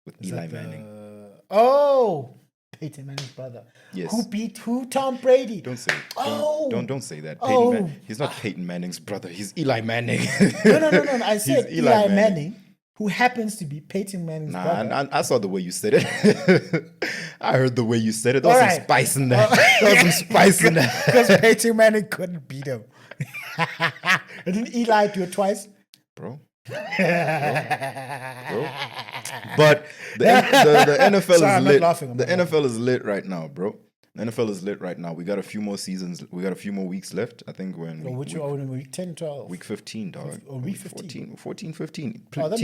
with Is Eli that Manning. Oh, Peyton Manning's brother. Yes. Who beat who? Tom Brady. Don't say. Oh. Don't say that. Oh. He's not Peyton Manning's brother. He's Eli Manning. No. I He's said Eli Manning, who happens to be Peyton Manning's brother. I saw the way you said it. I heard the way you said it. There was All some right. spice in that. There was some spice in that. Because Peyton Manning couldn't beat him. And didn't Eli do it twice? Bro. But the NFL Sorry, is I'm not lit. laughing, I'm The not NFL is lit right now, bro. The NFL is lit right now. We got a few more seasons. We got a few more weeks left. I think we're in Week 10, 12? week 15, dog. Or week 15? 14, 15. Oh, that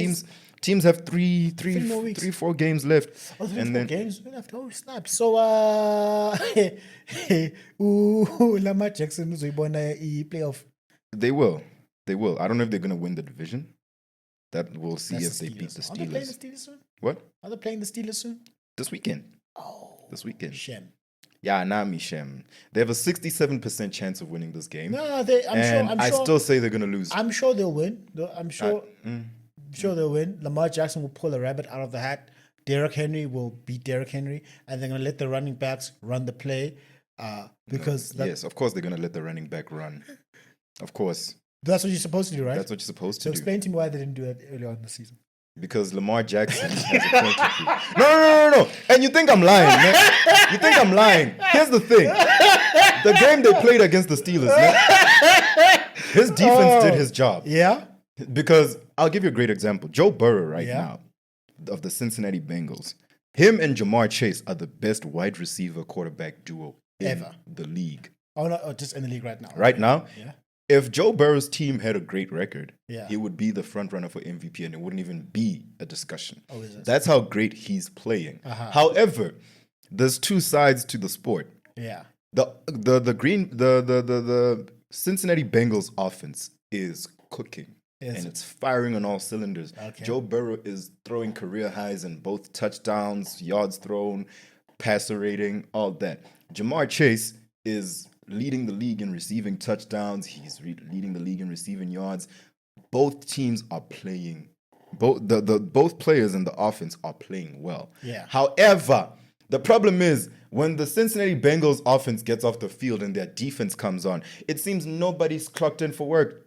Teams have three, more weeks. 4 games left. Oh, three, and four then games. We have to snap. So, Lamar Jackson is going to playoff. they will. I don't know if they're gonna win the division. That we'll see That's if the they beat the Steelers. Are they playing the Steelers. Steelers soon? What? Are they playing the Steelers soon? This weekend. Oh, This weekend. Shem. Yeah, Nami Shem. They have a 67% chance of winning this game. No, and I still say they're gonna lose. I'm sure they'll win. I'm sure they'll win. Lamar Jackson will pull a rabbit out of the hat. Derrick Henry will beat Derrick Henry, and they're gonna let the running backs run the play. Because Yes, of course they're gonna let the running back run. Of course. that's what you're supposed to do, right? That's what you're supposed So to do. explain to me why they didn't do it earlier on in the season. Because Lamar Jackson has a point to prove. No. And you think I'm lying, man. You think I'm lying. Here's the thing. The game they played against the Steelers, man, his defense did his job. Yeah. Because I'll give you a great example. Joe Burrow right Yeah. now of the Cincinnati Bengals. Him and Jamar Chase are the best wide receiver quarterback duo in Ever. the league. Oh no, just in the league right now. Right now, Yeah. if Joe Burrow's team had a great record, Yeah. he would be the front runner for MVP and it wouldn't even be a discussion. Oh, is it? That's how great he's playing. Uh-huh. However, there's two sides to the sport. Yeah. The Cincinnati Bengals offense is cooking. Is And it? it's firing on all cylinders. Okay. Joe Burrow is throwing career highs in both touchdowns, yards thrown, passer rating, all that. Jamar Chase is leading the league in receiving touchdowns. He's leading the league in receiving yards. Both teams are playing. Both players in the offense are playing well. Yeah. However, the problem is when the Cincinnati Bengals offense gets off the field and their defense comes on, it seems nobody's clocked in for work.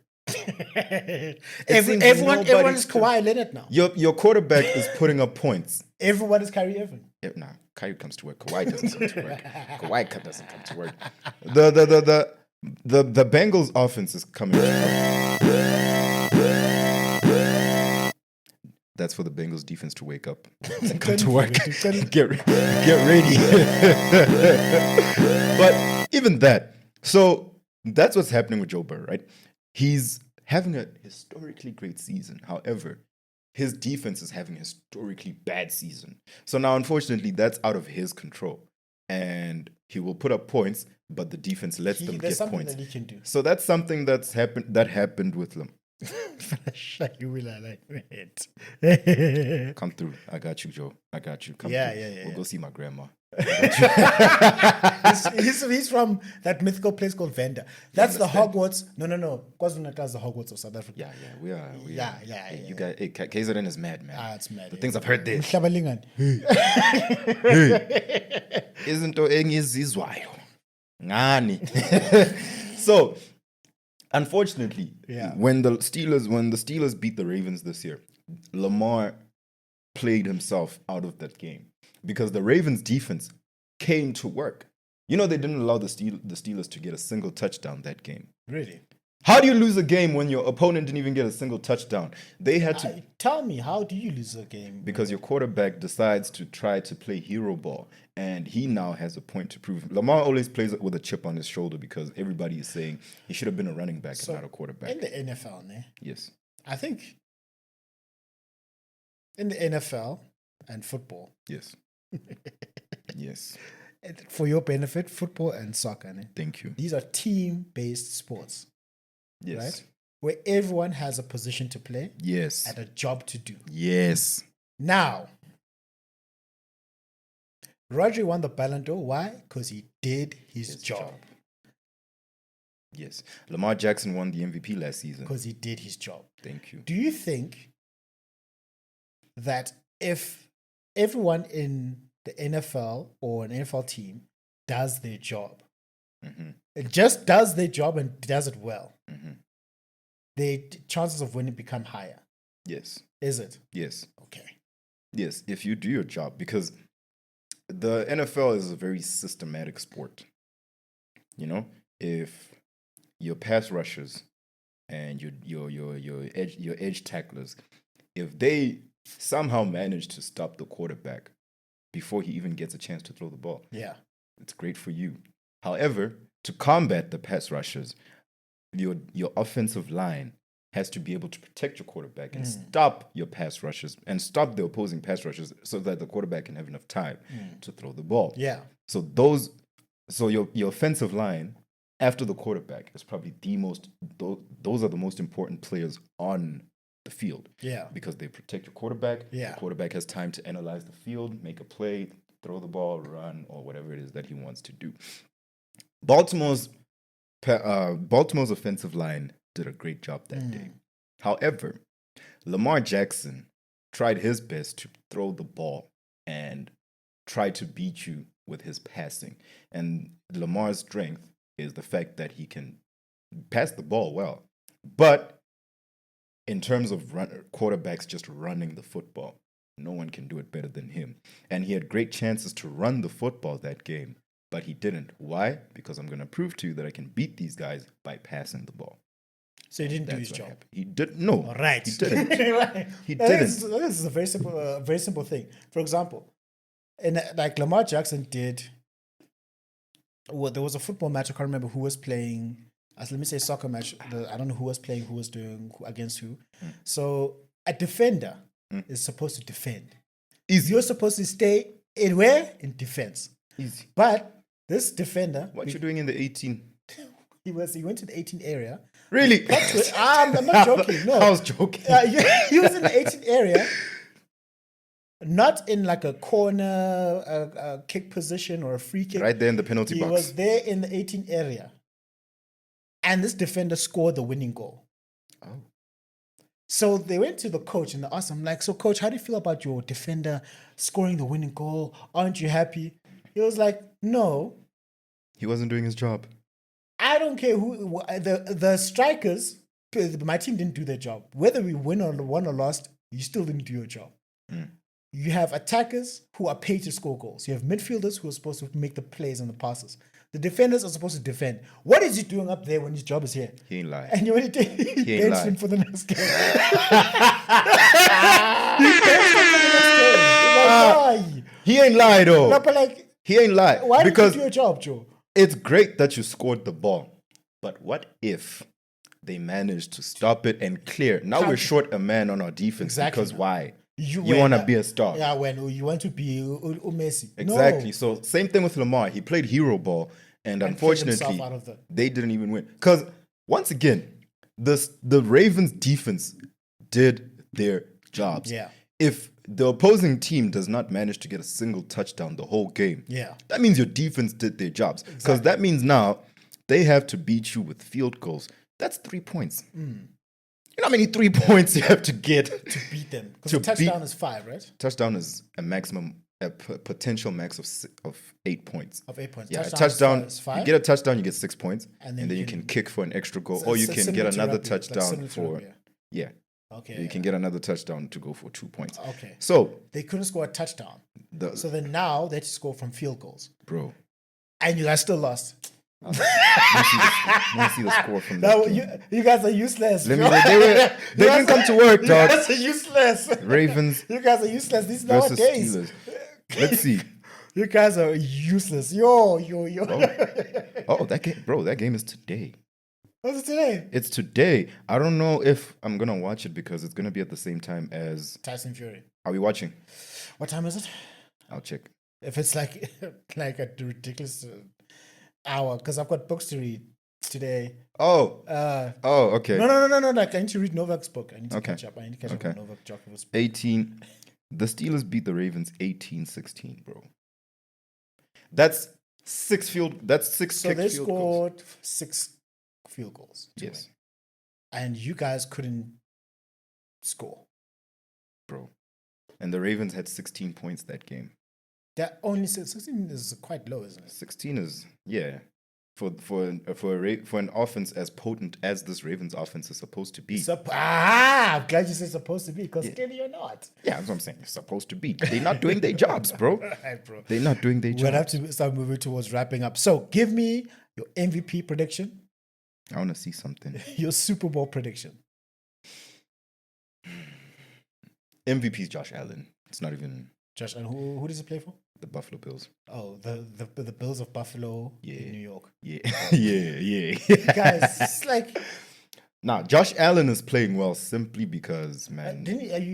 Everyone is Kawhi Leonard now. Your quarterback is putting up points. Everyone is Kyrie Irving. Nah, Kyrie comes to work. Kawhi doesn't come to work. Kawhi doesn't come to work. The Bengals offense is coming. That's for the Bengals defense to wake up and come to work. Get ready. But even that, so that's what's happening with Joe Burrow, right? He's having a historically great season. However, his defense is having a historically bad season. So now, unfortunately, that's out of his control. And he will put up points, but the defense lets them There's get something points. that he can do. So that's something that happened with them. You will like it. Come through. I got you, Joe. I got you. Come Yeah, through. yeah. We'll go see my grandma. He's from that mythical place called Venda. That's the Hogwarts. No. KwaZulu-Natal is the Hogwarts of South Africa. Yeah, we are. Yeah. Hey, you got. Hey, KZN is mad, man. It's mad. The things I've heard there. Mhlabalingani. Izinto engizizwayo. Ngani. So, unfortunately, Yeah. when the Steelers beat the Ravens this year, Lamar played himself out of that game because the Ravens defense came to work. You know, they didn't allow the Steelers to get a single touchdown that game. Really? How do you lose a game when your opponent didn't even get a single touchdown? They had to, Tell me, how do you lose a game? because your quarterback decides to try to play hero ball, and he now has a point to prove. Lamar always plays with a chip on his shoulder because everybody is saying he should have been a running back and not a quarterback. In the NFL, Yes. I think in the NFL and football, Yes. Yes. for your benefit, football and soccer, Thank you. these are team-based sports. Yes. right? Where everyone has a position to play Yes. and a job to do. Yes. Now, Rodri won the Ballon d'Or. Why? Because he did his job. Yes. Lamar Jackson won the MVP last season. Because he did his job. Thank you. Do you think that if everyone in the NFL or an NFL team does their job, it just does their job and does it well, the chances of winning become higher? Yes. Is it? Yes. Okay. Yes, if you do your job, because the NFL is a very systematic sport. You know, if your pass rushers and your edge tacklers, if they somehow manage to stop the quarterback before he even gets a chance to throw the ball, Yeah. it's great for you. However, to combat the pass rushers, your offensive line has to be able to protect your quarterback and stop your pass rushers and stop the opposing pass rushers so that the quarterback can have enough time to throw the ball. Yeah. So your offensive line after the quarterback is probably those are the most important players on the field. Yeah. Because they protect your quarterback. Yeah. The quarterback has time to analyze the field, make a play, throw the ball, run, or whatever it is that he wants to do. Baltimore's offensive line did a great job that day. However, Lamar Jackson tried his best to throw the ball and try to beat you with his passing. And Lamar's strength is the fact that he can pass the ball well. But in terms of quarterbacks just running the football, no one can do it better than him. And he had great chances to run the football that game, but he didn't. Why? Because I'm going to prove to you that I can beat these guys by passing the ball. So he didn't do That's his what job. happened. He did no. All right. He didn't. Right. He This didn't. is a very simple thing. For example, like Lamar Jackson did. Well, there was a football match. I can't remember who was playing. Let me say soccer match. I don't know who was playing, who was doing against who. So a defender is supposed to defend. Easy. You're supposed to stay in where? In defense. Easy. But this defender, What you doing in the 18? he went to the 18 area. Really? I'm not joking. No, I was joking. he was in the 18 area, not in like a corner, a kick position or a free kick. Right there in the penalty He box. was there in the 18 area, and this defender scored the winning goal. Oh. So they went to the coach and they asked him, like, so coach, how do you feel about your defender scoring the winning goal? Aren't you happy? He was like, no, He wasn't doing his job. I don't care who the strikers. My team didn't do their job. Whether we won or lost, you still didn't do your job. You have attackers who are paid to score goals. You have midfielders who are supposed to make the plays and the passes. The defenders are supposed to defend. What is he doing up there when his job is here? He ain't lying. And you want to He ain't bench lying. him for the next game. He benched him for the next game. He's like, why? He ain't lying though. No, but like, He ain't lying. why did you Because do your job, Joe? it's great that you scored the ball. But what if they managed to stop it and clear? Now we're short a man on our defense. Exactly. Because why? You when, want to be a star. Yeah, when you want to be Messi. Exactly. No. So same thing with Lamar. He played hero ball, and played unfortunately, himself out of the- they didn't even win. Because once again, the Ravens defense did their jobs. Yeah. If the opposing team does not manage to get a single touchdown the whole game, Yeah. that means your defense did their jobs. Because that means now they have to beat you with field goals. That's 3 points. You know how many 3 points you have to get To beat them. Because To the touchdown beat- is 5, right? Touchdown is a potential max of 8 points. Of 8 points. Yeah, Touchdown touchdown. is 5. You get a touchdown, you get 6 points, And and then then you you can- can kick for an extra goal, So or you it's can similar get to another rugby, like touchdown similar to for rugby, yeah. Okay. You can get another touchdown to go for 2 points. Okay. So They couldn't score a touchdown. the So then now they had to score from field goals. bro, And you guys still lost. let me see the score from that. game. You guys are useless. Let me. bro. They didn't come to work, You dog. guys are useless. Ravens You guys are useless. These versus nowadays. Steelers. Let's see. You guys are useless. Yo. Oh, that game is today. What's it today? It's today. I don't know if I'm gonna watch it because it's gonna be at the same time as. Tyson Fury. Are we watching? What time is it? I'll check. If it's like a ridiculous hour, because I've got books to read. today. Oh, okay. No. Like, I need to read Novak's book. I need to Okay. catch up. I need to catch up Okay. on Novak Djokovic's book. 18. The Steelers beat the Ravens 18-16, bro. That's six So they kicked field goals. scored 6 field goals. To Yes, win. And you guys couldn't score. bro. And the Ravens had 16 points that game. That only 16 is quite low, isn't it? 16 is, yeah. For an offense as potent as this Ravens offense is supposed to be. I'm glad you said supposed to be, because clearly you're not. Yeah, that's what I'm saying. It's supposed to be. They're not doing their jobs, bro. Right, bro. They're not doing their We'll have jobs. to start moving towards wrapping up. So give me your MVP prediction, I want to see something. your Super Bowl prediction. MVP is Josh Allen. It's not even Josh, and who does he play for? the Buffalo Bills. Oh, the Bills of Buffalo in New York. Yeah, yeah. Guys, it's like, Nah, Josh Allen is playing well simply because, man.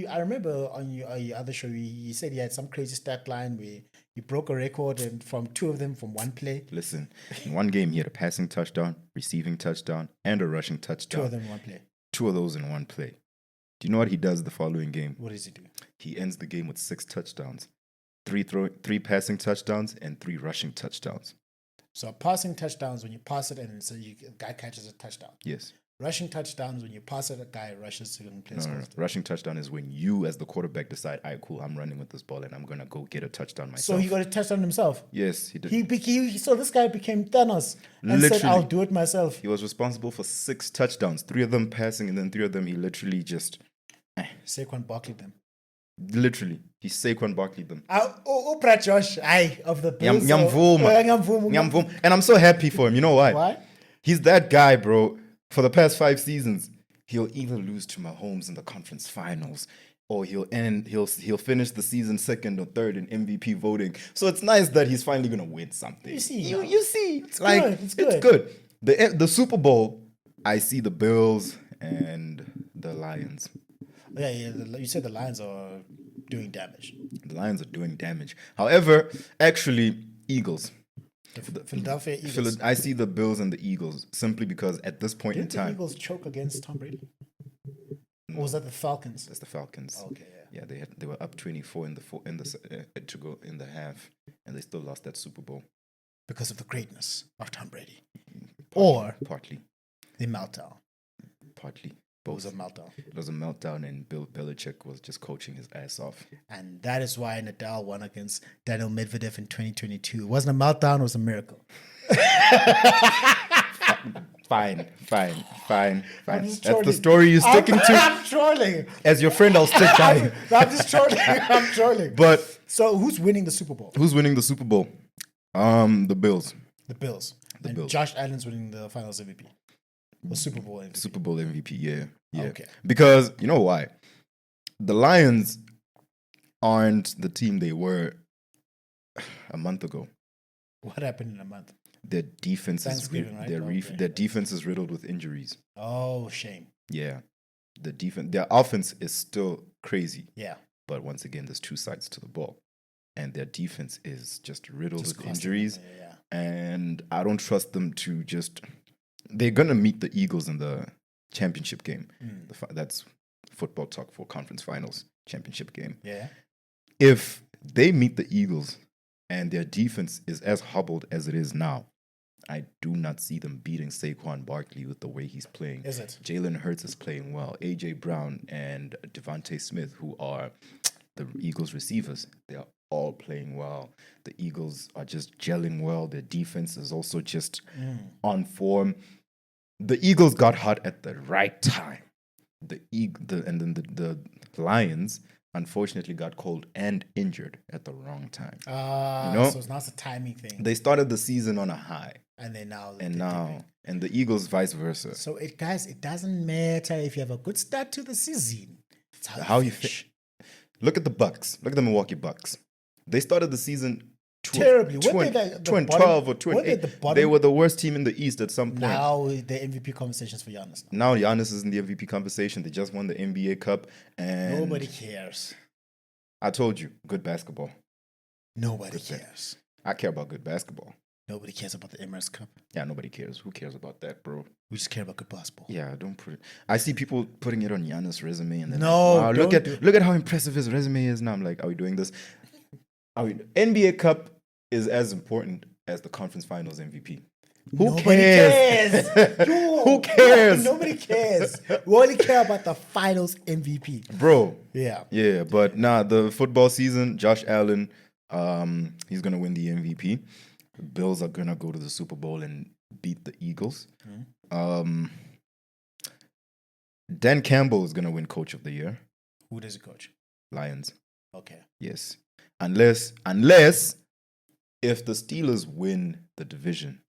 I remember on your other show, you said he had some crazy stat line where he broke a record and from 2 of them from one play. Listen, in one game he had a passing touchdown, receiving touchdown, and a rushing 2 touchdown. of them in one play. 2 of those in one play. Do you know what he does the following game? What does he do? He ends the game with 6 touchdowns, 3 passing touchdowns, and 3 rushing touchdowns. So passing touchdowns when you pass it and so a guy catches a touchdown. Yes. Rushing touchdowns when you pass it, a guy rushes to and plays. No. Rushing touchdown is when you, as the quarterback, decide, all right, cool, I'm running with this ball and I'm going to go get a touchdown myself. So he got a touchdown himself. Yes, he did. So this guy became Thanos and said, Literally. "I'll do it myself." He was responsible for 6 touchdowns, 3 of them passing, and then 3 of them he literally just, Saquon Barkley them. literally, he Saquon Barkley them. Oprah Josh, of the Bills. Nyamvuma. And I'm so happy for him. You know why? Why? He's that guy, bro. For the past 5 seasons, he'll either lose to Mahomes in the conference finals, or he'll finish the season 2nd or 3rd in MVP voting. So it's nice that he's finally gonna win something. You see, you see, it's good, it's good. The Super Bowl, I see the Bills and the Lions. Yeah. You said the Lions are doing damage. The Lions are doing damage. However, actually, Eagles. The Philadelphia Eagles. I see the Bills and the Eagles simply because at this point Didn't in time, the Eagles choke against Tom Brady? Or was that the Falcons? that's the Falcons. Okay, yeah. They were up 24 to go in the half, and they still lost that Super Bowl. Because of the greatness of Tom Brady. Or Partly. the meltdown. It was a Both. meltdown. It was a meltdown, and Bill Belichick was just coaching his ass off. And that is why Nadal won against Daniel Medvedev in 2022. It wasn't a meltdown, it was a miracle. Fine. I'm That's just the trolling. story you're sticking to. I'm trolling. As your friend, I'll stick by you. I'm just trolling. I'm trolling. But So who's winning the Super Bowl? who's winning the Super Bowl? The Bills. The Bills. And Bills. Josh Allen's winning the Finals MVP. The Super Bowl MVP. Super Bowl MVP, yeah. Okay. Because you know why? The Lions aren't the team they were a month ago. What happened in a month? Their defense is Thanksgiving, right? their defense is riddled with injuries. Oh, shame. Yeah, their offense is still crazy, Yeah. but once again, there's 2 sides to the ball, and their defense is just riddled Just with constant, injuries. Yeah. And I don't trust them to just. They're gonna meet the Eagles in the championship game. That's football talk for conference finals championship game. Yeah. If they meet the Eagles and their defense is as hobbled as it is now, I do not see them beating Saquon Barkley with the way he's playing. Is it? Jalen Hurts is playing well. AJ Brown and Devontae Smith, who are the Eagles receivers, they are all playing well. The Eagles are just gelling well. Their defense is also just on form. The Eagles got hot at the right time. And then the Lions unfortunately got cold and injured at the wrong time. So now it's a timing thing. They started the season on a high, And then now. and the Eagles vice versa. So it doesn't matter if you have a good start to the season. It's How you finish. Look at the Bucks. Look at the Milwaukee Bucks. They started the season Terribly. Weren't they the 12 or bottom- weren't they 28. the bottom? They were the worst team in the East at some point. Now the MVP conversations for Giannis. Now Giannis is in the MVP conversation. They just won the NBA Cup, and Nobody cares. I told you, good basketball. Nobody cares. I care about good basketball. Nobody cares about the Emirates Cup. Yeah, nobody cares. Who cares about that, bro? We just care about good basketball. Yeah, don't put it. I see people putting it on Giannis' resume, and then No, wow, don't look at how impressive his resume is. Now I'm like, are we doing this? NBA Cup is as important as the conference finals MVP. Who cares? Who cares? Nobody cares. We only care about the finals MVP. Bro. Yeah. Yeah, but the football season, Josh Allen, he's gonna win the MVP. The Bills are gonna go to the Super Bowl and beat the Eagles. Dan Campbell is gonna win Coach of the Year. Who does he coach? Lions. Okay. Yes. Unless if the Steelers win the division.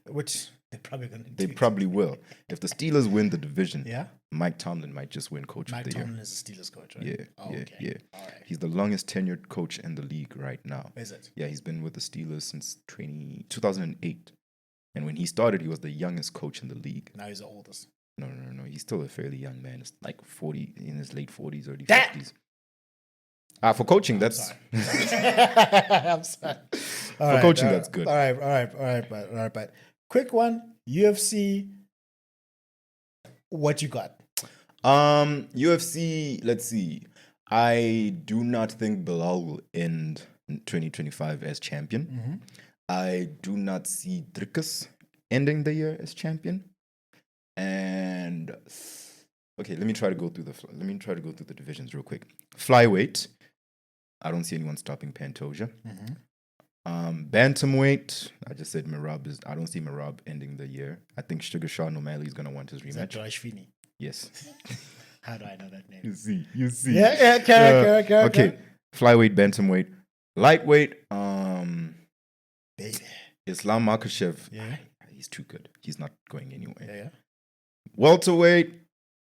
Which they're probably going to do. They probably will. If the Steelers win the division, Yeah. Mike Tomlin might just win Coach of the Year. Mike Tomlin is the Steelers coach, right? Yeah, Oh, yeah, okay. yeah. All right. He's the longest tenured coach in the league right now. Is it? Yeah, he's been with the Steelers since 2008. And when he started, he was the youngest coach in the league. Now he's the oldest. No. He's still a fairly young man. It's like 40, in his late 40s, early That- 50s. For coaching, that's... Sorry. I'm sorry. For coaching, that's good. All right, but quick one, UFC, what you got? UFC, let's see. I do not think Bilal will end 2025 as champion. I do not see Dricus ending the year as champion. And okay, let me try to go through the divisions real quick. Flyweight, I don't see anyone stopping Pantoja. Bantamweight, I just said I don't see Merab ending the year. I think Sugar Sean O'Malley is gonna want his Is that rematch. Josh Finney? Yes. How do I know that name? You see. Yeah, correct. Okay. Flyweight, bantamweight, lightweight. Baby. Islam Makhachev. Yeah. He's too good. He's not going anywhere. Yeah. Welterweight.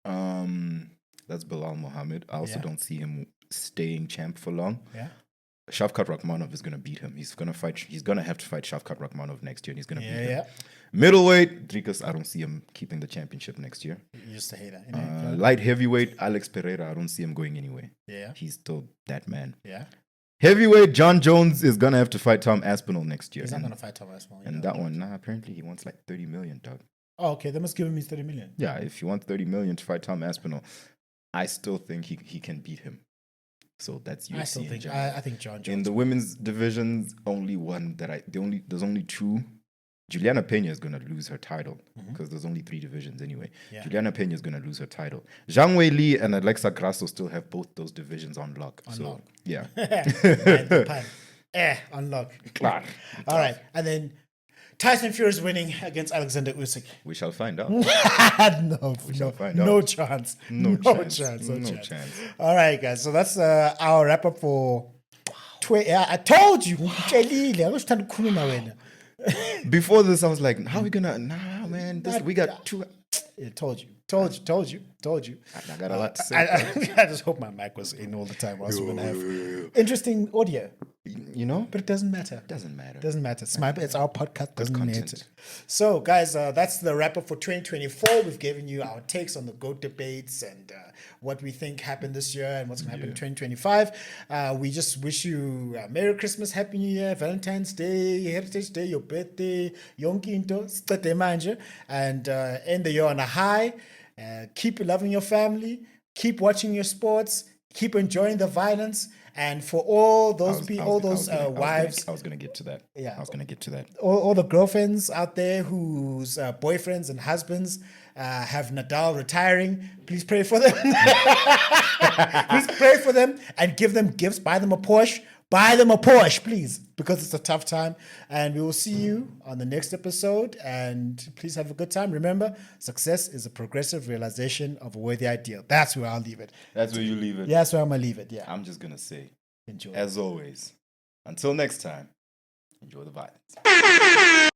That's Bilal Muhammad. I also Yeah. don't see him staying champ for long. Yeah. Shavkat Rakhmonov is gonna beat him. He's gonna have to fight Shavkat Rakhmonov next year, and he's gonna beat him. Yeah. Middleweight, Dricus, I don't see him keeping the championship next year. You're just a hater. Light heavyweight, Alex Pereira, I don't see him going anywhere. Yeah. He's still that man. Yeah. Heavyweight, John Jones is gonna have to fight Tom Aspinall next year. He's not going to fight Thomas Small. And that one, apparently he wants like 30 million, dog. Oh, okay. They must give him his 30 million. Yeah, if you want 30 million to fight Tom Aspinall, I still think he can beat him. So that's UFC. I think John Jones. In the women's divisions, there's only two. Juliana Pena is going to lose her title because there's only 3 divisions anyway. Yeah. Juliana Pena is going to lose her title. Zhang Wei Li and Alexa Grasso still have both those divisions on lock. So, yeah. Unlock. Klar. All right. And then Tyson Fury is winning against Alexander Usyk. We shall find out. No chance. No chance. All right, guys. So that's our wrap up for. I told you. Before this, I was like, how are we gonna? Nah, man. We got 2. I told you. I got a lot to say. I just hope my mic was in all the time. Or else we're gonna have interesting audio. You know, But it doesn't matter. doesn't matter. It's our podcast. Doesn't matter. content. So, guys, that's the wrap up for 2024. We've given you our takes on the GOAT debates and what we think happened this year and what's going to happen in 2025. We just wish you Merry Christmas, Happy New Year, Valentine's Day, Heritage Day, your birthday, yonke into state manje, and end the year on a high. Keep loving your family. Keep watching your sports. Keep enjoying the violence. And for all those wives, I was gonna get to that. Yeah. I was gonna get to that. all the girlfriends out there whose boyfriends and husbands have Nadal retiring, please pray for them. Please pray for them and give them gifts. Buy them a Porsche. Buy them a Porsche, please, because it's a tough time. And we will see you on the next episode. And please have a good time. Remember, success is a progressive realization of a worthy ideal. That's where I'll leave it. That's where you leave it. Yeah, that's where I'm going to leave it. Yeah. I'm just gonna say, Enjoy. as always, until next time, enjoy the violence.